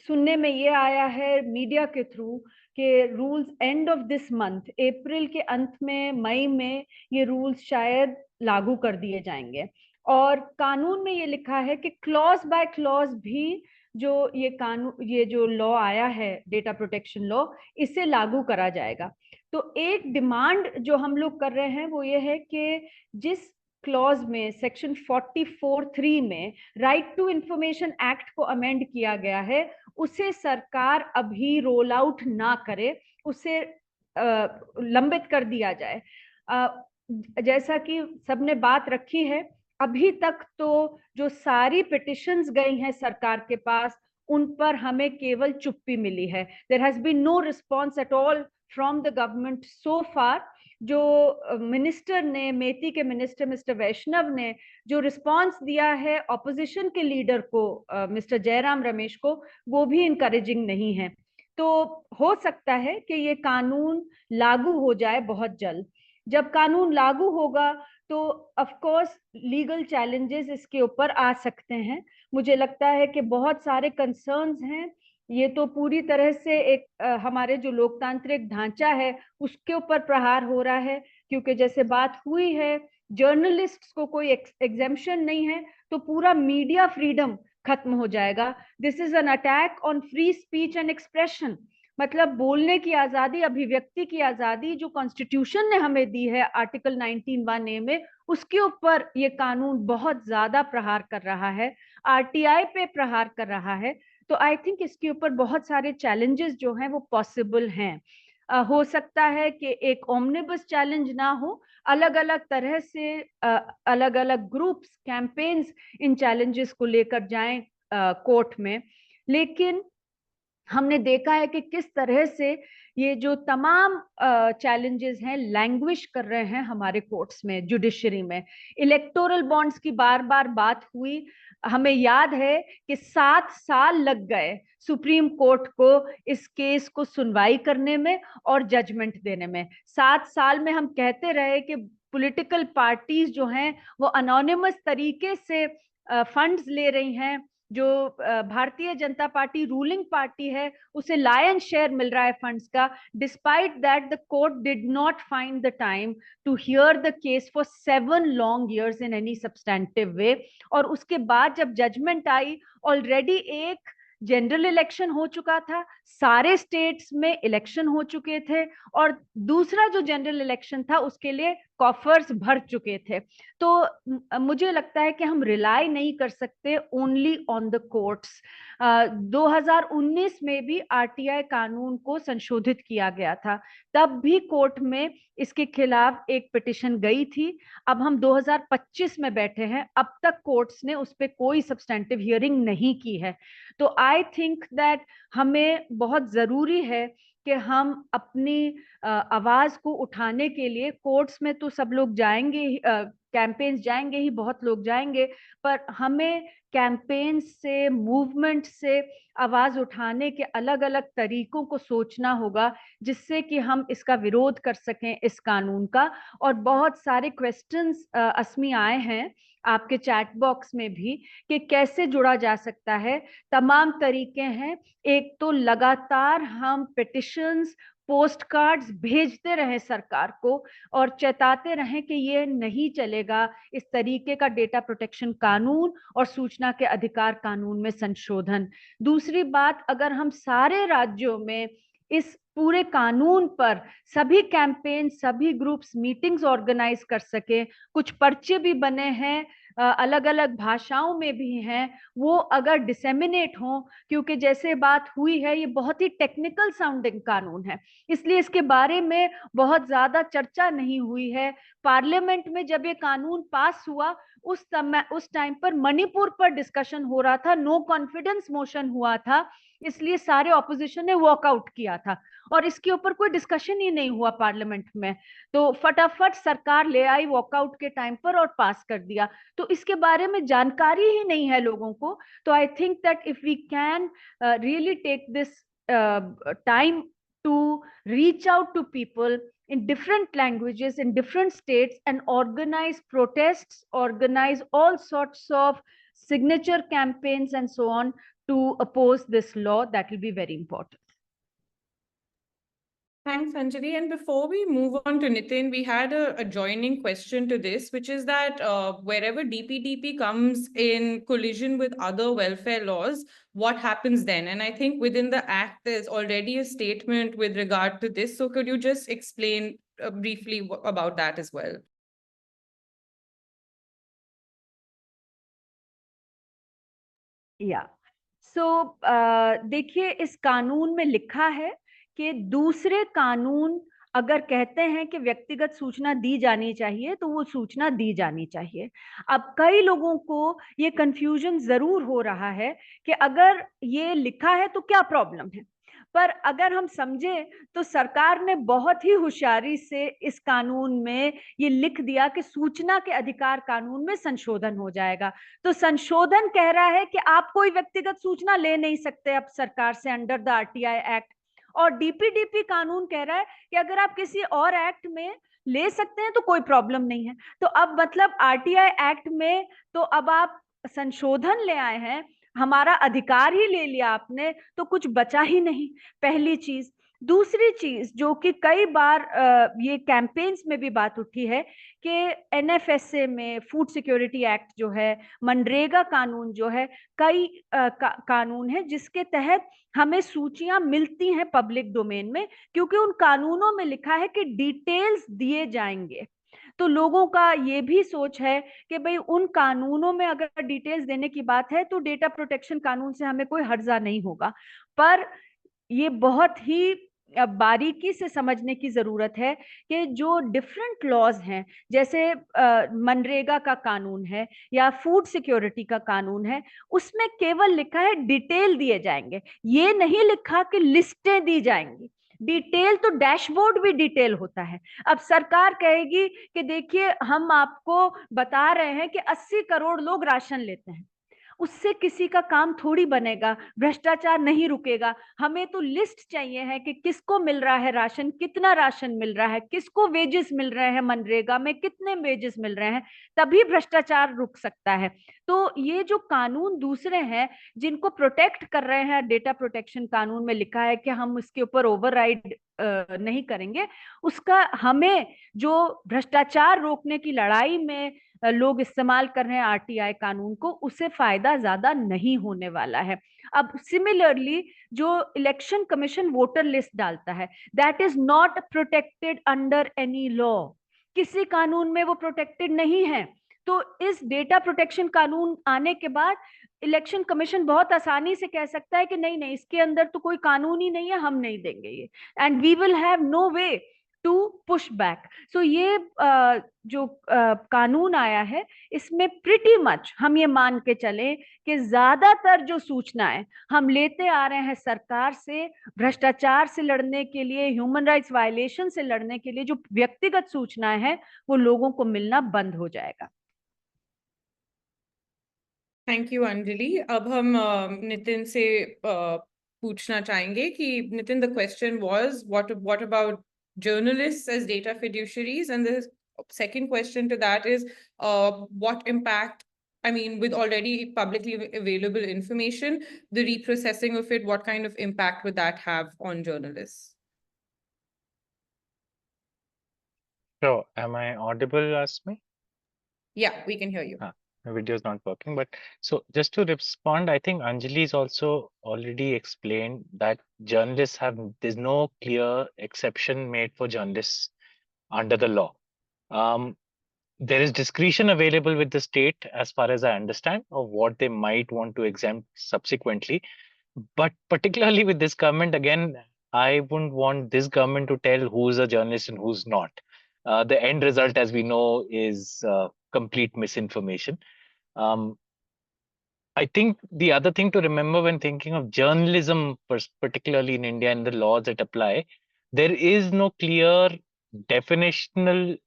सुनने में ये आया है मीडिया के थ्रू कि rules end of this month, अप्रैल के अंत में, मई में ये रूल्स शायद लागू कर दिए जाएंगे। और कानून में ये लिखा है कि क्लॉज बाय क्लॉज भी जो ये कानून, ये जो लॉ आया है डेटा प्रोटेक्शन लॉ, इसे लागू करा जाएगा। तो एक डिमांड जो हम लोग कर रहे हैं वो ये है कि जिस क्लॉज में सेक्शन 44(3) में राइट टू इंफॉर्मेशन एक्ट को अमेंड किया गया है, उसे सरकार अभी रोल आउट ना करे, उसे लंबित कर दिया जाए। जैसा कि सबने बात रखी है, अभी तक तो जो सारी पिटिशंस गई हैं सरकार के पास, उन पर हमें केवल चुप्पी मिली है. There has been no response at all from the government so far. जो मिनिस्टर ने, मेथी के मिनिस्टर मिस्टर वैष्णव ने जो रिस्पांस दिया है ऑपोजिशन के लीडर को, मिस्टर जयराम रमेश को, वो भी इनकरेजिंग नहीं है. तो हो सकता है कि ये कानून लागू हो जाए बहुत जल्द. जब कानून लागू होगा तो ऑफ कोर्स लीगल चैलेंजेस इसके ऊपर आ सकते हैं. मुझे लगता है कि बहुत सारे कंसर्न्स हैं. ये तो पूरी तरह से एक हमारे जो लोकतांत्रिक ढांचा है उसके ऊपर प्रहार हो रहा है, क्योंकि जैसे बात हुई है जर्नलिस्ट्स को कोई एग्जेम्पशन नहीं है तो पूरा मीडिया फ्रीडम खत्म हो जाएगा. This is an attack on free speech and expression. मतलब बोलने की आजादी, अभिव्यक्ति की आजादी जो कॉन्स्टिट्यूशन ने हमें दी है आर्टिकल 19(1)(a) में, उसके ऊपर ये कानून बहुत ज्यादा प्रहार कर रहा है, आरटीआई पे प्रहार कर रहा है. तो आई थिंक इसके ऊपर बहुत सारे चैलेंजेस जो हैं वो पॉसिबल हैं. हो सकता है कि एक ओमनिबस चैलेंज ना हो, अलग अलग तरह से अलग अलग ग्रुप्स, कैंपेन्स इन चैलेंजेस को लेकर जाएं कोर्ट में. लेकिन हमने देखा है कि किस तरह से ये जो तमाम चैलेंजेस हैं लैंग्विश कर रहे हैं हमारे कोर्ट्स में, जुडिशरी में. इलेक्टोरल बॉन्ड्स की बार बार बात हुई. हमें याद है कि 7 साल लग गए सुप्रीम कोर्ट को इस केस को सुनवाई करने में और जजमेंट देने में. 7 साल में हम कहते रहे कि पॉलिटिकल पार्टीज जो हैं वो अनोनिमस तरीके से फंड्स ले रही हैं. जो Bharatiya Janata party ruling party है उसे लायन शेयर मिल रहा है फंड्स का. Despite that the court did not find the time to hear the case for 7 long years in any substantive way. और उसके बाद जब जजमेंट आई, ऑलरेडी एक जनरल इलेक्शन हो चुका था, सारे स्टेट्स में इलेक्शन हो चुके थे, और दूसरा जो जनरल इलेक्शन था उसके लिए कॉफर्स भर चुके थे. तो मुझे लगता है कि हम रिलाई नहीं कर सकते ओनली ऑन द कोर्ट्स. 2019 में भी आरटीआई कानून को संशोधित किया गया था, तब भी कोर्ट में इसके खिलाफ एक पिटिशन गई थी. अब हम 2025 में बैठे हैं, अब तक कोर्ट्स ने उस पर कोई सब्सटेंटिव हियरिंग नहीं की है. तो आई थिंक दैट हमें बहुत जरूरी है कि हम अपनी आवाज को उठाने के लिए, कोर्ट्स में तो सब लोग जाएंगे, कैंपेन्स जाएंगे ही, बहुत लोग जाएंगे, पर हमें कैंपेन से, मूवमेंट से आवाज उठाने के अलग अलग तरीकों को सोचना होगा, जिससे कि हम इसका विरोध कर सकें इस कानून का. और बहुत सारे क्वेश्चंस अस्मी आए हैं आपके चैट बॉक्स में भी कि कैसे जुड़ा जा सकता है. तमाम तरीके हैं. एक तो लगातार हम पिटिशंस, पोस्ट कार्ड्स भेजते रहे सरकार को और चेताते रहे कि ये नहीं चलेगा, इस तरीके का डेटा प्रोटेक्शन कानून और सूचना के अधिकार कानून में संशोधन. दूसरी बात, अगर हम सारे राज्यों में इस पूरे कानून पर सभी कैंपेन, सभी ग्रुप्स मीटिंग्स ऑर्गेनाइज कर सके, कुछ पर्चे भी बने हैं, अलग अलग भाषाओं में भी हैं, वो अगर डिसेमिनेट हो, क्योंकि जैसे बात हुई है ये बहुत ही टेक्निकल साउंडिंग कानून है, इसलिए इसके बारे में बहुत ज्यादा चर्चा नहीं हुई है. पार्लियामेंट में जब ये कानून पास हुआ उस टाइम पर मणिपुर पर डिस्कशन हो रहा था, नो कॉन्फिडेंस मोशन हुआ था, इसलिए सारे ऑपोजिशन ने वॉकआउट किया था और इसके ऊपर कोई डिस्कशन ही नहीं हुआ पार्लियामेंट में. तो फटाफट सरकार ले आई वॉकआउट के टाइम पर और पास कर दिया. तो इसके बारे में जानकारी ही नहीं है लोगों को. तो I think that if we can really take this time to reach out to people in different languages, in different states, and organize protests, organize all sorts of signature campaigns and so on to oppose this law, that will be very important. Thanks, Anjali. And before we move on to Nitin, we had a adjoining question to this, which is that wherever DPDP comes in collision with other welfare laws, what happens then? And I think within the Act, there's already a statement with regard to this. So could you just explain briefly about that as well? Yeah. So देखिए, इस कानून में लिखा है कि दूसरे कानून अगर कहते हैं कि व्यक्तिगत सूचना दी जानी चाहिए तो वो सूचना दी जानी चाहिए। अब कई लोगों को ये कंफ्यूजन जरूर हो रहा है कि अगर ये लिखा है तो क्या प्रॉब्लम है, पर अगर हम समझे तो सरकार ने बहुत ही होशियारी से इस कानून में ये लिख दिया कि सूचना के अधिकार कानून में संशोधन हो जाएगा। तो संशोधन कह रहा है कि आप कोई व्यक्तिगत सूचना ले नहीं सकते अब सरकार से अंडर द आरटीआई एक्ट, और डीपीडीपी कानून कह रहा है कि अगर आप किसी और एक्ट में ले सकते हैं तो कोई प्रॉब्लम नहीं है। तो अब मतलब आरटीआई एक्ट में तो अब आप संशोधन ले आए हैं, हमारा अधिकार ही ले लिया आपने, तो कुछ बचा ही नहीं, पहली चीज। दूसरी चीज जो कि कई बार ये कैंपेन्स में भी बात उठी है कि एनएफएसए में फूड सिक्योरिटी एक्ट जो है, मनरेगा कानून जो है, कई कानून है जिसके तहत हमें सूचियां मिलती हैं पब्लिक डोमेन में, क्योंकि उन कानूनों में लिखा है कि डिटेल्स दिए जाएंगे। तो लोगों का ये भी सोच है कि भाई उन कानूनों में अगर डिटेल्स देने की बात है तो डेटा प्रोटेक्शन कानून से हमें कोई हर्जा नहीं होगा, पर ये बहुत ही बारीकी से समझने की जरूरत है कि जो डिफरेंट लॉज हैं, जैसे मनरेगा का कानून है या फूड सिक्योरिटी का कानून है, उसमें केवल लिखा है डिटेल दिए जाएंगे, ये नहीं लिखा कि लिस्टें दी जाएंगी। डिटेल तो डैशबोर्ड भी डिटेल होता है। अब सरकार कहेगी कि देखिए हम आपको बता रहे हैं कि 80 करोड़ लोग राशन लेते हैं, उससे किसी का काम थोड़ी बनेगा, भ्रष्टाचार नहीं रुकेगा। हमें तो लिस्ट चाहिए है कि किसको मिल रहा है राशन, कितना राशन मिल रहा है, किसको वेजेस मिल रहे हैं, मनरेगा में कितने वेजेस मिल रहे हैं, तभी भ्रष्टाचार रुक सकता है। तो ये जो कानून दूसरे हैं जिनको प्रोटेक्ट कर रहे हैं, डेटा प्रोटेक्शन कानून में लिखा है कि हम इसके ऊपर ओवरराइड नहीं करेंगे, उसका हमें जो भ्रष्टाचार रोकने की लड़ाई में लोग इस्तेमाल कर रहे हैं आरटीआई कानून को, उससे फायदा ज्यादा नहीं होने वाला है। अब सिमिलरली जो इलेक्शन कमीशन वोटर लिस्ट डालता है, that is not protected under any law, किसी कानून में वो प्रोटेक्टेड नहीं है। तो इस डेटा प्रोटेक्शन कानून आने के बाद इलेक्शन कमीशन बहुत आसानी से कह सकता है कि नहीं नहीं, इसके अंदर तो कोई कानून ही नहीं है, हम नहीं देंगे ये, and we will have no way to push back. So ये जो कानून आया है, इसमें प्रिटी मच हम ये मान के चले कि ज्यादातर जो सूचनाएं हम लेते आ रहे हैं सरकार से, भ्रष्टाचार से लड़ने के लिए, ह्यूमन राइट्स वायलेशन से लड़ने के लिए जो व्यक्तिगत सूचनाएं हैं, वो लोगों को मिलना बंद हो जाएगा। Thank you Anjali. अब हम नितिन से पूछना चाहेंगे कि Nitin, the question was what about journalists as data fiduciaries, and the second question to that is what impact, I mean, with already publicly available information, the reprocessing of it, what kind of impact would that have on journalists? Sure. Am I audible, Asmi? Yeah, we can hear you. My video is not working, but so just to respond, I think Anjali's also already explained that journalists there's no clear exception made for journalists under the law. There is discretion available with the state, as far as I understand, of what they might want to exempt subsequently. But particularly with this government, again, I wouldn't want this government to tell who's a journalist and who's not. The end result, as we know, is complete misinformation. I think the other thing to remember when thinking of journalism, particularly in India and the laws that apply, there is no clear definitional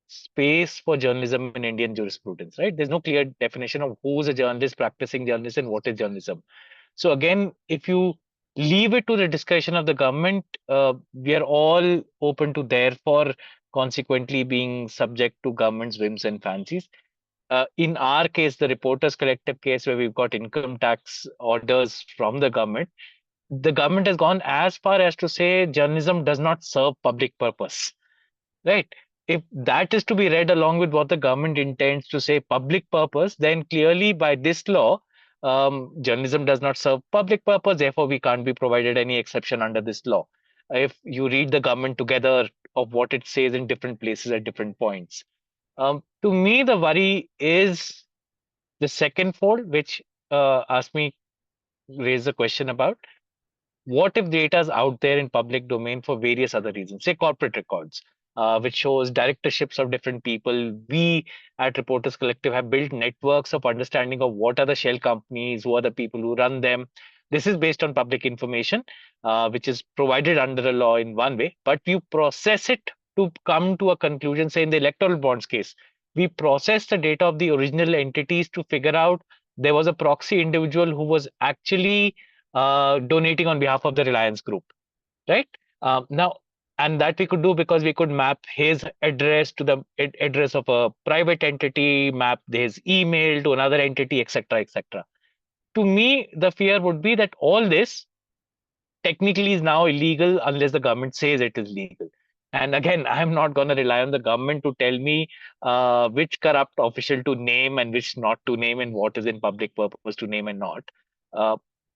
space for journalism in Indian jurisprudence, right? There's no clear definition of who's a journalist, practicing journalism, and what is journalism. So again, if you leave it to the discretion of the government, we are all open to therefore consequently being subject to government's whims and fancies. In our case, the Reporters Collective case, where we've got income tax orders from the government has gone as far as to say journalism does not serve public purpose, right? If that is to be read along with what the government intends to say public purpose, then clearly by this law, journalism does not serve public purpose, therefore we can't be provided any exception under this law. If you read the government together of what it says in different places at different points. To me, the worry is the second fold, which Asmi raised the question about. what if data is out there in public domain for various other reasons, say corporate records, which shows directorships of different people. We at Reporters Collective have built networks of understanding of what are the shell companies, who are the people who run them. This is based on public information, which is provided under a law in one way, but you process it to come to a conclusion. Say in the electoral bonds case, we process the data of the original entities to figure out there was a proxy individual who was actually donating on behalf of the Reliance Group, right? Now, and that we could do because we could map his address to the address of a private entity, map his email to another entity, etc., etc. To me, the fear would be that all this technically is now illegal unless the government says it is legal. And again, I'm not going to rely on the government to tell me which corrupt official to name and which not to name and what is in public purpose to name and not.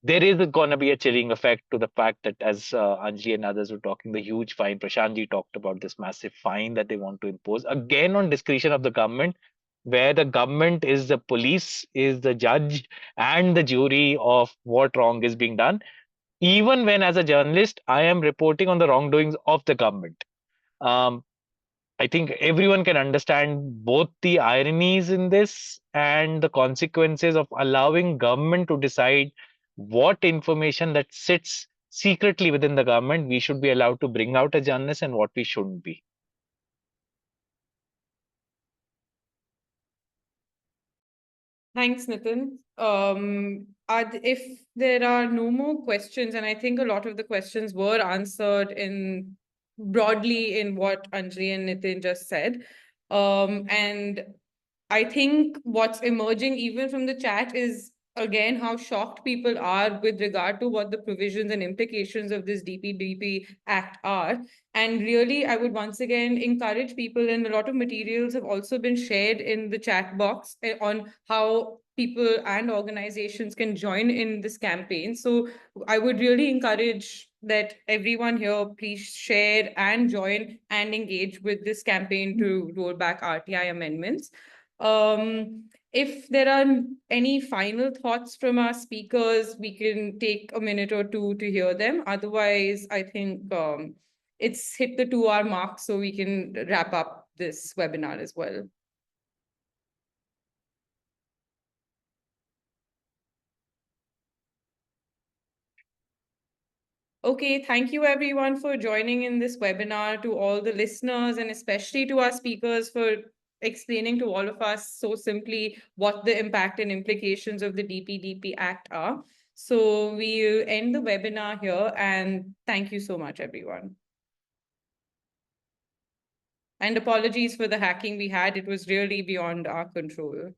There is going to be a chilling effect to the fact that, as Anji and others were talking, the huge fine, Prashantji talked about this massive fine that they want to impose, again on discretion of the government, where the government is the police, is the judge and the jury of what wrong is being done, even when as a journalist, I am reporting on the wrongdoings of the government. I think everyone can understand both the ironies in this and the consequences of allowing government to decide what information that sits secretly within the government we should be allowed to bring out as journalists and what we shouldn't be. Thanks, Nitin. If there are no more questions, and I think a lot of the questions were answered in broadly in what Anjali and Nitin just said. And I think what's emerging even from the chat is again how shocked people are with regard to what the provisions and implications of this DPDP Act are. And really, I would once again encourage people, and a lot of materials have also been shared in the chat box on how people and organizations can join in this campaign. So I would really encourage that everyone here please share and join and engage with this campaign to roll back RTI amendments. If there are any final thoughts from our speakers, we can take a minute or two to hear them. Otherwise, I think it's hit the 2-hour mark, so we can wrap up this webinar as well. Okay, thank you everyone for joining in this webinar, to all the listeners and especially to our speakers for explaining to all of us so simply what the impact and implications of the DPDP Act are. So we'll end the webinar here, and thank you so much, everyone. And apologies for the hacking we had. It was really beyond our control.